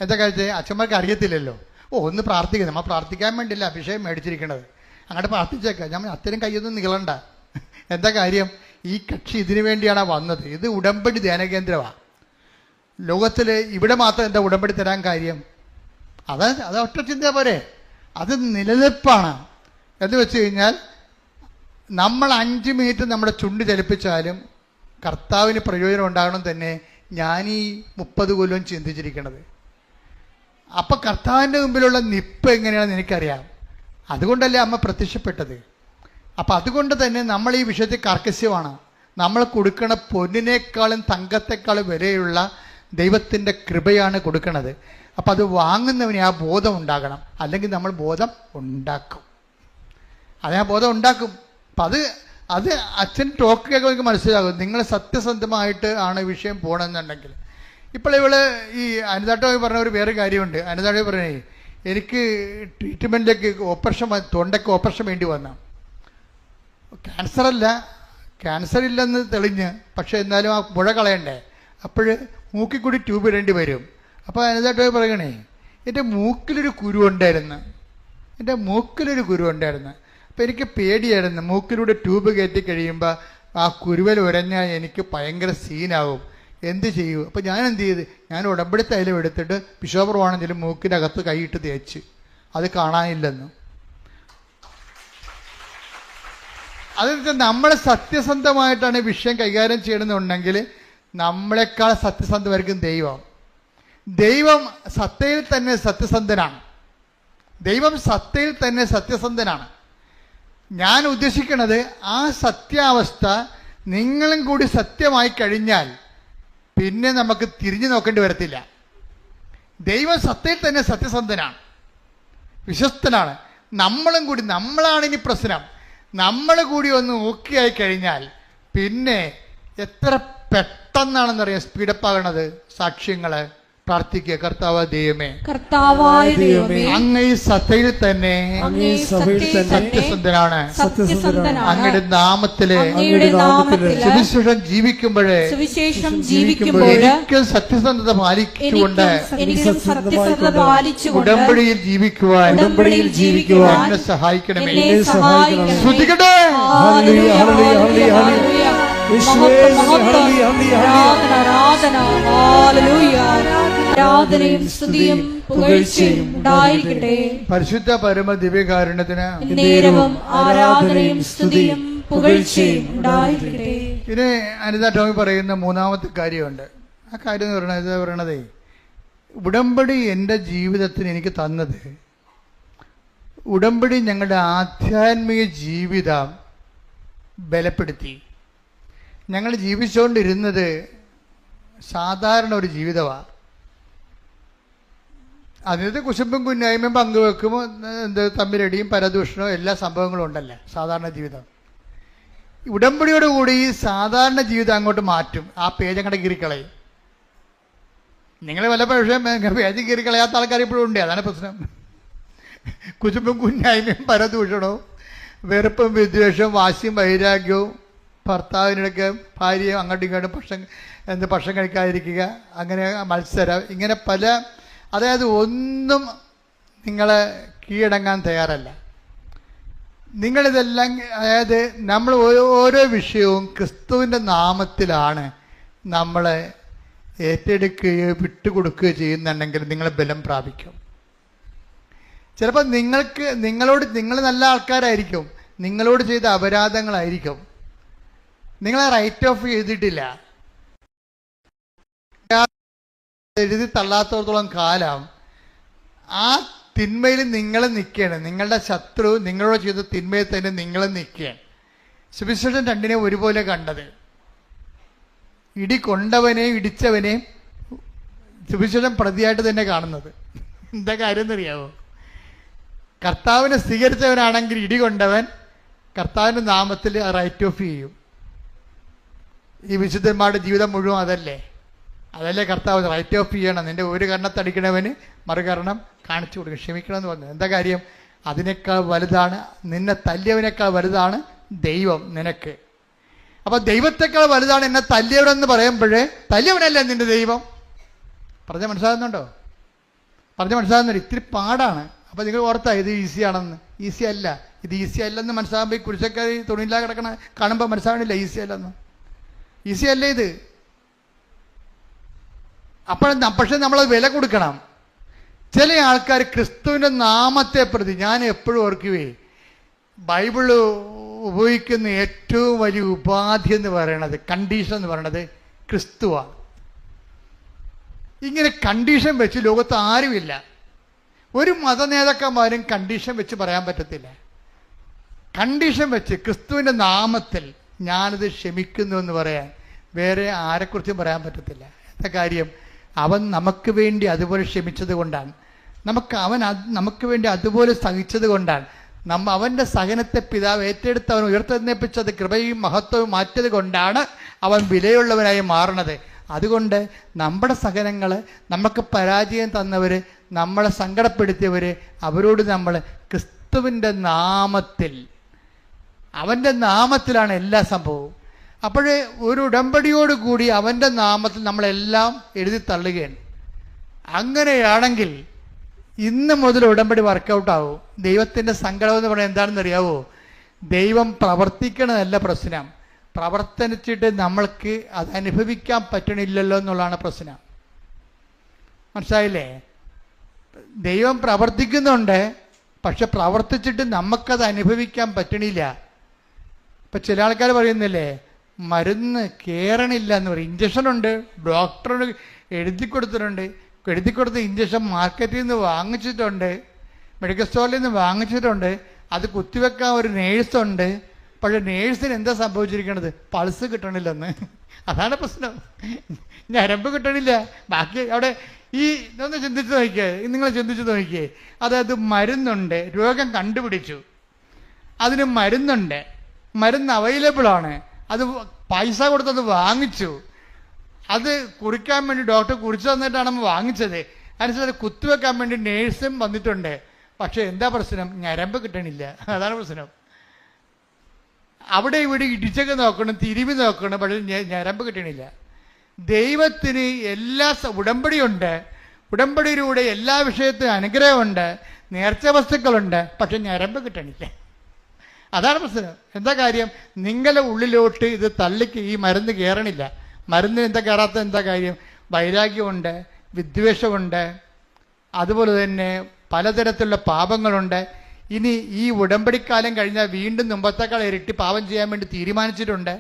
എന്താ കാര്യം? അച്ഛന്മാർക്ക് അറിയത്തില്ലല്ലോ. ഒന്ന് പ്രാർത്ഥിക്കുക, നമ്മൾ പ്രാർത്ഥിക്കാൻ വേണ്ടിയില്ല അഭിഷേകം മേടിച്ചിരിക്കണത്, അങ്ങോട്ട് പ്രാർത്ഥിച്ചേക്കാം. ഞാൻ അത്തരം കയ്യൊന്നും നീളണ്ട. എന്താ കാര്യം? ഈ കക്ഷി ഇതിനു വേണ്ടിയാണ് വന്നത്. ഇത് ഉടമ്പടി ധ്യാനകേന്ദ്രമാണ്. ലോകത്തിൽ ഇവിടെ മാത്രം എന്താ ഉടമ്പടി തരാൻ കാര്യം? അത് ഒറ്റ ചിന്ത പോരെ. അത് നിലനിൽപ്പാണ്. എന്ന് വെച്ച് കഴിഞ്ഞാൽ നമ്മൾ 5 മിനിറ്റ് നമ്മുടെ ചുണ്ട് ചലിപ്പിച്ചാലും കർത്താവിന് പ്രയോജനം ഉണ്ടാകണം തന്നെ ഞാൻ ഈ 30 കൊല്ലം ചിന്തിച്ചിരിക്കണത്. അപ്പം കർത്താവിൻ്റെ മുമ്പിലുള്ള നിപ്പ് എങ്ങനെയാണെന്ന് എനിക്കറിയാം. അതുകൊണ്ടല്ലേ അമ്മ പ്രത്യക്ഷപ്പെട്ടത്. അപ്പം അതുകൊണ്ട് തന്നെ നമ്മൾ ഈ വിഷയത്തിൽ കർക്കശ്യമാണ്. നമ്മൾ കൊടുക്കണ പൊന്നിനേക്കാളും തങ്കത്തെക്കാളും വിലയുള്ള ദൈവത്തിൻ്റെ കൃപയാണ് കൊടുക്കണത്. അപ്പം അത് വാങ്ങുന്നവന് ആ ബോധം ഉണ്ടാകണം. അല്ലെങ്കിൽ നമ്മൾ ബോധം ഉണ്ടാക്കും. ആ ബോധം ഉണ്ടാക്കും. അപ്പം അത് അച്ഛൻ ടോക്ക് കേൾക്കുമ്പോൾ എനിക്ക് മനസ്സിലാകും നിങ്ങൾ സത്യസന്ധമായിട്ട് ആണ് വിഷയം പോകണമെന്നുണ്ടെങ്കിൽ. ഇപ്പോൾ ഇവള് ഈ അനിതാട്ടോ പറഞ്ഞ ഒരു വേറെ കാര്യമുണ്ട്. അനിതാട്ടോ പറഞ്ഞേ, എനിക്ക് ട്രീറ്റ്മെൻറ്റിലേക്ക് തൊണ്ടയ്ക്ക് ഓപ്പറേഷൻ വേണ്ടി വന്ന ക്യാൻസർ ഇല്ലെന്ന് തെളിഞ്ഞ്, പക്ഷേ എന്നാലും ആ മുഴ കളയണ്ടേ, അപ്പോൾ മൂക്കിൽ കൂടി ട്യൂബ് ഇടേണ്ടി വരും. അപ്പോൾ അനിതാട്ടോ പറയണേ, എൻ്റെ മൂക്കിലൊരു കുരു ഉണ്ടായിരുന്നു. അപ്പോൾ എനിക്ക് പേടിയായിരുന്നു, മൂക്കിലൂടെ ട്യൂബ് കയറ്റി കഴിയുമ്പോൾ ആ കുരുവൽ ഉരഞ്ഞാൽ എനിക്ക് ഭയങ്കര സീനാവും, എന്ത് ചെയ്യൂ? അപ്പോൾ ഞാൻ എന്ത് ചെയ്ത്, ഞാൻ ഉടമ്പടി തൈലം എടുത്തിട്ട് ബിഷോപ്രവാണെങ്കിലും മൂക്കിൻ്റെ അകത്ത് കൈയിട്ട് തേച്ച്, അത് കാണാനില്ലെന്ന്. അതെന്ന് നമ്മൾ സത്യസന്ധമായിട്ടാണ് വിഷയം കൈകാര്യം ചെയ്യണമെന്നുണ്ടെങ്കിൽ നമ്മളെക്കാൾ സത്യസന്ധമായിരിക്കും ദൈവം. ദൈവം സത്തയിൽ തന്നെ സത്യസന്ധനാണ്. ഞാൻ ഉദ്ദേശിക്കുന്നത് ആ സത്യാവസ്ഥ നിങ്ങളും കൂടി സത്യമായി കഴിഞ്ഞാൽ പിന്നെ നമുക്ക് തിരിഞ്ഞു നോക്കേണ്ടി വരത്തില്ല. ദൈവം സത്യത്തിൽ തന്നെ സത്യസന്ധനാണ്, വിശ്വസ്തനാണ്. നമ്മളും കൂടി, നമ്മളാണ് ഇനി പ്രശ്നം. നമ്മൾ കൂടി ഒന്ന് ഓക്കെ ആയി കഴിഞ്ഞാൽ പിന്നെ എത്ര പെട്ടെന്നാണെന്നറിയാം സ്പീഡപ്പ് ആകണത്. സാക്ഷ്യങ്ങള് പ്രാർത്ഥിക്കുക, കർത്താവ് ദൈവമേ, കർത്താവായ ദൈവമേ, അങ്ങ് ഈ സഭയിൽ തന്നെ അങ്ങേ സഭയിൽ തന്നെ സത്യസന്ധനാണ്. സത്യസന്ധനാണ്. അങ്ങയുടെ നാമത്തിലെ അങ്ങയുടെ നാമത്തില് സുവിശേഷം ജീവിക്കുമ്പോഴേ സുവിശേഷം ജീവിക്കുമ്പോൾ എനിക്കും സത്യസന്ധത പാലിച്ചുകൊണ്ട് എനിക്കും സത്യസന്ധത പാലിച്ചുകൊണ്ട് ഉടമ്പടിയിൽ ജീവിക്കുവാൻ ഉടമ്പടിയിൽ ജീവിക്കുവാൻ എന്നെ സഹായിക്കണമേ. എന്നെ സഹായിക്കണമേ. ശ്രുതികട്ടെ. ഹല്ലേലൂയ, ഹല്ലേലൂയ, ഹല്ലേലൂയ. മഹത്വം, മഹത്വം. ആരാധന, ആരാധന. ഹല്ലേലൂയ. ആരാധനയും സ്തുതിയും പുകഴ്ചയും ഉണ്ടായിരിക്കട്ടെ. പരിശുദ്ധ പരമ ദിവ്യകാരുണ്യത്തിന് നേരവും ആരാധനയും സ്തുതിയും പുകഴ്ചയും ഉണ്ടായിരിക്കട്ടെ. പിന്നെ അനിത ടോമി പറയുന്ന മൂന്നാമത്തെ കാര്യമുണ്ട്. ആ കാര്യം എന്ന് പറയണതേ, ഉടമ്പടി എൻ്റെ ജീവിതത്തിന് എനിക്ക് തന്നത്, ഉടമ്പടി ഞങ്ങളുടെ ആധ്യാത്മിക ജീവിതം ബലപ്പെടുത്തി. ഞങ്ങൾ ജീവിച്ചുകൊണ്ടിരുന്നത് സാധാരണ ഒരു ജീവിതമാണ്. അതിനകത്ത് കുശുമ്പും കുന്നായ്മയും പങ്കുവെക്കും, തമ്മിലടിയും പരദൂഷണവും എല്ലാ സംഭവങ്ങളും ഉണ്ടല്ലോ സാധാരണ ജീവിതം. ഉടമ്പടിയോടുകൂടി ഈ സാധാരണ ജീവിതം അങ്ങോട്ട് മാറ്റും. ആ പേജ് അങ്ങോട്ട് കീറിക്കളയും. നിങ്ങൾ വല്ല പേജ് കീറിക്കളയാത്ത ആൾക്കാർ ഇപ്പോഴും ഉണ്ട്. അതാണ് പ്രശ്നം. കുശുമ്പും കുന്നായ്മയും പരദൂഷണവും വെറുപ്പും വിദ്വേഷവും വാശിയും വൈരാഗ്യവും ഭർത്താവിനിടയ്ക്ക് ഭാര്യയും അങ്ങോട്ടും ഇങ്ങോട്ടും ഭക്ഷണം കഴിക്കാതിരിക്കുക, അങ്ങനെ മത്സരം, ഇങ്ങനെ പല, അതായത് ഒന്നും നിങ്ങളെ കീഴടങ്ങാൻ തയ്യാറല്ല. നിങ്ങളിതെല്ലാം, അതായത് നമ്മൾ ഓരോ വിഷയവും ക്രിസ്തുവിൻ്റെ നാമത്തിലാണ് നമ്മൾ ഏറ്റെടുക്കുകയോ വിട്ടുകൊടുക്കുകയോ ചെയ്യുന്നുണ്ടെങ്കിൽ നിങ്ങൾ ബലം പ്രാപിക്കും. ചിലപ്പോൾ നിങ്ങൾ നല്ല ആൾക്കാരായിരിക്കും, നിങ്ങളോട് ചെയ്ത അപരാധങ്ങളായിരിക്കും, നിങ്ങളെ റൈറ്റ് ഓഫ് ചെയ്തിട്ടില്ല. എഴുതി തള്ളാത്തോടത്തോളം കാലം ആ തിന്മയിൽ നിങ്ങൾ നിൽക്കുകയാണ്. നിങ്ങളുടെ ശത്രു നിങ്ങളോട് ചെയ്ത തിന്മയിൽ തന്നെ നിങ്ങൾ നിൽക്കുകയാണ്. സുവിശേഷം രണ്ടിനെ ഒരുപോലെ കണ്ടത്. ഇടി കൊണ്ടവനെയും ഇടിച്ചവനെയും സുവിശേഷം പ്രതിയായിട്ട് തന്നെ കാണുന്നത്. എന്താ കാര്യം എന്നറിയാവോ? കർത്താവിനെ സ്വീകരിച്ചവനാണെങ്കിൽ ഇടി കൊണ്ടവൻ കർത്താവിൻ്റെ നാമത്തിൽ റൈറ്റ് ഓഫ് ചെയ്യും. ഈ വിശുദ്ധന്മാരുടെ ജീവിതം മുഴുവൻ അതല്ലേ കർത്താവ് റൈറ്റ് ഓഫ് ചെയ്യണം. നിന്റെ ഒരു കർണത്തടിക്കണവന് മറുകരണം കാണിച്ചു കൊടുക്കും, ക്ഷമിക്കണമെന്ന് പറഞ്ഞു. എന്താ കാര്യം? അതിനേക്കാൾ വലുതാണ്, നിന്നെ തല്ലിയവനേക്കാൾ വലുതാണ് ദൈവം നിനക്ക്. അപ്പം ദൈവത്തെക്കാൾ വലുതാണ് എന്നെ തല്ലിയവനെന്ന് പറയുമ്പോഴേ തല്ലിയവനല്ലേ നിന്റെ ദൈവം. പറഞ്ഞാൽ മനസ്സിലാകുന്നുണ്ടോ? ഇത്തിരി പാടാണ്. അപ്പം നിങ്ങൾ ഓർത്താ ഇത് ഈസിയാണെന്ന്. ഈസി അല്ല, ഇത് ഈസി അല്ലെന്ന് മനസ്സിലാകുമ്പോൾ ഈ കുരിശക്കാരി തുണിയില്ലാതെ കിടക്കണ കാണുമ്പോൾ മനസ്സിലാകണില്ല ഈസി അല്ലെന്ന്. ഈസി അല്ലേ ഇത്? പക്ഷെ നമ്മളത് വില കൊടുക്കണം. ചില ആൾക്കാർ ക്രിസ്തുവിൻ്റെ നാമത്തെ പ്രതി, ഞാൻ എപ്പോഴും ഓർക്കുവേ, ബൈബിള് ഉപയോഗിക്കുന്ന ഏറ്റവും വലിയ ഉപാധി എന്ന് പറയണത്, കണ്ടീഷൻ എന്ന് പറയണത് ക്രിസ്തുവാണ്. ഇങ്ങനെ കണ്ടീഷൻ വെച്ച് ലോകത്ത് ആരുമില്ല. ഒരു മതനേതാക്കന്മാരും കണ്ടീഷൻ വെച്ച് പറയാൻ പറ്റത്തില്ല. കണ്ടീഷൻ വെച്ച് ക്രിസ്തുവിൻ്റെ നാമത്തിൽ ഞാനത് ക്ഷമിക്കുന്നു എന്ന് പറയാൻ വേറെ ആരെക്കുറിച്ചും പറയാൻ പറ്റത്തില്ല. എന്താ കാര്യം? അവൻ നമുക്ക് വേണ്ടി അതുപോലെ ക്ഷമിച്ചത് കൊണ്ടാണ്, നമുക്ക് വേണ്ടി അതുപോലെ സഹിച്ചത് കൊണ്ടാണ്, അവൻ്റെ സഹനത്തെ പിതാവ് ഏറ്റെടുത്ത് അവൻ ഉയർത്തെഴുന്നേൽപ്പിച്ചത് കൃപയും മഹത്വവും മാറ്റിയത് കൊണ്ടാണ് അവൻ വിലയുള്ളവനായി മാറണത്. അതുകൊണ്ട് നമ്മുടെ സഹനങ്ങൾ, നമുക്ക് പരാജയം തന്നവർ, നമ്മളെ സങ്കടപ്പെടുത്തിയവർ, അവരോട് നമ്മൾ ക്രിസ്തുവിൻ്റെ നാമത്തിൽ, അവൻ്റെ നാമത്തിലാണ് എല്ലാ സംഭവവും. അപ്പോഴേ ഒരു ഉടമ്പടിയോടുകൂടി അവൻ്റെ നാമത്തിൽ നമ്മളെല്ലാം എഴുതി തള്ളുകയാണ്. അങ്ങനെയാണെങ്കിൽ ഇന്ന് മുതൽ ഉടമ്പടി വർക്കൗട്ടാവും. ദൈവത്തിൻ്റെ സങ്കടം എന്ന് പറയുന്നത് എന്താണെന്ന് അറിയാവോ? ദൈവം പ്രവർത്തിക്കണതല്ല പ്രശ്നം, പ്രവർത്തിച്ചിട്ട് നമ്മൾക്ക് അത് അനുഭവിക്കാൻ പറ്റണില്ലല്ലോ എന്നുള്ളതാണ് പ്രശ്നം. മനസ്സിലായില്ലേ? ദൈവം പ്രവർത്തിക്കുന്നുണ്ട്, പക്ഷെ പ്രവർത്തിച്ചിട്ട് നമുക്കത് അനുഭവിക്കാൻ പറ്റണില്ല. ഇപ്പം ചില ആൾക്കാർ പറയുന്നില്ലേ, മരുന്ന് കയറണില്ല എന്ന് പറയും. ഇഞ്ചക്ഷനുണ്ട്, ഡോക്ടറോട് എഴുതി കൊടുത്ത ഇഞ്ചക്ഷൻ മാർക്കറ്റിൽ നിന്ന് വാങ്ങിച്ചിട്ടുണ്ട്, മെഡിക്കൽ സ്റ്റോറിൽ നിന്ന് വാങ്ങിച്ചിട്ടുണ്ട്, അത് കുത്തിവെക്കാൻ ഒരു നേഴ്സുണ്ട്. പക്ഷെ നേഴ്സിന് എന്താ സംഭവിച്ചിരിക്കണത്? പൾസ് കിട്ടണില്ലെന്ന്. അതാണ് പ്രശ്നം. ഞരമ്പ് കിട്ടണില്ല. ബാക്കി അവിടെ ഇതൊന്ന് ചിന്തിച്ച് നോക്കിയേ, നിങ്ങൾ ചിന്തിച്ച് നോക്കിയേ. അതായത് മരുന്നുണ്ട്, രോഗം കണ്ടുപിടിച്ചു, അതിന് മരുന്നുണ്ട്, മരുന്ന് അവൈലബിൾ ആണ്, അത് പൈസ കൊടുത്തത് വാങ്ങിച്ചു, അത് കുറിക്കാൻ വേണ്ടി ഡോക്ടർ കുറിച്ച് തന്നിട്ടാണ് നമ്മൾ വാങ്ങിച്ചത്. അതിനനുസരിച്ച് അത് കുത്തിവെക്കാൻ വേണ്ടി നേഴ്സും വന്നിട്ടുണ്ട്. പക്ഷെ എന്താ പ്രശ്നം? ഞരമ്പ് കിട്ടണില്ല. അതാണ് പ്രശ്നം. അവിടെ ഇവിടെ ഇടിച്ചൊക്കെ നോക്കണം, തിരുമ്പി നോക്കണം, പക്ഷെ ഞരമ്പ് കിട്ടണില്ല. ദൈവത്തിന് എല്ലാ ഉടമ്പടിയുണ്ട്, ഉടമ്പടിയിലൂടെ എല്ലാ വിഷയത്തിനും അനുഗ്രഹമുണ്ട്, നേർച്ച വസ്തുക്കളുണ്ട്, പക്ഷെ ഞരമ്പ് കിട്ടണില്ല. അതാണ് പ്രശ്നം. എന്താ കാര്യം? നിങ്ങളുടെ ഉള്ളിലോട്ട് ഇത് തള്ളിക്ക് ഈ മരുന്ന് കയറണില്ല. മരുന്ന് എന്താ കയറാത്ത എന്താ കാര്യം? വൈരാഗ്യമുണ്ട്, വിദ്വേഷമുണ്ട്, അതുപോലെ തന്നെ പലതരത്തിലുള്ള പാപങ്ങളുണ്ട്. ഇനി ഈ ഉടമ്പടിക്കാലം കഴിഞ്ഞാൽ വീണ്ടും മുമ്പത്തേക്കാൾ ഇരട്ടി പാപം ചെയ്യാൻ വേണ്ടി തീരുമാനിച്ചിട്ടുണ്ട്.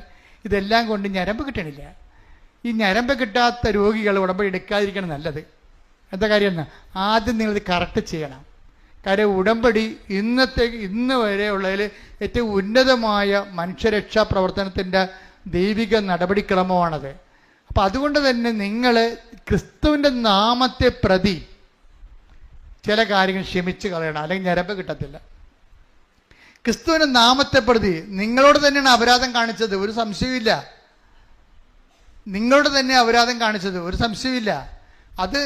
ഇതെല്ലാം കൊണ്ട് ഞരമ്പ് കിട്ടണില്ല. ഈ ഞരമ്പ് കിട്ടാത്ത രോഗികൾ ഉടമ്പടി എടുക്കാതിരിക്കണം നല്ലത്. എന്താ കാര്യം എന്നാ? ആദ്യം നിങ്ങളിത് കറക്റ്റ് ചെയ്യണം. കാര്യം ഉടമ്പടി ഇന്ന് വരെ ഉള്ളതിൽ ഏറ്റവും ഉന്നതമായ മനുഷ്യരക്ഷാ പ്രവർത്തനത്തിൻ്റെ ദൈവിക നടപടിക്രമമാണത്. അപ്പം അതുകൊണ്ട് തന്നെ നിങ്ങൾ ക്രിസ്തുവിൻ്റെ നാമത്തെ പ്രതി ചില കാര്യങ്ങൾ ക്ഷമിച്ച് കളയണം, അല്ലെങ്കിൽ ഞരമ്പ് കിട്ടത്തില്ല. ക്രിസ്തുവിൻ്റെ നാമത്തെ പ്രതി നിങ്ങളോട് തന്നെയാണ് അപരാധം കാണിച്ചത്, ഒരു സംശയമില്ല. നിങ്ങളോട് തന്നെ അപരാധം കാണിച്ചത്, ഒരു സംശയമില്ല. അത്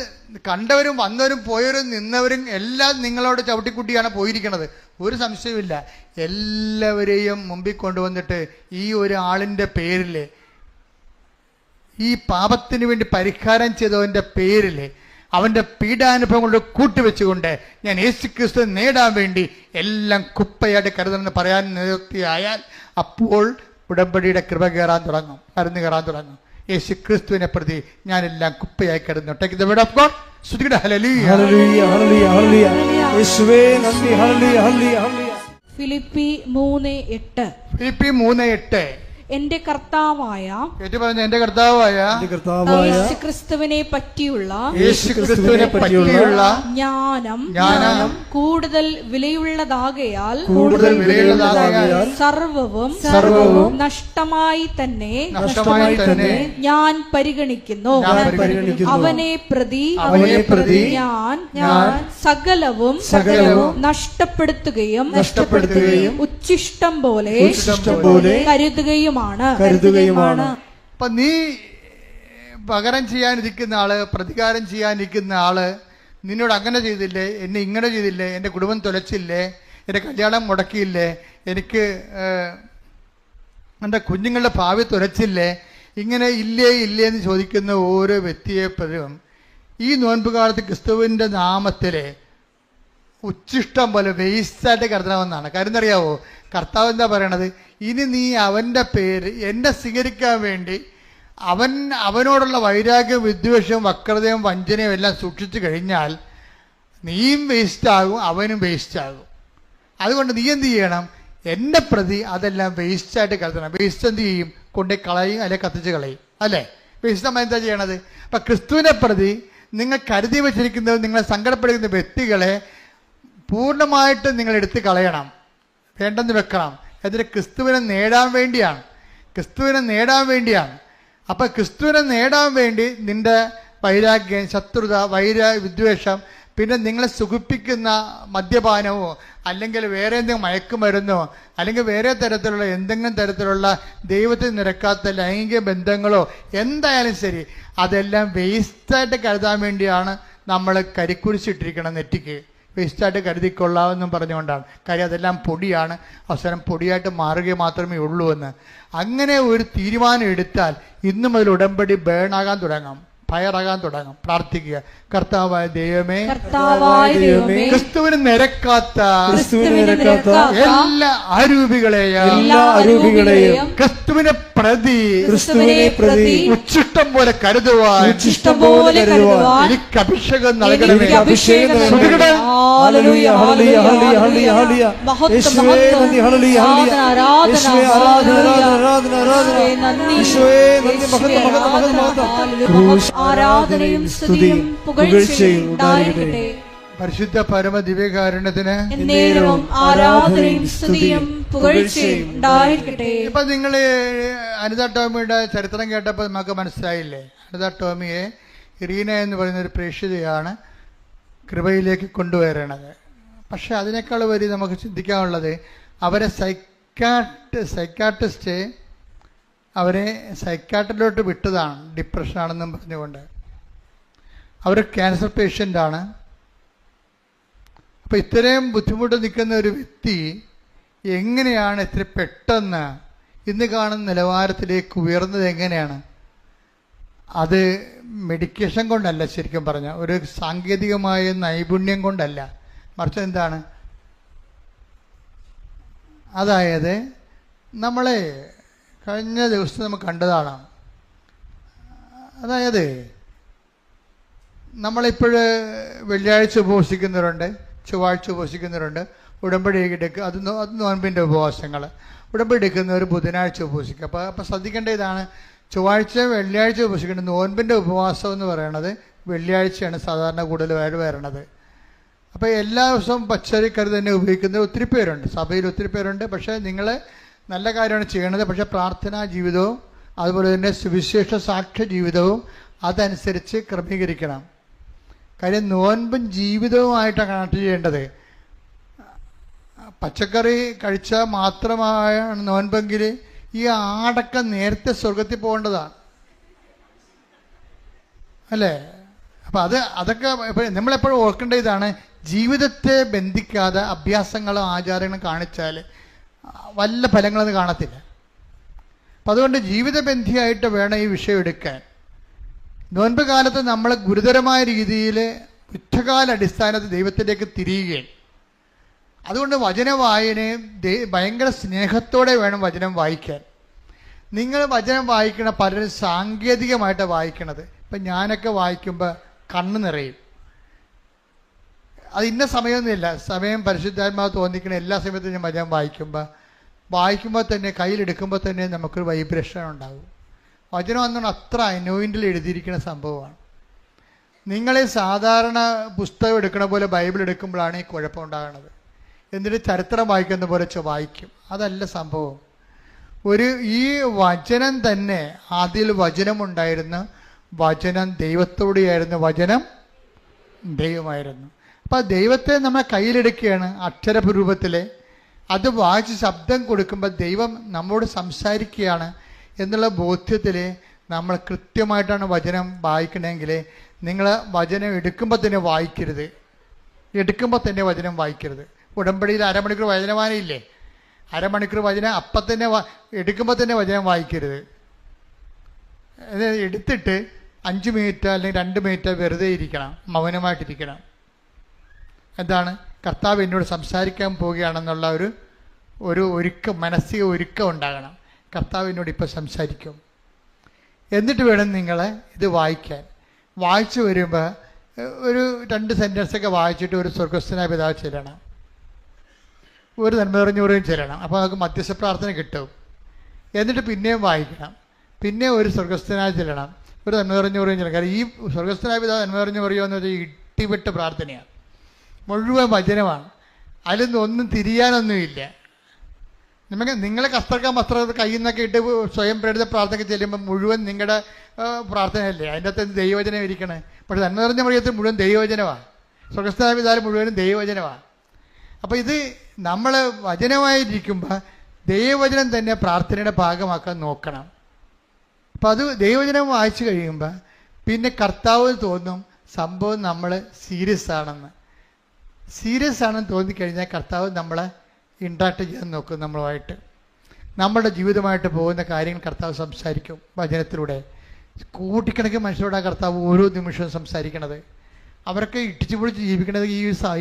കണ്ടവരും വന്നവരും പോയവരും നിന്നവരും എല്ലാം നിങ്ങളോട് ചവിട്ടിക്കുട്ടിയാണ് പോയിരിക്കുന്നത്, ഒരു സംശയമില്ല. എല്ലാവരെയും മുമ്പിൽ കൊണ്ടുവന്നിട്ട് ഈ ഒരു ആളിൻ്റെ പേരിൽ, ഈ പാപത്തിന് വേണ്ടി പരിഹാരം ചെയ്തവൻ്റെ പേരിൽ, അവൻ്റെ പീഡാനുഭവങ്ങളോട് കൂട്ടിവെച്ചുകൊണ്ട് ഞാൻ യേശുക്രിസ്തു നേടാൻ വേണ്ടി എല്ലാം കുപ്പയായിട്ട് കരുതണമെന്ന് പറയാൻ നിർത്തിയായാൽ അപ്പോൾ ഉടമ്പടിയുടെ കൃപ കയറാൻ തുടങ്ങും, മരുന്ന് കയറാൻ തുടങ്ങും. യേശു ക്രിസ്തുവിനെ പ്രതി ഞാനെല്ലാം കുപ്പയായി കരുതുന്നു. Take the word of God. സ്തുതിക്കട്ടെ. ഹല്ലേലൂയ, ഹല്ലേലൂയ, ഹല്ലേലൂയ, ഹല്ലേലൂയ. യേശുവേ നന്ദി. ഹല്ലേലൂയ, ഹല്ലേലൂയ, ഹല്ലേലൂയ. ഫിലിപ്പി 3:8. ഫിലിപ്പി 3:8. എന്റെ കർത്താവായ യേശുക്രിസ്തുവിനെ പറ്റിയുള്ള ജ്ഞാനം കൂടുതൽ വിലയുള്ളതാകയാൽ സർവവും നഷ്ടമായി തന്നെ ഞാൻ പരിഗണിക്കുന്നു. അവനെ പ്രതി ഞാൻ സകലവും നഷ്ടപ്പെടുത്തുകയും ഉച്ഛിഷ്ടം പോലെ കരുതുകയുമാണ്. അപ്പൊ നീ പകരം ചെയ്യാനിരിക്കുന്ന ആള്, പ്രതികാരം ചെയ്യാനിരിക്കുന്ന ആള് നിന്നോട് അങ്ങനെ ചെയ്തില്ലേ, എന്നെ ഇങ്ങനെ ചെയ്തില്ലേ, എൻ്റെ കുടുംബം തുലച്ചില്ലേ, എൻ്റെ കല്യാണം മുടക്കിയില്ലേ, എനിക്ക് എൻ്റെ കുഞ്ഞുങ്ങളുടെ ഭാവി തുലച്ചില്ലേ, ഇങ്ങനെ ഇല്ലേ എന്ന് ചോദിക്കുന്ന ഓരോ വ്യക്തിയെപ്പോഴും ഈ നോൻപ് കാലത്ത് ക്രിസ്തുവിൻ്റെ നാമത്തിലെ ഉച്ഛിഷ്ടം പോലെ വേസ്റ്റായിട്ട് കരുതണമെന്നാണ്. കാര്യം അറിയാവോ? കർത്താവ് എന്താ പറയണത്? ഇനി നീ അവൻ്റെ പേര് എന്നെ സ്വീകരിക്കാൻ വേണ്ടി അവനോടുള്ള വൈരാഗ്യവും വിദ്വേഷവും വക്രതയും വഞ്ചനയും എല്ലാം സൂക്ഷിച്ചു കഴിഞ്ഞാൽ നീയും വേസ്റ്റാകും, അവനും വേസ്റ്റാകും. അതുകൊണ്ട് നീ എന്ത് ചെയ്യണം? എന്നെ പ്രതി അതെല്ലാം വേസ്റ്റായിട്ട് കരുതണം. വേസ്റ്റ് എന്ത് ചെയ്യും? കൊണ്ടേ കളയും, അല്ലെ കത്തിച്ച് കളയും, അല്ലേ? വേസ്റ്റ് നമ്മൾ എന്താ ചെയ്യണത്? അപ്പം ക്രിസ്തുവിനെ പ്രതി നിങ്ങൾ കരുതി വച്ചിരിക്കുന്നത്, നിങ്ങളെ സങ്കടപ്പെടുന്ന വ്യക്തികളെ പൂർണ്ണമായിട്ട് നിങ്ങൾ എടുത്ത് കളയണം, വേണ്ടെന്ന് വെക്കണം. എന്നിട്ട് ക്രിസ്തുവിനെ നേടാൻ വേണ്ടിയാണ്. അപ്പം ക്രിസ്തുവിനെ നേടാൻ വേണ്ടി നിന്റെ വൈരാഗ്യം, ശത്രുത, വിദ്വേഷം, പിന്നെ നിങ്ങളെ സുഖിപ്പിക്കുന്ന മദ്യപാനമോ അല്ലെങ്കിൽ വേറെ എന്തെങ്കിലും മയക്കുമരുന്നോ അല്ലെങ്കിൽ വേറെ തരത്തിലുള്ള എന്തെങ്കിലും തരത്തിലുള്ള ദൈവത്തിന് നിരക്കാത്ത ലൈംഗിക ബന്ധങ്ങളോ എന്തായാലും ശരി, അതെല്ലാം വേസ്റ്റായിട്ട് കരുതാൻ വേണ്ടിയാണ് നമ്മൾ കരിക്കുരിശിട്ടിരിക്കണം നെറ്റിക്ക്. വേസ്റ്റായിട്ട് കരുതിക്കൊള്ളാമെന്നും പറഞ്ഞുകൊണ്ടാണ്. കാര്യം അതെല്ലാം പൊടിയാണ്, അവസാനം പൊടിയായിട്ട് മാറുക മാത്രമേ ഉള്ളൂ എന്ന്. അങ്ങനെ ഒരു തീരുമാനം എടുത്താൽ ഇന്നു മുതൽ ഉടമ്പടി ബേണാകാൻ തുടങ്ങും, ഫയറാകാൻ തുടങ്ങും. പ്രാർത്ഥിക്കുക. കർത്താവായ ദൈവമേ, ക്രിസ്തുവിന് നിരക്കാത്ത എല്ലാ അരൂപികളെയും ക്രിസ്തുവിനെ പ്രതി ഉച്ഛിഷ്ടം പോലെ കരുതുവാൻ എനിക്ക് അഭിഷേകം നൽകണമേ. ആരാധനയും സ്തുതിയും പുകഴ്ചയും ഉണ്ടായിരിക്കട്ടെ. പരിശുദ്ധ പരമ ദിവ്യകാരുണ്യത്തിന് എന്നേരവും ആരാധനയും സ്തുതിയും പുകഴ്ചയും ഉണ്ടായിരിക്കട്ടെ. ഇപ്പൊ നിങ്ങൾ അനിത ടോമിയുടെ ചരിത്രം കേട്ടപ്പോൾ നമുക്ക് മനസ്സിലായില്ലേ? അനിത ടോമിയെ ഇറീന എന്ന് പറയുന്ന ഒരു പ്രേക്ഷിതയാണ് കൃപയിലേക്ക് കൊണ്ടുവരണത്. പക്ഷെ അതിനേക്കാൾ വരി നമുക്ക് ചിന്തിക്കാനുള്ളത്, അവരെ സൈക്കാട്രിസ്റ്റ് അവരെ സൈക്കാട്രിലോട്ട് വിട്ടതാണ്, ഡിപ്രഷനാണെന്നും പറഞ്ഞുകൊണ്ട്. അവർ ക്യാൻസർ പേഷ്യൻ്റാണ്. അപ്പോൾ ഇത്രയും ബുദ്ധിമുട്ട് നിൽക്കുന്ന ഒരു വ്യക്തി എങ്ങനെയാണ് ഇത്ര പെട്ടെന്ന് ഇന്ന് കാണുന്ന നിലവാരത്തിലേക്ക് ഉയർന്നത്? എങ്ങനെയാണ്? അത് മെഡിക്കേഷൻ കൊണ്ടല്ല, ശരിക്കും പറഞ്ഞാൽ ഒരു സാങ്കേതികമായ നൈപുണ്യം കൊണ്ടല്ല, മറിച്ച് എന്താണ്, അതായത് നമ്മളെ കഴിഞ്ഞ ദിവസം നമ്മൾ കണ്ടതാണ്. അതായത് നമ്മളിപ്പോൾ വെള്ളിയാഴ്ച ഉപവസിക്കുന്നവരുണ്ട്, ചൊവ്വാഴ്ച ഉപവസിക്കുന്നവരുണ്ട്, ഉടമ്പടി എടുക്കുക, അത് നോൻപിൻ്റെ ഉപവാസങ്ങൾ. ഉടമ്പടി എടുക്കുന്നവർ ബുധനാഴ്ച ഉപവസിക്കുക. അപ്പോൾ ശ്രദ്ധിക്കേണ്ട ഇതാണ്, ചൊവ്വാഴ്ച വെള്ളിയാഴ്ച ഉപവസിക്കേണ്ടത്. നോൻപിൻ്റെ ഉപവാസം എന്ന് പറയുന്നത് വെള്ളിയാഴ്ചയാണ് സാധാരണ കൂടുതൽ വരണത്. അപ്പോൾ എല്ലാ ദിവസവും പച്ചരിക്കറി തന്നെ ഉപയോഗിക്കുന്ന ഒത്തിരി പേരുണ്ട്, സഭയിൽ ഒത്തിരി പേരുണ്ട്. പക്ഷേ നിങ്ങൾ നല്ല കാര്യമാണ് ചെയ്യണത്. പക്ഷേ പ്രാർത്ഥനാ ജീവിതവും അതുപോലെ തന്നെ സുവിശേഷ സാക്ഷ്യ ജീവിതവും അതനുസരിച്ച് ക്രമീകരിക്കണം. കാര്യം നോൻപും ജീവിതവുമായിട്ടാണ് കണക്ട് ചെയ്യേണ്ടത്. പച്ചക്കറി കഴിച്ചാൽ മാത്രമാണ് നോൻപെങ്കിൽ ഈ ആടൊക്കെ നേരത്തെ സ്വർഗത്തിൽ പോകേണ്ടതാണ്, അല്ലേ? അപ്പം അതൊക്കെ നമ്മളെപ്പോഴും ഓർക്കേണ്ട ഇതാണ്, ജീവിതത്തെ ബന്ധിക്കാതെ അഭ്യാസങ്ങളും ആചാരങ്ങളും കാണിച്ചാൽ വല്ല ഫലങ്ങളൊന്നും കാണത്തില്ല. അപ്പം അതുകൊണ്ട് ജീവിതബന്ധിയായിട്ട് വേണം ഈ വിഷയം എടുക്കാൻ. നോൻപ് കാലത്ത് നമ്മൾ ഗുരുതരമായ രീതിയിൽ യുദ്ധകാല അടിസ്ഥാനത്തിൽ ദൈവത്തിലേക്ക് തിരിയുകയും, അതുകൊണ്ട് വചന വായനയും ഭയങ്കര സ്നേഹത്തോടെ വേണം വചനം വായിക്കാൻ. നിങ്ങൾ വചനം വായിക്കണ പലരും സാങ്കേതികമായിട്ടാണ് വായിക്കണത്. ഇപ്പം ഞാനൊക്കെ വായിക്കുമ്പോൾ കണ്ണ് നിറയും. അത് ഇന്ന സമയമൊന്നുമില്ല, സമയം പരിശുദ്ധാത്മാവ് തോന്നിക്കണ എല്ലാ സമയത്തും ഞാൻ വചനം വായിക്കുമ്പോൾ തന്നെ കയ്യിലെടുക്കുമ്പോൾ തന്നെ നമുക്കൊരു വൈബ്രേഷൻ ഉണ്ടാകും. വചനം എന്നാണ് അത്ര അനോയിൻറ്റിൽ എഴുതിയിരിക്കുന്ന സംഭവമാണ്. നിങ്ങളെ സാധാരണ പുസ്തകം എടുക്കണ പോലെ ബൈബിൾ എടുക്കുമ്പോഴാണ് ഈ കുഴപ്പമുണ്ടാകുന്നത്. എന്നിട്ട് ചരിത്രം വായിക്കുന്ന പോലെ വായിക്കും. അതല്ല സംഭവം. ഈ വചനം തന്നെ, അതിൽ വചനമുണ്ടായിരുന്നു, വചനം ദൈവത്തോടെയായിരുന്നു, വചനം ദൈവമായിരുന്നു. അപ്പം ദൈവത്തെ നമ്മൾ കയ്യിലെടുക്കുകയാണ് അക്ഷരരൂപത്തിൽ. അത് വായിച്ച് ശബ്ദം കൊടുക്കുമ്പോൾ ദൈവം നമ്മോട് സംസാരിക്കുകയാണ് എന്നുള്ള ബോധ്യത്തിൽ നമ്മൾ കൃത്യമായിട്ടാണ് വചനം വായിക്കണമെങ്കിൽ നിങ്ങൾ വചനം എടുക്കുമ്പോൾ തന്നെ വായിക്കരുത്. വചനം വായിക്കരുത്. ഉടമ്പടിയിൽ അരമണിക്കൂർ വചനവാനയില്ലേ, അരമണിക്കൂർ വചനം അപ്പം തന്നെ എടുക്കുമ്പോൾ തന്നെ വചനം വായിക്കരുത്. എടുത്തിട്ട് 5 മിനിറ്റ് അല്ലെങ്കിൽ 2 മിനിറ്റ് വെറുതെ ഇരിക്കണം, മൗനമായിട്ടിരിക്കണം. എന്താണ്, കർത്താവ് എന്നോട് സംസാരിക്കാൻ പോവുകയാണെന്നുള്ള ഒരു ഒരുക്കം, മാനസിക ഒരുക്കം ഉണ്ടാകണം. കർത്താവ് എന്നോട് ഇപ്പോൾ സംസാരിക്കും. എന്നിട്ട് വേണം നിങ്ങൾ ഇത് വായിക്കാൻ. വായിച്ചു വരുമ്പോൾ ഒരു 2 സെൻറ്റൻസൊക്കെ വായിച്ചിട്ട് ഒരു സ്വർഗസ്ഥനായ പിതാവ് ചെല്ലണം, ഒരു നന്മ നിറഞ്ഞൂറും ചെല്ലണം. അപ്പോൾ നമുക്ക് മധ്യസ്ഥ പ്രാർത്ഥന കിട്ടും. എന്നിട്ട് പിന്നെയും വായിക്കണം, പിന്നെ ഒരു സ്വർഗസ്ഥനായ ചെല്ലണം, ഒരു നന്മ നിറഞ്ഞൂറും ചെല്ലണം. കാരണം ഈ സ്വർഗസ്ഥനായ പിതാവ് നന്മ നിറഞ്ഞു പറയുക എന്ന് വെച്ചാൽ ഇട്ടിവിട്ട് പ്രാർത്ഥനയാണ്, മുഴുവൻ വചനമാണ്. അതിലൊന്നും ഒന്നും തിരിയാനൊന്നുമില്ല. നിങ്ങളെ വസ്ത്രം കയ്യിൽ നിന്നൊക്കെ ഇട്ട് സ്വയം പ്രേരിത പ്രാർത്ഥന ചെല്ലുമ്പോൾ മുഴുവൻ നിങ്ങളുടെ പ്രാർത്ഥനയല്ലേ, അതിൻ്റെ അകത്ത് ദൈവവചനം ഇരിക്കണേ. പക്ഷെ നന്മ നിറഞ്ഞ മറിയത്തിൽ മുഴുവൻ ദൈവവചനമാണ്, സ്വർഗസ്ഥനായ പിതാവ് മുഴുവനും ദൈവവചനമാണ്. അപ്പോൾ ഇത് നമ്മൾ വചനമായിരിക്കുമ്പോൾ ദൈവവചനം തന്നെ പ്രാർത്ഥനയുടെ ഭാഗമാക്കാൻ നോക്കണം. അപ്പം അത് ദൈവവചനം വായിച്ചു കഴിയുമ്പോൾ പിന്നെ കർത്താവ് തോന്നും സംഭവം നമ്മൾ സീരിയസ് ആണെന്ന് തോന്നിക്കഴിഞ്ഞാൽ കർത്താവ് നമ്മളെ ഇൻട്രാക്ട് ചെയ്യാൻ നോക്കും. നമ്മളുമായിട്ട് നമ്മുടെ ജീവിതമായിട്ട് പോകുന്ന കാര്യങ്ങൾ കർത്താവ് സംസാരിക്കും വചനത്തിലൂടെ. കൂട്ടിക്കണക്കിന് മനുഷ്യരോടാണ് കർത്താവ് ഓരോ നിമിഷവും സംസാരിക്കണത്. അവരൊക്കെ ഇട്ടിച്ചു പൊളിച്ച് ജീവിക്കണത്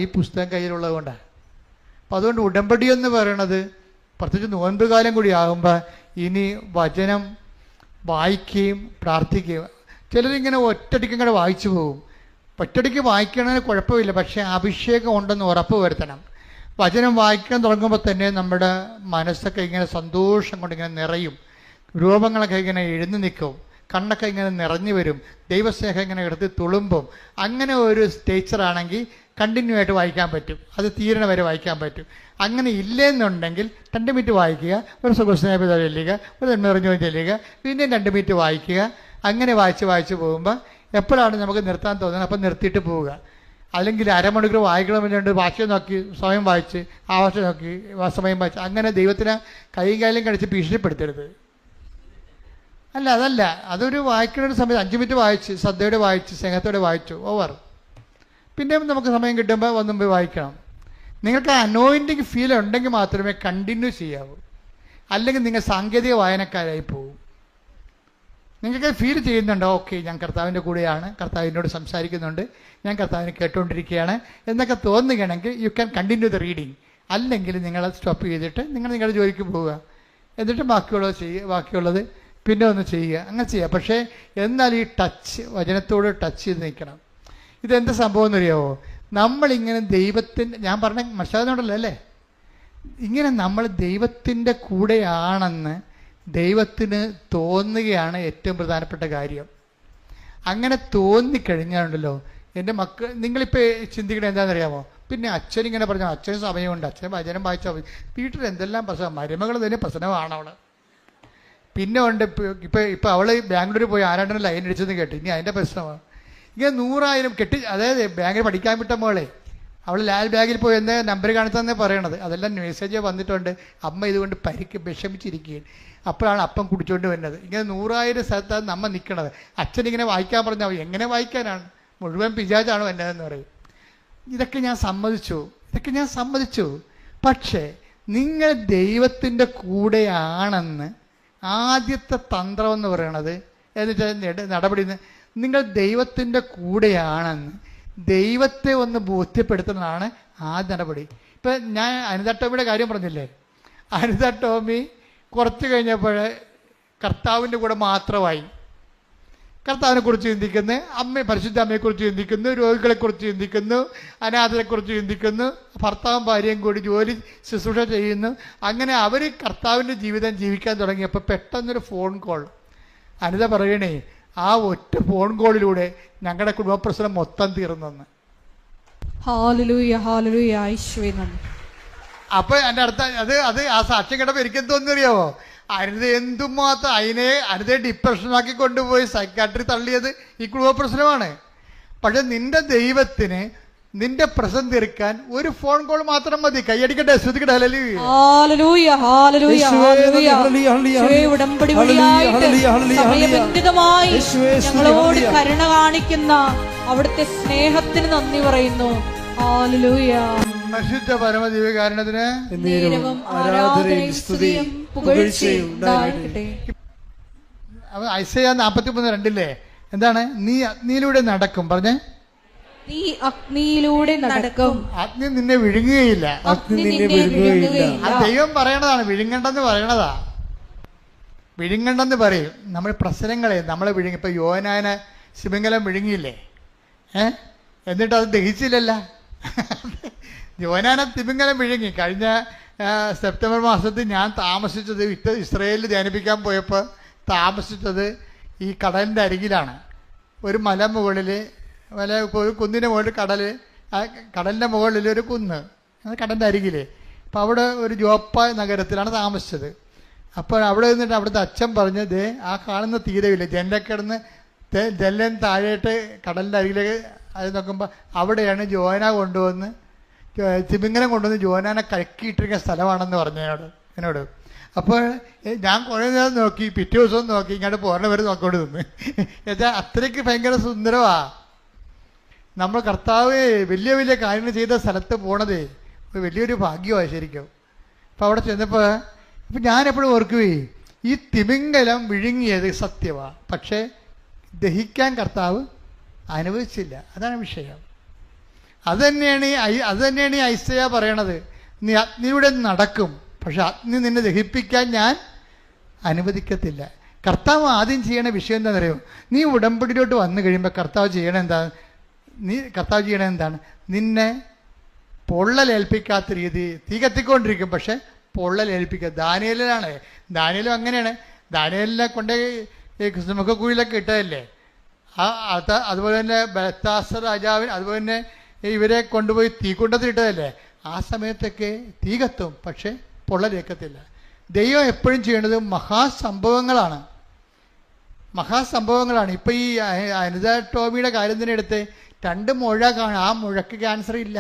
ഈ പുസ്തകം കയ്യിലുള്ളത് കൊണ്ടാണ്. അപ്പം അതുകൊണ്ട് ഉടമ്പടി എന്ന് പറയണത്, പ്രത്യേകിച്ച് നോൻപ് കാലം കൂടി ആകുമ്പോൾ ഇനി വചനം വായിക്കുകയും പ്രാർത്ഥിക്കുകയും. ചിലരിങ്ങനെ ഒറ്റടിക്കും കൂടെ വായിച്ചു പോകും. ഒറ്റടിക്ക് വായിക്കണതിന് കുഴപ്പമില്ല, പക്ഷേ അഭിഷേകം ഉണ്ടെന്ന് ഉറപ്പ് വരുത്തണം. വചനം വായിക്കാൻ തുടങ്ങുമ്പോൾ തന്നെ നമ്മുടെ മനസ്സൊക്കെ ഇങ്ങനെ സന്തോഷം കൊണ്ട് ഇങ്ങനെ നിറയും, രൂപങ്ങളൊക്കെ ഇങ്ങനെ എഴുന്നു നിൽക്കും, കണ്ണൊക്കെ ഇങ്ങനെ നിറഞ്ഞു വരും, ദൈവസ്നേഹം ഇങ്ങനെ എടുത്ത് തുളുമ്പും. അങ്ങനെ ഒരു ടീച്ചറാണെങ്കിൽ കണ്ടിന്യൂ ആയിട്ട് വായിക്കാൻ പറ്റും, അത് തീരണ വരെ വായിക്കാൻ പറ്റും. അങ്ങനെ ഇല്ലെന്നുണ്ടെങ്കിൽ 2 മിനിറ്റ് വായിക്കുക, ഒരു സുഖസ്നേഹ ചെല്ലുക, ഒരു നന്മ നിറഞ്ഞു ചെല്ലുക, പിന്നെ 2 മിനിറ്റ് വായിക്കുക. അങ്ങനെ വായിച്ച് പോകുമ്പോൾ എപ്പോഴാണ് നമുക്ക് നിർത്താൻ തോന്നുന്നത് അപ്പം നിർത്തിയിട്ട് പോവുക. അല്ലെങ്കിൽ അരമണിക്കൂർ വായിക്കണമെന്നുണ്ട്, ഭാഷ നോക്കി സമയം വായിച്ച്, ആ ഭാഷ നോക്കി സമയം വായിച്ച്, അങ്ങനെ ദൈവത്തിനെ കൈയും കാലും കടിച്ച് ഭീഷണിപ്പെടുത്തരുത്. അതല്ല, അതൊരു വായിക്കുന്ന ഒരു സമയത്ത് 5 മിനിറ്റ് വായിച്ച് ശ്രദ്ധയോടെ വായിച്ച് സ്നേഹത്തോടെ വായിച്ചു, ഓവർ. പിന്നെയും നമുക്ക് സമയം കിട്ടുമ്പോൾ ഒന്നും പോയി വായിക്കണം. നിങ്ങൾക്ക് അനോയിൻറ്റിങ് ഫീൽ ഉണ്ടെങ്കിൽ മാത്രമേ കണ്ടിന്യൂ ചെയ്യാവൂ. അല്ലെങ്കിൽ നിങ്ങൾ സാങ്കേതിക വായനക്കാരായി പോകും. നിങ്ങൾക്ക് ഫീൽ ചെയ്യുന്നുണ്ടോ, ഓക്കെ ഞാൻ കർത്താവിൻ്റെ കൂടെയാണ്, കർത്താവ് എന്നോട് സംസാരിക്കുന്നുണ്ട്, ഞാൻ കർത്താവിനെ കേട്ടുകൊണ്ടിരിക്കുകയാണ് എന്നൊക്കെ തോന്നുകയാണെങ്കിൽ you can continue the reading. അല്ലെങ്കിൽ നിങ്ങളത് സ്റ്റോപ്പ് ചെയ്തിട്ട് നിങ്ങളുടെ ജോലിക്ക് പോവുക. എന്നിട്ട് ബാക്കിയുള്ളത് പിന്നെ ഒന്ന് ചെയ്യുക, അങ്ങനെ ചെയ്യുക. പക്ഷേ എന്നാൽ ഈ ടച്ച്, വചനത്തോട് ടച്ച് ചെയ്ത് നിൽക്കണം. ഇതെന്ത് സംഭവം എന്നറിയാമോ? നമ്മളിങ്ങനെ ദൈവത്തിൻ്റെ, ഞാൻ പറഞ്ഞ മനസ്സിലാകുന്നുണ്ടല്ലോ അല്ലേ, ഇങ്ങനെ നമ്മൾ ദൈവത്തിൻ്റെ കൂടെയാണെന്ന് ദൈവത്തിന് തോന്നുകയാണ് ഏറ്റവും പ്രധാനപ്പെട്ട കാര്യം. അങ്ങനെ തോന്നിക്കഴിഞ്ഞാലുണ്ടല്ലോ എൻ്റെ മക്കൾ, നിങ്ങളിപ്പോൾ ചിന്തിക്കണത് എന്താണെന്നറിയാമോ? പിന്നെ അച്ഛനിങ്ങനെ പറഞ്ഞു, അച്ഛന് സമയമുണ്ട്, അച്ഛൻ വചനം വായിച്ചാൽ മതി. വീട്ടിൽ എന്തെല്ലാം പ്രശ്നം, മരുമകൾ തന്നെ പ്രശ്നമാണ് അവൾ. പിന്നെ ഉണ്ട് ഇപ്പം അവൾ ബാംഗ്ലൂർ പോയി ആരാണ്ടനെ ലൈൻ അടിച്ചെന്ന് കേട്ട്, ഇനി അതിൻ്റെ പ്രശ്നമാണ്. ഇങ്ങനെ 100,000 അതായത് ബാങ്കിൽ പഠിക്കാൻ വിട്ട മോളെ, അവൾ ലാൽ ബാഗിൽ പോയി എന്ന് നമ്പർ കാണിച്ചതെന്നേ പറയണത്. അതെല്ലാം മെസ്സേജ് വന്നിട്ടുണ്ട്, അമ്മ ഇതുകൊണ്ട് വിഷമിച്ചിരിക്കുകയാണ്. അപ്പോഴാണ് അപ്പം കുടിച്ചുകൊണ്ട് വരുന്നത്. ഇങ്ങനെ 100,000 സ്ഥലത്താണ് നമ്മ നിൽക്കണത്. അച്ഛനിങ്ങനെ വായിക്കാൻ പറഞ്ഞാൽ എങ്ങനെ വായിക്കാനാണ്, മുഴുവൻ പിശാചാണ് എന്നതെന്ന് പറയും. ഇതൊക്കെ ഞാൻ സമ്മതിച്ചു. പക്ഷേ നിങ്ങൾ ദൈവത്തിൻ്റെ കൂടെയാണെന്ന് ആദ്യത്തെ തന്ത്രം എന്ന് പറയണത്, എന്നിട്ട് നടപടി, നിങ്ങൾ ദൈവത്തിൻ്റെ കൂടെയാണെന്ന് ദൈവത്തെ ഒന്ന് ബോധ്യപ്പെടുത്തുന്നതാണ് ആദ്യ നടപടി. ഇപ്പം ഞാൻ അനിത ടോമിയുടെ കാര്യം പറഞ്ഞില്ലേ, അനിത ടോമി കുറച്ച് കഴിഞ്ഞപ്പോൾ കർത്താവിൻ്റെ കൂടെ മാത്രമായി. കർത്താവിനെക്കുറിച്ച് ചിന്തിക്കുന്നു, പരിശുദ്ധ അമ്മയെക്കുറിച്ച് ചിന്തിക്കുന്നു, രോഗികളെക്കുറിച്ച് ചിന്തിക്കുന്നു, അനാഥരെക്കുറിച്ച് ചിന്തിക്കുന്നു, ഭർത്താവും ഭാര്യയും കൂടി ജോലി ശുശ്രൂഷ ചെയ്യുന്നു. അങ്ങനെ അവർ കർത്താവിൻ്റെ ജീവിതം ജീവിക്കാൻ തുടങ്ങിയപ്പോൾ പെട്ടെന്നൊരു ഫോൺ കോൾ. അനിത പറയണേ, ആ ഒറ്റ ഫോൺ കോളിലൂടെ ഞങ്ങളുടെ കുടുംബ പ്രശ്നം മൊത്തം തീർന്നെന്ന്. അപ്പൊ എൻ്റെ അടുത്ത അത് ആ സാക്ഷ്യം കേട്ടപ്പോൾ എനിക്ക് എന്തോന്നറിയാവോ, അനിത എന്തുമാത്രം അനിതയെ ഡിപ്രഷനാക്കി കൊണ്ടുപോയി സൈക്കാട്രി തള്ളിയത് ഈ കുടുംബ പ്രശ്നമാണ്. പക്ഷെ നിന്റെ ദൈവത്തിന് നിന്റെ പ്രശ്നം തീർക്കാൻ ഒരു ഫോൺ കോൾ മാത്രം മതി. കൈയടിക്കട്ടെ, ശ്രദ്ധിക്കട്ടെ. ഞങ്ങളോട് കരുണ കാണിക്കുന്ന അവിടുത്തെ സ്നേഹത്തിന് നന്ദി പറയുന്നു. പരിശുദ്ധ പരമദിവ്യകാരണത്തിന് ഐസയ്യാ 43:2 എന്താണ്? നീ അഗ്നിയിലൂടെ നടക്കും, പറഞ്ഞേ, നീ അഗ്നിയിലൂടെ നടക്കും, അഗ്നി നിന്നെ വിഴുങ്ങുകയില്ല. ദൈവം പറയണതാണ്, വിഴുങ്ങണ്ടെന്ന് പറയണതാ. വിഴുങ്ങണ്ടെന്ന് പറയും. നമ്മൾ പ്രശ്നങ്ങളെ നമ്മളെ വിഴുങ്ങി. ഇപ്പൊ യോനാനെ ശിവങ്കലം വിഴുങ്ങിയില്ലേ? എന്നിട്ട് അത് ദഹിച്ചില്ലല്ല. യോനാനെ തിമിംഗലം വിഴുങ്ങി. കഴിഞ്ഞ സെപ്റ്റംബർ മാസത്തിൽ ഞാൻ താമസിച്ചത്, ഇസ്രയേലിൽ ധ്യാനിപ്പിക്കാൻ പോയപ്പോൾ താമസിച്ചത് ഈ കടലിൻ്റെ അരികിലാണ്. ഒരു മല മുകളിൽ, ഒരു കുന്നിൻ്റെ മുകളിൽ കടലിൻ്റെ മുകളിൽ ഒരു കുന്ന്, അത് കടലിൻ്റെ അരികിൽ. അപ്പോൾ അവിടെ ഒരു ജോപ്പ നഗരത്തിലാണ് താമസിച്ചത്. അപ്പോൾ അവിടെ നിന്നിട്ട് അവിടുത്തെ അച്ഛൻ പറഞ്ഞ്, ദേ ആ കാണുന്ന തീരമില്ല, ജനലക്കിടന്ന് ജനലും താഴെയിട്ട് കടലിൻ്റെ അരികിലേക്ക് അത് നോക്കുമ്പോൾ അവിടെയാണ് ജോന കൊണ്ടുവന്ന് തിമിംഗലം കൊണ്ടുവന്ന് ജോനാനെ കലക്കിയിട്ടിരിക്കുന്ന സ്ഥലമാണെന്ന് പറഞ്ഞു എന്നോട്. അപ്പോൾ ഞാൻ കുറേ നേരം നോക്കി, പിറ്റേ ദിവസം നോക്കി, ഇങ്ങോട്ട് പോരണ വരെ നോക്കിക്കൊണ്ട് നിന്ന്. എന്നുവെച്ചാൽ അത്രയ്ക്ക് ഭയങ്കര സുന്ദരമാ. നമ്മൾ കർത്താവ് വലിയ വലിയ കാര്യങ്ങൾ ചെയ്ത സ്ഥലത്ത് പോണതേ വലിയൊരു ഭാഗ്യമാണ് ശരിക്കും. അപ്പോൾ അവിടെ ചെന്നപ്പോൾ ഇപ്പം ഞാനെപ്പോഴും ഓർക്കുകയെ, ഈ തിമിംഗലം വിഴുങ്ങിയത് സത്യമാണ്, പക്ഷേ ദഹിക്കാൻ കർത്താവ് അനുവദിച്ചില്ല. അതാണ് വിഷയം. അത് തന്നെയാണ് ഈ ഐസയ്യാ പറയണത്. നീ അഗ്നിയുടെ നടക്കും, പക്ഷെ അഗ്നി നിന്നെ ദഹിപ്പിക്കാൻ ഞാൻ അനുവദിക്കത്തില്ല. കർത്താവ് ആദ്യം ചെയ്യണ വിഷയം എന്താണെന്ന് അറിയോ? നീ ഉടമ്പടിയിലോട്ട് വന്നു കഴിയുമ്പോൾ കർത്താവ് ചെയ്യണത് എന്താണ്? നിന്നെ പൊള്ളലേൽപ്പിക്കാത്ത രീതി, തീ കത്തിക്കൊണ്ടിരിക്കും പക്ഷെ പൊള്ളലേൽപ്പിക്കുക. ദാനിയേലും അങ്ങനെയാണ്. ദാനിയേലിനെ കൊണ്ട് ഈ സിംഹക്കുഴിയിലൊക്കെ ഇട്ടതല്ലേ. അതുപോലെ തന്നെ ബെൽത്താസർ രാജാവിന്, അതുപോലെ തന്നെ ഇവരെ കൊണ്ടുപോയി തീക്കുണ്ടത്തിൽ ഇട്ടതല്ലേ. ആ സമയത്തൊക്കെ തീ കത്തും പക്ഷെ പൊള്ളലേക്കത്തില്ല. ദൈവം എപ്പോഴും ചെയ്യേണ്ടത് മഹാസംഭവങ്ങളാണ്. മഹാസംഭവങ്ങളാണ്. ഇപ്പം ഈ അനിത ടോമിയുടെ കാര്യം തന്നെ എടുത്ത് 2 മുഴ കാണും, ആ മുഴക്ക് ക്യാൻസർ ഇല്ല.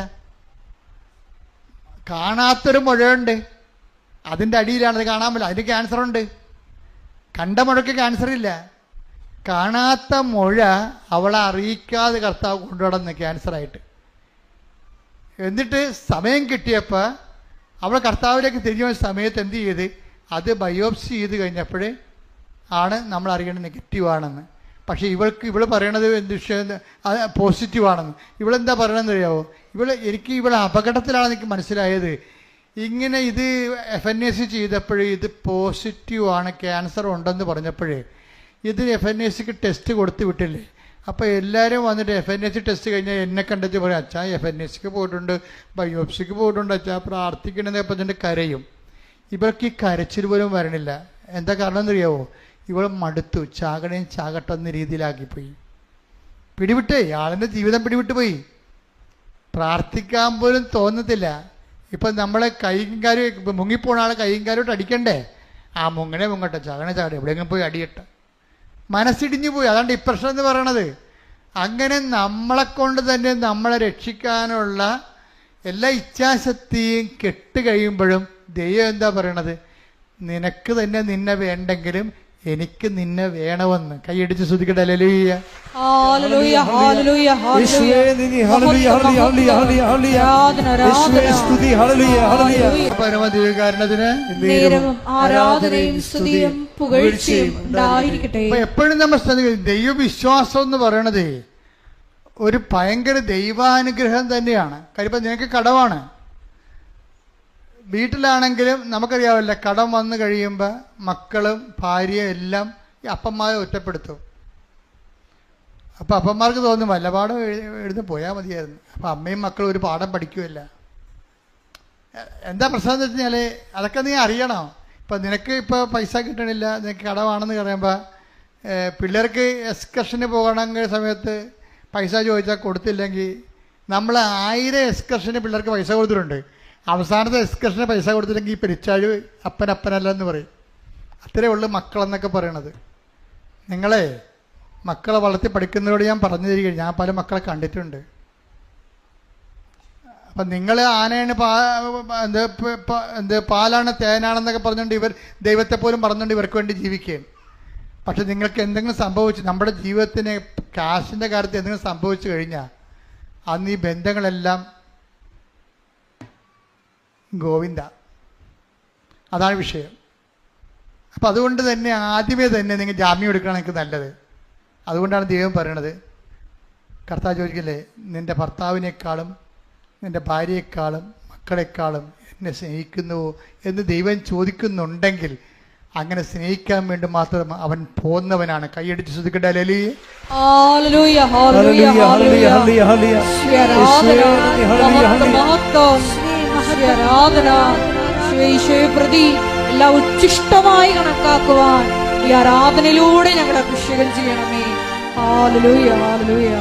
കാണാത്തൊരു മുഴയുണ്ട്, അതിൻ്റെ അടിയിലാണത്, കാണാൻ പറ്റില്ല, അതിന് ക്യാൻസറുണ്ട്. കണ്ട മുഴക്ക് ക്യാൻസർ ഇല്ല. കാണാത്ത മുഴ അവളെ അറിയിക്കാതെ കർത്താവ് കൊണ്ടുനടന്ന് ക്യാൻസറായിട്ട്. എന്നിട്ട് സമയം കിട്ടിയപ്പോൾ അവൾ കർത്താവിലേക്ക് തിരിഞ്ഞു വന്ന സമയത്ത് എന്ത് ചെയ്ത്, അത് ബയോപ്സി ചെയ്ത് കഴിഞ്ഞപ്പോൾ ആണ് നമ്മൾ അറിയേണ്ടത് നെഗറ്റീവാണെന്ന്. പക്ഷേ ഇവൾ പറയണത് എന്ത് വിഷയം, അത് പോസിറ്റീവാണെന്ന്. ഇവളെന്താ പറയണമെന്ന് അറിയാമോ? എനിക്ക് അപകടത്തിലാണെന്ന് എനിക്ക് മനസ്സിലായത്. ഇങ്ങനെ ഇത് FNAC ചെയ്തപ്പോഴേ ഇത് പോസിറ്റീവാണ്, ക്യാൻസർ ഉണ്ടെന്ന് പറഞ്ഞപ്പോഴേ ഇത് FNACക്ക് ടെസ്റ്റ് കൊടുത്ത് വിട്ടില്ലേ. അപ്പോൾ എല്ലാവരും വന്നിട്ട് FNAC ടെസ്റ്റ് കഴിഞ്ഞാൽ എന്നെ കണ്ടെത്തി പറയും, അച്ഛാ FNACക്ക് പോയിട്ടുണ്ട്, ബയോപ്സിക്ക് പോയിട്ടുണ്ട്, അച്ഛാ പ്രാർത്ഥിക്കണമെന്ന് പറഞ്ഞിട്ട് കരയും. ഇവർക്ക് ഈ കരച്ചിൽ പോലും വരണില്ല. എന്താ കാരണം എന്നറിയാവോ? ഇവൾ മടുത്തു, ചാകണേയും ചാകട്ടെന്ന രീതിയിലാക്കിപ്പോയി. പിടിവിട്ടേ, ആളിൻ്റെ ജീവിതം പിടിവിട്ട് പോയി. പ്രാർത്ഥിക്കാൻ പോലും തോന്നത്തില്ല. ഇപ്പം നമ്മളെ കൈയും കാര്യം മുങ്ങിപ്പോണ ആൾ കൈയും കാര്യമായിട്ട് അടിക്കണ്ടേ? ആ മുങ്ങട്ടെ, ചാകണേ ചാകട്ടെ, എവിടെയെങ്കിലും പോയി അടിയട്ടെ. മനസ്സിടിഞ്ഞു പോയി. അതാണ് ഡിപ്രഷൻ എന്ന് പറയണത്. അങ്ങനെ നമ്മളെക്കൊണ്ട് തന്നെ നമ്മളെ രക്ഷിക്കാനുള്ള എല്ലാ ഇച്ഛാശക്തിയും കെട്ട് കഴിയുമ്പോഴും ദൈവം എന്താ പറയണത്? നിനക്ക് തന്നെ നിന്നെ വേണ്ടെങ്കിലും എനിക്ക് നിന്നെ വേണമെന്ന്. കൈയടിച്ച് ശ്രദ്ധിക്കട്ടെ. ഹല്ലേലൂയ, ഹല്ലേലൂയ, ഹല്ലേലൂയ, യേശുവേ നന്ദി. ഹല്ലേലൂയ, ഹല്ലേലൂയ, ഹല്ലേലൂയ, യേശുവേ സ്തുതി. ഹല്ലേലൂയ, ഹല്ലേലൂയ. പരമദിവ്യകാരണത്തിന് നേരവും ആരാധനയും സ്തുതിയും പുകഴ്ചയും ഉണ്ടായിരിക്കട്ടെ. എപ്പോഴും നമ്മൾ ശ്രദ്ധിക്കും, ദൈവവിശ്വാസം എന്ന് പറയണത് ഒരു ഭയങ്കര ദൈവാനുഗ്രഹം തന്നെയാണ്. കാര്യം ഇപ്പം നിനക്ക് കടമാണ്. വീട്ടിലാണെങ്കിലും നമുക്കറിയാമല്ല, കടം വന്നു കഴിയുമ്പോൾ മക്കളും ഭാര്യയും എല്ലാം ഈ അപ്പന്മാരെ ഒറ്റപ്പെടുത്തും. അപ്പോൾ അപ്പന്മാർക്ക് തോന്നും വല്ല പാഠം എഴുതി പോയാൽ മതിയായിരുന്നു. അപ്പോൾ അമ്മയും മക്കളും ഒരു പാഠം പഠിക്കുമല്ല. എന്താ പ്രശ്നം എന്ന് വെച്ച് കഴിഞ്ഞാൽ അതൊക്കെ നീ അറിയണം. ഇപ്പം നിനക്ക് ഇപ്പോൾ പൈസ കിട്ടണില്ല, നിനക്ക് കടമാണെന്ന് പറയുമ്പോൾ പിള്ളേർക്ക് എക്സ്കർഷന് പോകണമെങ്കിൽ സമയത്ത് പൈസ ചോദിച്ചാൽ കൊടുത്തില്ലെങ്കിൽ നമ്മൾ 1000 എക്സ്കർഷന് പിള്ളേർക്ക് പൈസ കൊടുത്തിട്ടുണ്ട്. അവസാനത്തെ എക്സ്കർഷന് പൈസ കൊടുത്തില്ലെങ്കിൽ ഈ പെരിച്ചാഴ് അപ്പനല്ല എന്ന് പറയും. അത്രേ ഉള്ളൂ മക്കളെന്നൊക്കെ പറയണത്. നിങ്ങളെ മക്കളെ വളർത്തി പഠിക്കുന്നതോട് ഞാൻ പറഞ്ഞു തരികയാണ്, ഞാൻ പല മക്കളെ കണ്ടിട്ടുണ്ട്. അപ്പം നിങ്ങൾ ആനയാണ് പാലാണ് തേനാണെന്നൊക്കെ പറഞ്ഞുകൊണ്ട് ഇവർ ദൈവത്തെ പോലും പറഞ്ഞുകൊണ്ട് ഇവർക്ക് വേണ്ടി ജീവിക്കുകയാണ്. പക്ഷെ നിങ്ങൾക്ക് എന്തെങ്കിലും സംഭവിച്ചു, നമ്മുടെ ജീവിതത്തിന് കാശിൻ്റെ കാര്യത്തിൽ എന്തെങ്കിലും സംഭവിച്ചു കഴിഞ്ഞാൽ അന്ന് ഈ ബന്ധങ്ങളെല്ലാം ഗോവിന്ദ. അതാണ് വിഷയം. അപ്പം അതുകൊണ്ട് തന്നെ ആദ്യമേ തന്നെ നിങ്ങൾ ജാമ്യം എടുക്കണം എനിക്ക് നല്ലത്. അതുകൊണ്ടാണ് ദൈവം പറയണത്, കർത്താവ് ചോദിക്കില്ലേ, നിൻ്റെ ഭർത്താവിനേക്കാളും നിൻ്റെ ഭാര്യയെക്കാളും മക്കളെക്കാളും എന്നെ സ്നേഹിക്കുന്നുവോ എന്ന് ദൈവം ചോദിക്കുന്നുണ്ടെങ്കിൽ അങ്ങനെ സ്നേഹിക്കാൻ വേണ്ടി മാത്രം അവൻ പോന്നവനാണ്. കൈയടിച്ച് ശ്രദ്ധിക്കട്ടെ. ഹല്ലേലൂയ, ഹല്ലേലൂയ, ഹല്ലേലൂയ, ഹല്ലേലൂയ, ഹല്ലേലൂയ. ഈശോയെ പ്രതി എല്ലാം ഉച്ഛിഷ്ടമായി കണക്കാക്കുവാൻ ഈ ആരാധനയിലൂടെ ഞങ്ങളെ അഭിഷേകം ചെയ്യണമേ. Hallelujah, hallelujah.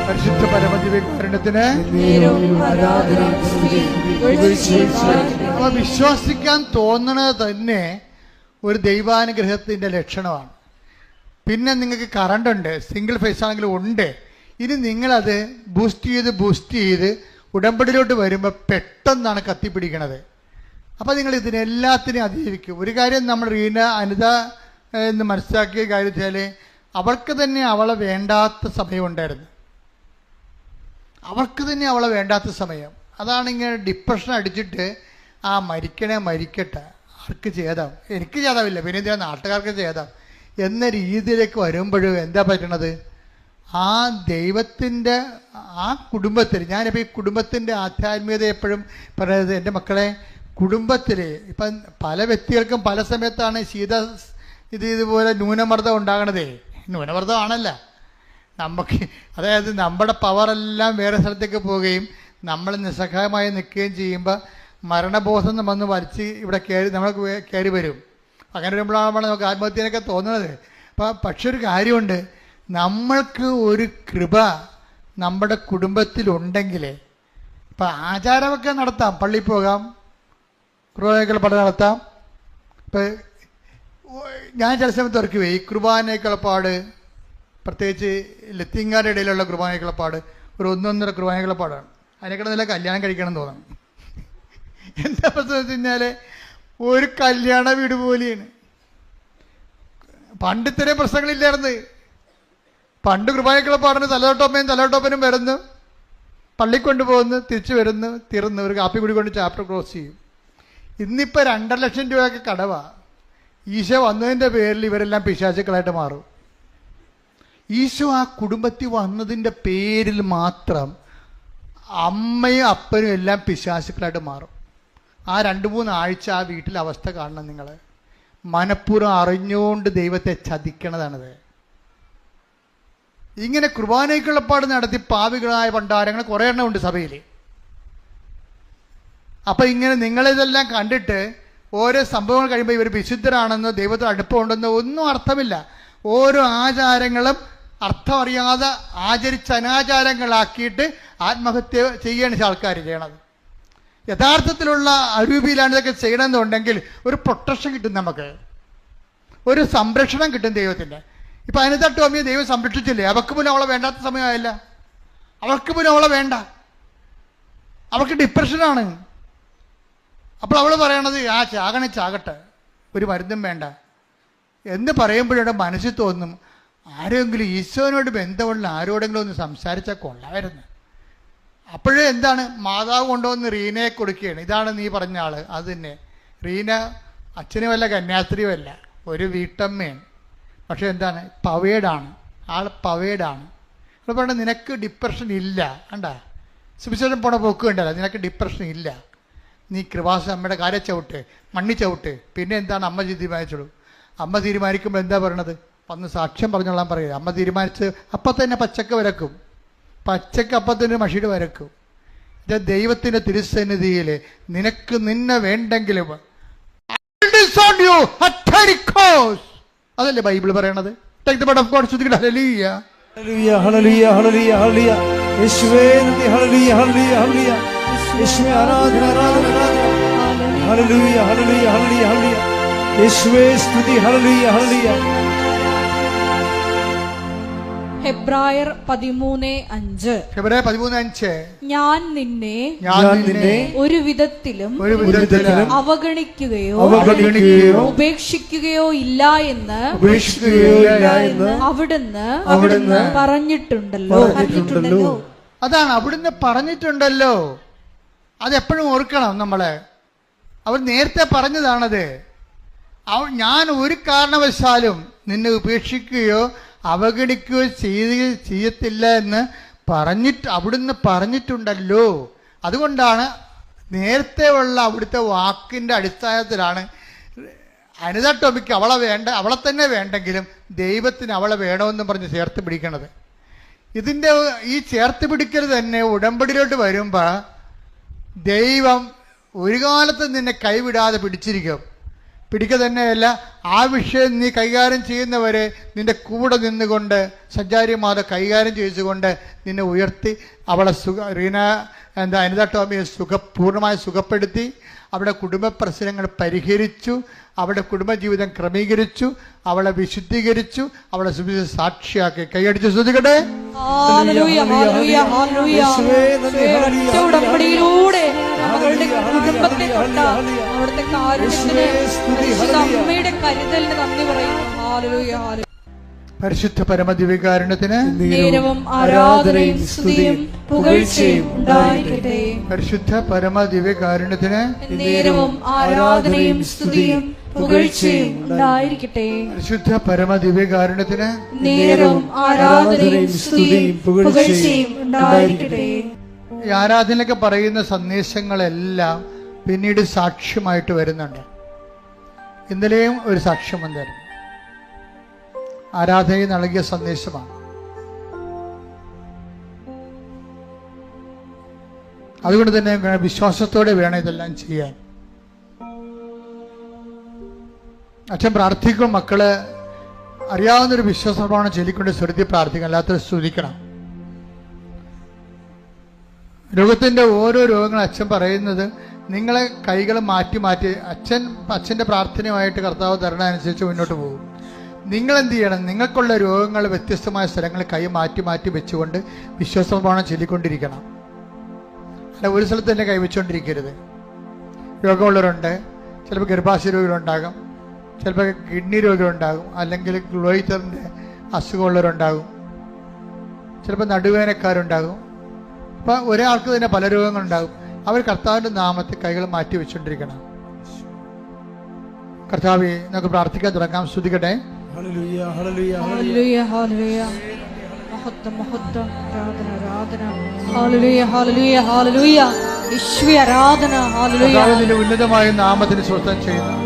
പരിശുദ്ധ പരമദിവ്യകാരുണ്യത്തിന് വിശ്വസിക്കാൻ തോന്നണത് തന്നെ ഒരു ദൈവാനുഗ്രഹത്തിൻ്റെ ലക്ഷണമാണ്. പിന്നെ നിങ്ങൾക്ക് കറണ്ട് ഉണ്ട്, സിംഗിൾ ഫേസ് ആണെങ്കിലും ഉണ്ട്. ഇനി നിങ്ങളത് ബൂസ്റ്റ് ചെയ്ത് ഉടമ്പടിയിലോട്ട് വരുമ്പോൾ പെട്ടെന്നാണ് കത്തിപ്പിടിക്കണത്. അപ്പോൾ നിങ്ങൾ ഇതിനെല്ലാത്തിനെയും അതിജീവിക്കും. ഒരു കാര്യം നമ്മൾ അനിത എന്ന് മനസ്സിലാക്കിയ കാര്യം വെച്ചാൽ അവൾക്ക് തന്നെ അവളെ വേണ്ടാത്ത സമയമുണ്ടായിരുന്നു. അവൾക്ക് തന്നെ അവളെ വേണ്ടാത്ത സമയം. അതാണ് ഇങ്ങനെ ഡിപ്രഷൻ അടിച്ചിട്ട് മരിക്കട്ടെ, ആർക്ക് ചെയ്താം, എനിക്ക് ചെയ്താവില്ല, പിന്നെ എന്തിനാ നാട്ടുകാർക്ക് ചെയ്താം എന്ന രീതിയിലേക്ക് വരുമ്പോഴും എന്താ പറ്റണത്? ആ ദൈവത്തിൻ്റെ ആ കുടുംബത്തിൽ, ഞാനിപ്പോൾ ഈ കുടുംബത്തിൻ്റെ ആധ്യാത്മികത എപ്പോഴും പറയുന്നത്, എൻ്റെ മക്കളെ, കുടുംബത്തിൽ ഇപ്പം പല വ്യക്തികൾക്കും പല സമയത്താണ് ഇതുപോലെ ന്യൂനമർദ്ദം ഉണ്ടാകണതേ. ന്യൂനമർദ്ദമാണല്ല നമുക്ക്, അതായത് നമ്മുടെ പവറെല്ലാം വേറെ സ്ഥലത്തേക്ക് പോവുകയും നമ്മൾ നിസ്സഹായമായി നിൽക്കുകയും ചെയ്യുമ്പോൾ മരണബോധം വന്ന് വലിച്ച് ഇവിടെ നമ്മൾ കയറി വരും. അങ്ങനെ വരുമ്പോഴാണ് നമുക്ക് ആത്മഹത്യനൊക്കെ തോന്നുന്നത്. പക്ഷെ ഒരു കാര്യമുണ്ട്, നമ്മൾക്ക് ഒരു കൃപ നമ്മുടെ കുടുംബത്തിലുണ്ടെങ്കിൽ ഇപ്പം ആചാരമൊക്കെ നടത്താം, പള്ളിയിൽ പോകാം, ക്രോയകൾ പഠനം നടത്താം. ഇപ്പം ഞാൻ ചില സമയത്ത് ഓർക്കുവേ ഈ കുർബാനയ്ക്കുള്ളപ്പാട്, പ്രത്യേകിച്ച് ലത്തിങ്കാരുടെ ഇടയിലുള്ള കുർബാനയ്ക്കുള്ളപ്പാട് ഒരു 1-1.5 കുർബാനയ്ക്കുള്ളപ്പാടാണ്. അതിനേക്കാൾ നല്ല കല്യാണം കഴിക്കണം എന്ന് തോന്നണം. എന്താ പ്രശ്നം വെച്ച് കഴിഞ്ഞാൽ ഒരു കല്യാണ വീട് പോലെയാണ്. പണ്ട് ഇത്രയും പ്രശ്നങ്ങളില്ലായിരുന്നു. പണ്ട് കുർബാനയ്ക്കുള്ളപ്പാടിന് തലതൊട്ടപ്പനും വരുന്നു, പള്ളി കൊണ്ടുപോകുന്നു, തിരിച്ചു വരുന്നു, തീർന്നു, ഒരു കാപ്പി കൂടി കൊണ്ട് ചാപ്റ്റർ ക്ലോസ് ചെയ്യും. ഇന്നിപ്പോൾ 2.5 ലക്ഷം രൂപയൊക്കെ കടവാണ്. ഈശോ വന്നതിൻ്റെ പേരിൽ ഇവരെല്ലാം പിശാചുക്കളായിട്ട് മാറും. ഈശോ ആ കുടുംബത്തിൽ വന്നതിൻ്റെ പേരിൽ മാത്രം അമ്മയും അപ്പനും എല്ലാം പിശാചുക്കളായിട്ട് മാറും. ആ 2-3 ആഴ്ച ആ വീട്ടിലെ അവസ്ഥ കാണണം നിങ്ങൾ. മനഃപൂർവ്വം അറിഞ്ഞുകൊണ്ട് ദൈവത്തെ ചതിക്കണതാണിത്. ഇങ്ങനെ കുർബാനയ്ക്കുള്ളപ്പാട് നടത്തി പാപികളായ ഭണ്ഡാരങ്ങൾ കുറേ എണ്ണം ഉണ്ട് സഭയിൽ. അപ്പം ഇങ്ങനെ നിങ്ങളിതെല്ലാം കണ്ടിട്ട് ഓരോ സംഭവങ്ങൾ കഴിയുമ്പോൾ ഇവർ വിശുദ്ധരാണെന്നോ ദൈവത്തിന് അടുപ്പമുണ്ടെന്നോ ഒന്നും അർത്ഥമില്ല. ഓരോ ആചാരങ്ങളും അർത്ഥം അറിയാതെ ആചരിച്ച് അനാചാരങ്ങളാക്കിയിട്ട് ആത്മഹത്യ ചെയ്യാണ് ആൾക്കാർ ചെയ്യണത്. യഥാർത്ഥത്തിലുള്ള അരൂപിയിലാണ് ഇതൊക്കെ ചെയ്യണമെന്നുണ്ടെങ്കിൽ ഒരു പ്രൊട്ടക്ഷൻ കിട്ടും, നമുക്ക് ഒരു സംരക്ഷണം കിട്ടും ദൈവത്തിൻ്റെ. ഇപ്പം അനിത ടോമിയെ ദൈവം സംരക്ഷിച്ചില്ലേ? അവൾക്ക് പോലും അവളെ വേണ്ടാത്ത സമയമായില്ല. അവൾക്ക് പോലും അവളെ വേണ്ട, അവൾക്ക് ഡിപ്രഷനാണ്. അപ്പോൾ അവൾ പറയണത് ചാകട്ടെ, ഒരു മരുന്നും വേണ്ട എന്ന് പറയുമ്പോഴവിടെ മനസ്സിൽ തോന്നും, ആരെങ്കിലും ഈശോനോട് ബന്ധമുള്ള ആരോടെങ്കിലും ഒന്ന് സംസാരിച്ചാൽ കൊള്ളാമായിരുന്നു. അപ്പോഴേ എന്താണ്, മാതാവ് കൊണ്ടുവന്ന് റീനയെ കൊടുക്കുകയാണ്. ഇതാണ് നീ പറഞ്ഞ ആൾ. അത് തന്നെ റീന അച്ഛനുമല്ല കന്യാസ്ത്രീയുമല്ല, ഒരു വീട്ടമ്മയാണ്. പക്ഷെ എന്താണ്, പവേഡാണ് ആൾ, പവേഡാണ്. അപ്പോൾ പറഞ്ഞാൽ നിനക്ക് ഡിപ്രഷൻ ഇല്ല, കണ്ട സുവിശേഷം പോണ പോക്ക് കണ്ടല്ല, നിനക്ക് ഡിപ്രഷൻ ഇല്ല. നീ കൃപാസ അമ്മയുടെ കാര്യം ചവിട്ട്, മണ്ണി ചവിട്ട്. പിന്നെ എന്താണ് അമ്മ തീരുമാനിച്ചോളൂ. അമ്മ തീരുമാനിക്കുമ്പോൾ എന്താ പറയണത്, വന്ന് സാക്ഷ്യം പറഞ്ഞോളാൻ പറയുക. അമ്മ തീരുമാനിച്ച് അപ്പം തന്നെ പച്ചക്ക് വരക്കും, പച്ചക്ക് അപ്പം തന്നെ മഷിയുടെ വരക്കും. ഇത് ദൈവത്തിൻ്റെ തിരുസന്നിധിയിൽ നിനക്ക് നിന്നെ വേണ്ടെങ്കിലും അതല്ലേ ബൈബിൾ പറയണത്. Take the word of God. ശ്രദ്ധിക്കട്ടെ. ഹല്ലേലൂയ ഹല്ലേലൂയ ഹല്ലേലൂയ ഹല്ലേലൂയ ഹല്ലേലൂയ. യേശുവേ നന്ദി. ഹല്ലേലൂയ ഹല്ലേലൂയ ഹല്ലേലൂയ. യേശുവേ ആരാധന ആരാധന ആരാധന. ഹല്ലേലൂയ ഹല്ലേലൂയ ഹല്ലേലൂയ ഹല്ലേലൂയ. യേശുവേ സ്തുതി. ഹല്ലേലൂയ ഹല്ലേലൂയ. ഹെബ്രായർ 13:5. ഹെബ്രായർ 13:5. ഞാൻ നിന്നെ ഒരു വിധത്തിലും അവഗണിക്കുകയോ ഉപേക്ഷിക്കുകയോ ഇല്ല എന്ന് അവിടുന്ന് പറഞ്ഞിട്ടുണ്ടല്ലോ. അതാണ് അവിടുന്ന് പറഞ്ഞിട്ടുണ്ടല്ലോ. അതെപ്പോഴും ഓർക്കണം നമ്മളെ. അവർ നേരത്തെ പറഞ്ഞതാണത്. ഞാൻ ഒരു കാരണവശാലും നിന്നെ ഉപേക്ഷിക്കുകയോ അവഗണിക്കുകയോ ചെയ്യത്തില്ല എന്ന് അവിടുന്ന് പറഞ്ഞിട്ടുണ്ടല്ലോ. അതുകൊണ്ടാണ് നേരത്തെ ഉള്ള അവിടുത്തെ വാക്കിൻ്റെ അടിസ്ഥാനത്തിലാണ് അനിത ടോമിക്ക് അവളെ തന്നെ വേണ്ടെങ്കിലും ദൈവത്തിന് അവളെ വേണമെന്നും പറഞ്ഞ് ചേർത്ത് പിടിക്കണത്. ഇതിൻ്റെ ഈ ചേർത്ത് പിടിക്കൽ തന്നെ ഉടമ്പടിയിലോട്ട് വരുമ്പോൾ ദൈവം ഒരു കാലത്ത് നിന്നെ കൈവിടാതെ പിടിക്കുക തന്നെയല്ല, ആ വിഷയം നീ കൈകാര്യം ചെയ്യുന്നവരെ നിന്റെ കൂടെ നിന്നുകൊണ്ട് സഞ്ചാരിമാരെ കൈകാര്യം ചെയ്തുകൊണ്ട് നിന്നെ ഉയർത്തി അവളെ അനിത ടോമിയെ പൂർണ്ണമായി സുഖപ്പെടുത്തി അവിടെ കുടുംബ പ്രശ്നങ്ങൾ പരിഹരിച്ചു, അവിടെ കുടുംബജീവിതം ക്രമീകരിച്ചു, അവളെ വിശുദ്ധീകരിച്ചു, അവളെ സാക്ഷിയാക്കി. കൈയടിച്ച് ശ്രദ്ധിക്കട്ടെ. ഉടമ്പടിയിലൂടെ അവളുടെ കുടുംബത്തെ തൊട്ട അവിടുത്തെ കാരുണ്യത്തിന് അമ്മയുടെ കരുതലിന് നന്ദി പറയുന്നു. ഹല്ലേലൂയ. പരിശുദ്ധ പരമദിവ്യകാരുണ്യത്തിന് നേരവും ആരാധനയും സ്തുതിയും പുകഴ്ചയും ഉണ്ടായിരിക്കട്ടെ. പരിശുദ്ധ പരമദിവ്യകാരുണ്യത്തിന് നേരവും ആരാധനയും സ്തുതിയും പുകഴ്ചയും ഉണ്ടായിരിക്കട്ടെ. പരിശുദ്ധ പരമദിവ്യകാരുണ്യത്തിന് നേരവും ആരാധനയും സ്തുതിയും പുകഴ്ചയും ഉണ്ടായിരിക്കട്ടെ. ഈ ആരാധനയിലൊക്കെ പറയുന്ന സന്ദേശങ്ങളെല്ലാം പിന്നീട് സാക്ഷ്യമായിട്ട് വരുന്നുണ്ട്. ഇന്നലെയും ഒരു സാക്ഷ്യം വന്നായിരുന്നു. ആരാധനയിൽ നൽകിയ സന്ദേശമാണ്. അതുകൊണ്ട് തന്നെ വിശ്വാസത്തോടെ വേണം ഇതെല്ലാം ചെയ്യാൻ. അച്ഛൻ പ്രാർത്ഥിക്കും, മക്കള് അറിയാവുന്നൊരു വിശ്വാസമാണ് ചൊല്ലിക്കൊണ്ട് സ്വരത്തിൽ പ്രാർത്ഥിക്കണം, അല്ലാത്ത സ്തുതിക്കണം. രോഗത്തിന്റെ ഓരോ രോഗങ്ങൾ അച്ഛൻ പറയുന്നത് നിങ്ങളെ കൈകൾ മാറ്റി മാറ്റി അച്ഛൻ്റെ പ്രാർത്ഥനയുമായിട്ട് കർത്താവ് തരണമനുസരിച്ച് മുന്നോട്ട് പോകും. നിങ്ങളെന്ത് ചെയ്യണം? നിങ്ങൾക്കുള്ള രോഗങ്ങൾ വ്യത്യസ്തമായ സ്ഥലങ്ങളിൽ കൈ മാറ്റി മാറ്റി വെച്ചുകൊണ്ട് വിശ്വാസപ്രമാണം ചൊല്ലിക്കൊണ്ടിരിക്കണം. അല്ല ഒരു സ്ഥലത്ത് തന്നെ കൈവച്ചുകൊണ്ടിരിക്കരുത്. രോഗമുള്ളവരുണ്ട്, ചിലപ്പോൾ ഗർഭാശയ രോഗികളുണ്ടാകും, ചിലപ്പോൾ കിഡ്നി രോഗികളുണ്ടാകും, അല്ലെങ്കിൽ ഗ്ലോയിറ്ററിൻ്റെ അസുഖമുള്ളവരുണ്ടാകും, ചിലപ്പോൾ നടുവേനക്കാരുണ്ടാകും. അപ്പം ഒരാൾക്ക് തന്നെ പല രോഗങ്ങളുണ്ടാകും. അവർ കർത്താവിൻ്റെ നാമത്തിൽ കൈകൾ മാറ്റി വെച്ചുകൊണ്ടിരിക്കണം. കർത്താവെ, നമുക്ക് പ്രാർത്ഥിക്കാൻ തുടങ്ങാം. സ്തുതിക്കട്ടെ. ഹല്ലേലൂയ, ഹല്ലേലൂയ, ഹല്ലേലൂയ, ഹല്ലേലൂയ. മഹത്വം, മഹത്വം, ആരാധന, ആരാധന. ഹല്ലേലൂയ, ഹല്ലേലൂയ, ഹല്ലേലൂയ. യേശുവേ ആരാധന. ഹല്ലേലൂയ. കർത്താവിന്റെ ഉന്നതമായ നാമത്തിന് സ്വസ്ഥം ചെയ്യുന്നു.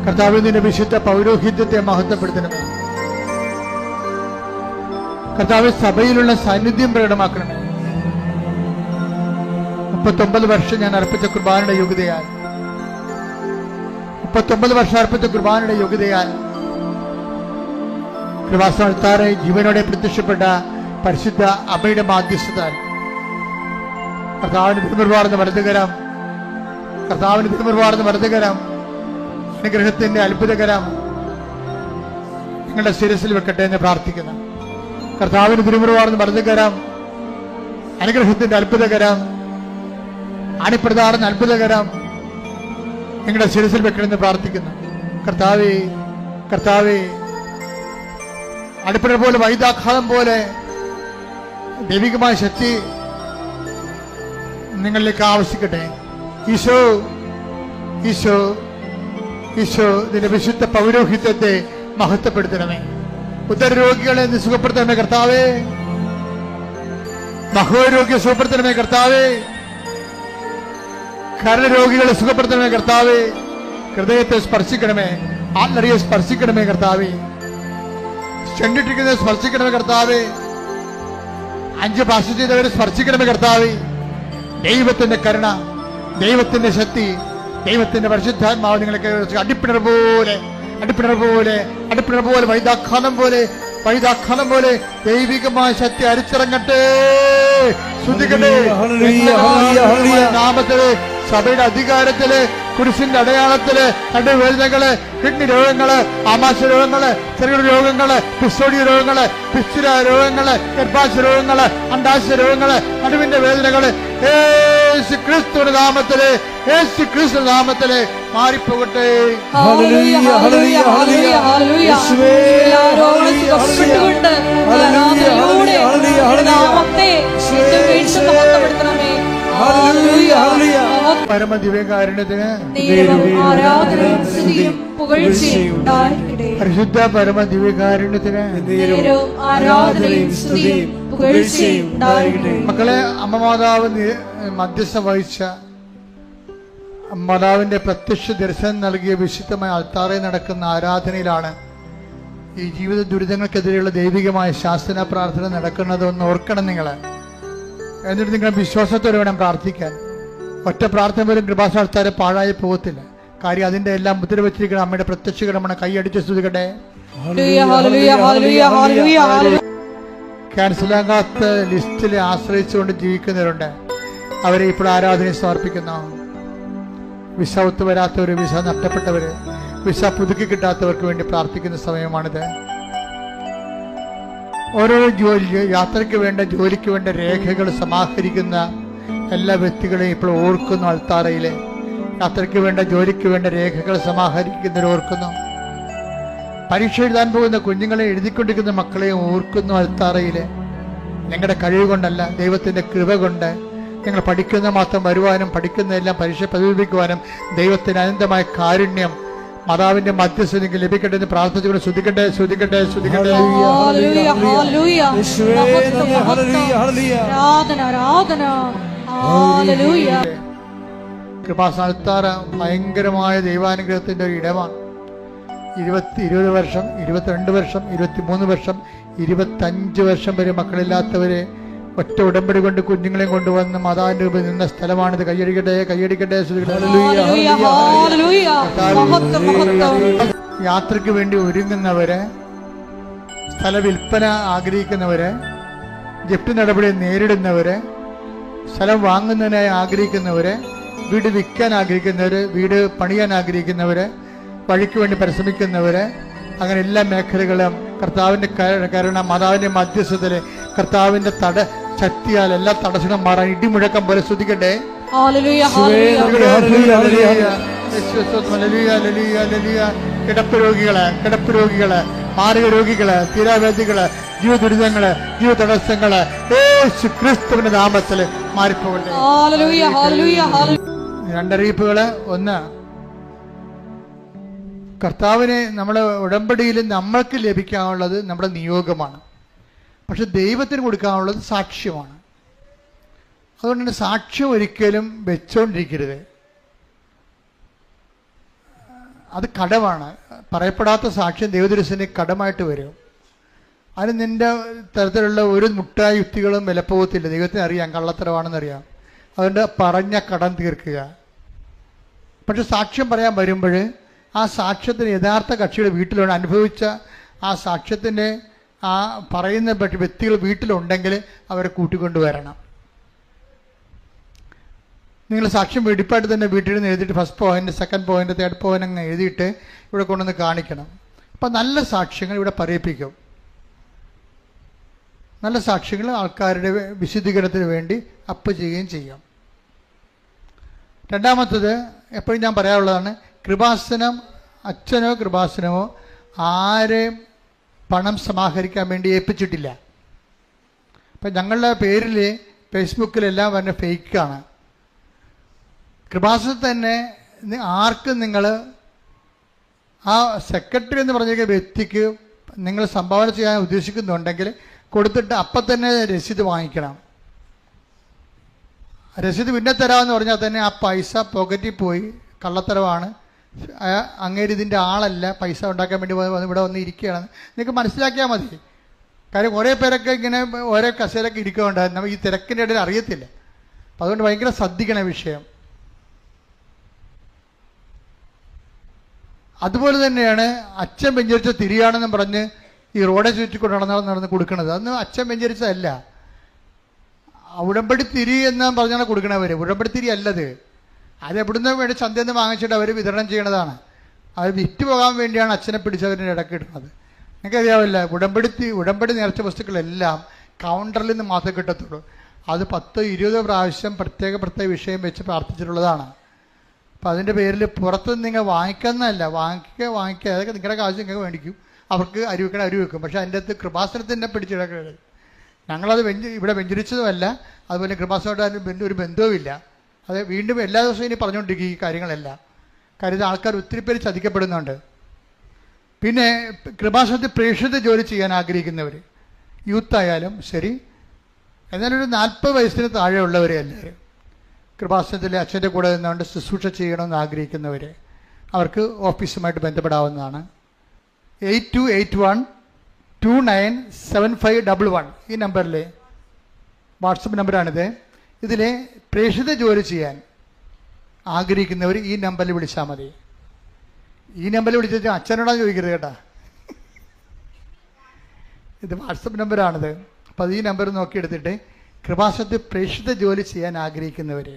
കർത്താവിന്റെ വിശുദ്ധ പൗരോഹിത്യത്തെ മഹത്വപ്പെടുത്തണമേ. കർത്താവ് സഭയിലുള്ള സാന്നിധ്യം പ്രകടമാക്കണമേ. 39 വർഷം ഞാൻ അർപ്പിച്ച കുർബാനയുടെ യോഗ്യതയാൽ 39 വർഷം അർപ്പിച്ച കുർബാനയുടെ യോഗ്യതയാൽ കൃപാസ്ഥാനത്താറെ ജീവനോടെ പ്രത്യക്ഷപ്പെട്ട പരിശുദ്ധ അമ്മയുടെ മാധ്യസ്ഥതാൽ കർത്താവിന് തിരുമുറുവാർന്ന വലതുകരം, കർത്താവിന് തിരുമുറുവാർന്ന വലതുകരം, അനുഗ്രഹത്തിന്റെ അത്ഭുതകരം നിങ്ങളുടെ ശിരസിൽ വെക്കട്ടെ എന്ന് പ്രാർത്ഥിക്കുന്നു. കർത്താവിന് തിരുമുറുവാർന്ന വലതുകരം, അനുഗ്രഹത്തിന്റെ അത്ഭുതകരം, അണിപ്രധാന അത്ഭുതകരം നിങ്ങളുടെ ശിരസിൽ വെക്കണമെന്ന് പ്രാർത്ഥിക്കുന്നു. കർത്താവേ, കർത്താവേ, അടിപ്പഴ പോലെ വൈദാഘാതം പോലെ ദൈവികമായ ശക്തി നിങ്ങളിലേക്ക് ആവശ്യിക്കട്ടെ. ഈശോ, ഈശോ, ഈശോ നിന്റെ വിശുദ്ധ പൗരോഹിത്യത്തെ മഹത്വപ്പെടുത്തണമേ. ഉദരരോഗികളെ നീ സുഖപ്പെടുത്തണമേ കർത്താവേ. മഹോരോഗ്യ സുഖപ്പെടുത്തണമേ കർത്താവേ. കരരോഗികളെ സുഖപ്പെടുത്തണമേ കർത്താവേ. ഹൃദയത്തെ സ്പർശിക്കണമേ, ആത്മറിയെ സ്പർശിക്കണമേ കർത്താവേ. ചെണ്ടിട്ടിരിക്കുന്നവരെ സ്പർശിക്കണമേ കർത്താവേ. 5 ഭാഷ ചെയ്തവരെ സ്പർശിക്കണമേ കർത്താവേ. ദൈവത്തിന്റെ കരുണ, ദൈവത്തിന്റെ ശക്തി, ദൈവത്തിന്റെ പരിശുദ്ധാത്മാവ് നിങ്ങളൊക്കെ അടിപ്പിണർ പോലെ അടിപ്പിണർ പോലെ അടിപ്പിണർ പോലെ വൈദാഘാതം പോലെ വൈദാഘാതം പോലെ ദൈവികമായ ശക്തി അരിച്ചിറങ്ങട്ടെ. ശ്രുതിക്കട്ടെ. നാമത്തില്, സഭയുടെ അധികാരത്തില്, കുരിശിന്റെ അടയാളത്തില്, നടുവേദനകള്, കിഡ്നി രോഗങ്ങള്, ആമാശ രോഗങ്ങള്, ചെറുകിട രോഗങ്ങള്, പിസ്സോഡിയ രോഗങ്ങള്, പിസ്റ്റുര രോഗങ്ങള്, ഗർഭാശയ രോഗങ്ങള്, അണ്ടാശയ രോഗങ്ങള്, നടുവിന്റെ വേദനകള് യേശു ക്രിസ്തുവിന്റെ നാമത്തില്, യേശു ക്രിസ്തുവിന്റെ നാമത്തില് മാറിപ്പോകട്ടെ. ഹല്ലേലൂയ, ഹല്ലേലൂയ, ഹല്ലേലൂയ, ഹല്ലേലൂയ. എല്ലാ രോഗങ്ങളും സുഖപ്പെട്ടുകൊണ്ട് ആരാധനയിലൂടെ നാമത്തെ വീണ്ടും മഹത്വപ്പെടുത്തണമേ. Hallelujah, hallelujah. പരമദിവ്യകാരുണ്യത്തിന് നേരവും ആരാധനയും സ്തുതിയും പുകഴ്ചയും ഉണ്ടായിരിക്കട്ടെ. പരിശുദ്ധ പരമദിവ്യകാരുണ്യത്തിന് നേരവും ആരാധനയും സ്തുതിയും പുകഴ്ചയും ഉണ്ടായിരിക്കട്ടെ. മക്കളെ, അമ്മ മാതാവ് മധ്യസ്ഥ വഹിച്ച മാതാവിന്റെ പ്രത്യക്ഷ ദർശനം നൽകിയ വിശുദ്ധമായ അൾത്താറയിൽ നടക്കുന്ന ആരാധനയിലാണ് ഈ ജീവിത ദുരിതങ്ങൾക്കെതിരെയുള്ള ദൈവികമായ ശാസന പ്രാർത്ഥന നടക്കുന്നത്. ഒന്ന് ഓർക്കണം നിങ്ങൾ. എന്നിട്ട് നിങ്ങൾ വിശ്വാസത്തോടെ വേണം പ്രാർത്ഥിക്കാൻ. ഒറ്റ പ്രാർത്ഥന പോലും കൃപാസ്ഥാനത്താരെ പാഴായി പോകത്തില്ല. കാര്യം അതിന്റെ എല്ലാം മുദ്ര വെച്ചിരിക്കുന്ന അമ്മയുടെ പ്രത്യക്ഷകരമാണ്. കൈയടിച്ച് സ്തുതിക്കട്ടെ. ക്യാൻസലാകാത്ത ലിസ്റ്റിൽ ആശ്രയിച്ചുകൊണ്ട് ജീവിക്കുന്നവരുണ്ട്. അവരെ ഇപ്പോൾ ആരാധനയെ സമർപ്പിക്കുന്നു. വിസ ഒത്തു വരാത്തവര്, വിസ നഷ്ടപ്പെട്ടവര്, വിസ പുതുക്കി കിട്ടാത്തവർക്ക് വേണ്ടി പ്രാർത്ഥിക്കുന്ന സമയമാണിത്. ഓരോ യാത്രയ്ക്ക് വേണ്ട, ജോലിക്ക് വേണ്ട രേഖകൾ സമാഹരിക്കുന്ന എല്ലാ വ്യക്തികളെയും ഇപ്പോൾ ഓർക്കുന്നു. അൾത്താറയിലെ യാത്രയ്ക്ക് വേണ്ട, ജോലിക്ക് വേണ്ട രേഖകൾ സമാഹരിക്കുന്നവർ ഓർക്കുന്നു. പരീക്ഷ എഴുതാൻ പോകുന്ന കുഞ്ഞുങ്ങളെ, എഴുതിക്കൊണ്ടിരിക്കുന്ന മക്കളെയും ഓർക്കുന്നു. അൾത്താറയിലെ നിങ്ങളുടെ കഴിവ് കൊണ്ടല്ല, ദൈവത്തിന്റെ കൃപ കൊണ്ട് നിങ്ങൾ പഠിക്കുന്ന മാത്രം വരുവാനും പഠിക്കുന്നതെല്ലാം പരീക്ഷ പ്രതിഫലിപ്പിക്കുവാനും ദൈവത്തിന് അനന്തമായ കാരുണ്യം മാതാവിന്റെ മധ്യസ്ഥ നിങ്ങൾക്ക് ലഭിക്കട്ടെ എന്ന് പ്രാർത്ഥിച്ചുകൊണ്ട് ശ്രുതിക്കട്ടെ, ശ്രുതിക്കട്ടെ, ശ്രുതിക്കട്ടെ. കൃപാസ്ഥാനത്താറ ഭയങ്കരമായ ദൈവാനുഗ്രഹത്തിന്റെ ഒരു ഇടമാണ്. 20 വർഷം, 22 വർഷം, 23 വർഷം, 25 വർഷം വരെ മക്കളില്ലാത്തവരെ ഒറ്റ ഉടമ്പടി കൊണ്ട് കുഞ്ഞുങ്ങളെയും കൊണ്ടുവന്ന് മാതാവിന്റെ രൂപത്തിൽ നിന്ന സ്ഥലമാണിത്. കയ്യടിക്കട്ടെ, കയ്യടിക്കട്ടെ. യാത്രയ്ക്ക് വേണ്ടി ഒരുങ്ങുന്നവര്, സ്ഥല വിൽപ്പന ആഗ്രഹിക്കുന്നവര്, ജപ്തി നടപടി നേരിടുന്നവര്, സ്ഥലം വാങ്ങുന്നതിനായി ആഗ്രഹിക്കുന്നവര്, വീട് വിൽക്കാൻ ആഗ്രഹിക്കുന്നവര്, വീട് പണിയാൻ ആഗ്രഹിക്കുന്നവര്, വഴിക്ക് വേണ്ടി പരിശ്രമിക്കുന്നവര്, അങ്ങനെ എല്ലാ മേഖലകളും കർത്താവിന്റെ കരുണ, മാതാവിന്റെ മധ്യസ്ഥതയില് കർത്താവിന്റെ ശക്തിയാൽ എല്ലാ തടസ്സങ്ങളും മാറാൻ ഇടിമുഴക്കം പോലെ സ്തുതിക്കട്ടെ. കിടപ്പ് രോഗികള്, മാറിയ രോഗികള്, തീരാവേദികള്, ജീവ ദുരിതങ്ങള്, ജീവ തടസ്സങ്ങള് യേശു ക്രിസ്തുവിന്റെ നാമത്തില് മാറിപ്പോകട്ടെ. രണ്ടറിയിപ്പുകള്. ഒന്ന്, കർത്താവിനെ നമ്മളെ ഉടമ്പടിയിൽ നമ്മൾക്ക് ലഭിക്കാനുള്ളത് നമ്മുടെ നിയോഗമാണ്. പക്ഷെ ദൈവത്തിന് കൊടുക്കാനുള്ളത് സാക്ഷ്യമാണ്. അതുകൊണ്ട് തന്നെ സാക്ഷ്യം ഒരിക്കലും വെച്ചോണ്ടിരിക്കരുത്. അത് കടമാണ്. പറയപ്പെടാത്ത സാക്ഷ്യം ദൈവദുരസിന് കടമായിട്ട് വരും. അതിന് നിന്റെ തരത്തിലുള്ള ഒരു മുട്ടായ യുക്തികളും വിലപ്പോകത്തില്ല. ദൈവത്തിന് അറിയാം കള്ളത്തരമാണെന്നറിയാം. അതുകൊണ്ട് പറഞ്ഞ കടം തീർക്കുക. പക്ഷെ സാക്ഷ്യം പറയാൻ വരുമ്പോൾ ആ സാക്ഷ്യത്തിന് യഥാർത്ഥ കക്ഷിയുടെ വീട്ടിലുണ്ട് അനുഭവിച്ച ആ സാക്ഷ്യത്തിൻ്റെ ആ പറയുന്ന വ്യക്തികൾ വീട്ടിലുണ്ടെങ്കിൽ അവരെ കൂട്ടിക്കൊണ്ടുവരണം. നിങ്ങൾ സാക്ഷ്യം വെടിപ്പായിട്ട് തന്നെ വീട്ടിൽ നിന്ന് എഴുതിയിട്ട് first point, second point, third point അങ്ങ് എഴുതിയിട്ട് ഇവിടെ കൊണ്ടുവന്ന് കാണിക്കണം. അപ്പം നല്ല സാക്ഷ്യങ്ങൾ ഇവിടെ പറയിപ്പിക്കും. നല്ല സാക്ഷ്യങ്ങൾ ആൾക്കാരുടെ വിശുദ്ധീകരണത്തിന് വേണ്ടി അപ്പ് ചെയ്യുകയും ചെയ്യും. രണ്ടാമത്തത് എപ്പോഴും ഞാൻ പറയാറുള്ളതാണ്, കൃപാസനം അച്ഛനോ കൃപാസനമോ ആരെയും പണം സമാഹരിക്കാൻ വേണ്ടി ഏൽപ്പിച്ചിട്ടില്ല. അപ്പം ഞങ്ങളുടെ പേരിൽ ഫേസ്ബുക്കിലെല്ലാം പറഞ്ഞ ഫേക്കാണ്. കൃപാസനത്തിൽ തന്നെ ആർക്കും നിങ്ങൾ ആ സെക്രട്ടറി എന്ന് പറഞ്ഞ വ്യക്തിക്ക് നിങ്ങൾ സംഭാവന ചെയ്യാൻ ഉദ്ദേശിക്കുന്നുണ്ടെങ്കിൽ കൊടുത്തിട്ട് അപ്പം തന്നെ രസീത് വാങ്ങിക്കണം. രസീത് പിന്നെ തരാമെന്ന് പറഞ്ഞാൽ തന്നെ ആ പൈസ പോക്കറ്റിൽ പോയി, കള്ളത്തരവാണ്, അങ്ങേര് ഇതിൻ്റെ ആളല്ല, പൈസ ഉണ്ടാക്കാൻ വേണ്ടി ഇവിടെ വന്ന് ഇരിക്കുകയാണ്. നിങ്ങൾക്ക് മനസ്സിലാക്കിയാൽ മതി. കാര്യം കുറേ പേരൊക്കെ ഇങ്ങനെ ഓരോ കസേരൊക്കെ ഇരിക്കുന്നുണ്ട്, നമുക്ക് ഈ തിരക്കിൻ്റെ ഇടയിൽ അറിയത്തില്ല. അപ്പം അതുകൊണ്ട് ഭയങ്കര ശ്രദ്ധിക്കണ വിഷയം. അതുപോലെ തന്നെയാണ് അച്ഛൻ വെഞ്ചരിച്ച തിരിയാണെന്നും പറഞ്ഞ് ഈ റോഡെ ചുറ്റിക്കൊണ്ട് നടന്ന് കൊടുക്കണത്. അന്ന് അച്ഛൻ വെഞ്ചരിച്ചതല്ല, ഉടമ്പടി തിരി എന്ന് പറഞ്ഞാണ് കൊടുക്കണവർ. ഉടമ്പടി തിരി അല്ലത്. അത് എവിടുന്ന് വേണ്ടി ചന്തയിൽ നിന്ന് വാങ്ങിച്ചിട്ട് അവർ വിതരണം ചെയ്യണതാണ്. അത് വിറ്റ് പോകാൻ വേണ്ടിയാണ് അച്ഛനെ പിടിച്ചവരുടെ ഇടയ്ക്ക് ഇടുന്നത്. നിങ്ങൾക്കറിയാവില്ല, ഉടമ്പടി നേർച്ച വസ്തുക്കളെല്ലാം കൗണ്ടറിൽ നിന്ന് മാത്രമേ കിട്ടത്തുള്ളൂ. അത് 10-20 പ്രാവശ്യം പ്രത്യേക വിഷയം വെച്ച് പ്രാർത്ഥിച്ചിട്ടുള്ളതാണ്. അപ്പം അതിൻ്റെ പേരിൽ പുറത്തുനിന്ന് നിങ്ങൾ വാങ്ങിക്കുന്നതല്ല, വാങ്ങിക്കുക അതൊക്കെ നിങ്ങളുടെ കാശ് നിങ്ങൾക്ക് മേടിക്കും. അവർക്ക് അരി വെക്കും. പക്ഷേ അതിൻ്റെ അകത്ത് കൃപാസനത്തിൻ്റെ പിടിച്ചിടക്കരുത്. ഞങ്ങളത് ഇവിടെ വെഞ്ചരിച്ചതുമല്ല, അതുപോലെ കൃപാസനമായിട്ട് ഒരു ബന്ധവുമില്ല. അത് വീണ്ടും എല്ലാ ദിവസവും ഇനി പറഞ്ഞുകൊണ്ടിരിക്കും ഈ കാര്യങ്ങളെല്ലാം. കാര്യം ആൾക്കാർ ഒത്തിരി പേര് ചതിക്കപ്പെടുന്നുണ്ട്. പിന്നെ കൃപാസനത്തിൽ പ്രേക്ഷിത ജോലി ചെയ്യാൻ ആഗ്രഹിക്കുന്നവർ, യൂത്തായാലും ശരി, എന്നാലും ഒരു 40 വയസ്സിന് താഴെയുള്ളവരെ എല്ലാവരും കൃപാസനത്തിലെ അച്ഛൻ്റെ കൂടെ നിന്നുകൊണ്ട് ശുശ്രൂഷ ചെയ്യണമെന്ന് ആഗ്രഹിക്കുന്നവർ, അവർക്ക് ഓഫീസുമായിട്ട് ബന്ധപ്പെടാവുന്നതാണ്. 8281297511 ഈ നമ്പറിൽ വാട്സപ്പ് നമ്പറാണിത്. ഇതിൽ പ്രേക്ഷിത ജോലി ചെയ്യാൻ ആഗ്രഹിക്കുന്നവർ ഈ നമ്പറിൽ വിളിച്ചാൽ മതി. ഈ നമ്പറിൽ വിളിച്ചാൽ അച്ഛനോടാണ് ചോദിക്കരുത് കേട്ടാ, ഇത് വാട്സപ്പ് നമ്പറാണിത്. അപ്പോൾ അത് ഈ നമ്പർ നോക്കിയെടുത്തിട്ട് കൃപാസനത്തിൽ പ്രേക്ഷിത ജോലി ചെയ്യാൻ ആഗ്രഹിക്കുന്നവർ,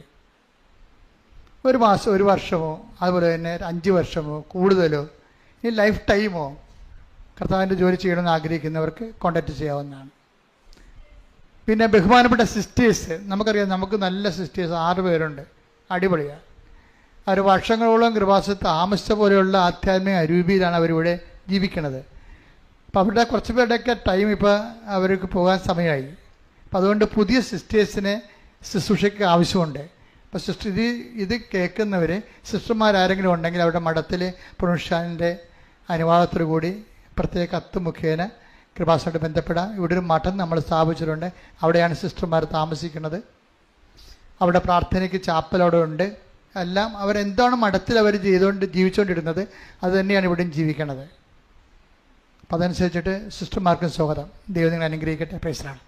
ഒരു മാസം, ഒരു വർഷമോ, അതുപോലെ തന്നെ 5 വർഷമോ കൂടുതലോ, ഈ ലൈഫ് ടൈമോ കർത്താവിൻ്റെ ജോലി ചെയ്യണമെന്ന് ആഗ്രഹിക്കുന്നവർക്ക് കോൺടാക്റ്റ് ചെയ്യാവുന്നതാണ്. പിന്നെ ബഹുമാനപ്പെട്ട സിസ്റ്റേഴ്സ്, നമുക്കറിയാം, നമുക്ക് നല്ല സിസ്റ്റേഴ്സ് 6 പേരുണ്ട്, അടിപൊളിയാണ്. അവർ വർഷങ്ങളോളം കൃപാസനത്തിൽ താമസിച്ച പോലെയുള്ള ആധ്യാത്മിക അരൂപിയിലാണ് അവരിവിടെ ജീവിക്കുന്നത്. അപ്പോൾ അവരുടെ കുറച്ച് പേരുടെയൊക്കെ ടൈം ഇപ്പോൾ അവർക്ക് പോകാൻ സമയമായി. അപ്പം അതുകൊണ്ട് പുതിയ സിസ്റ്റേഴ്സിനെ ശുശ്രൂഷയ്ക്ക് ആവശ്യമുണ്ട്. അപ്പോൾ ഇത് കേൾക്കുന്നവർ സിസ്റ്റർമാരാരെങ്കിലും ഉണ്ടെങ്കിൽ അവരുടെ മഠത്തിൽ പ്രൊഫഷാലിൻ്റെ അനുവാദത്തോടു കൂടി പ്രത്യേക കത്ത് മുഖേന കൃപാസനമായിട്ട് ബന്ധപ്പെടാം. ഇവിടെ ഒരു മഠം നമ്മൾ സ്ഥാപിച്ചിട്ടുണ്ട്. അവിടെയാണ് സിസ്റ്റർമാർ താമസിക്കുന്നത്. അവിടെ പ്രാർത്ഥനയ്ക്ക് ചാപ്പൽ അവിടെ ഉണ്ട്. എല്ലാം അവരെന്താണ് മഠത്തിൽ അവർ ജീവിച്ചുകൊണ്ടിരുന്നത് അത് തന്നെയാണ് ഇവിടെയും ജീവിക്കണത്. അപ്പം അതനുസരിച്ചിട്ട് സിസ്റ്റർമാർക്കും സ്വാഗതം. ദൈവം നിങ്ങളെ അനുഗ്രഹിക്കട്ടെ. Praise the Lord.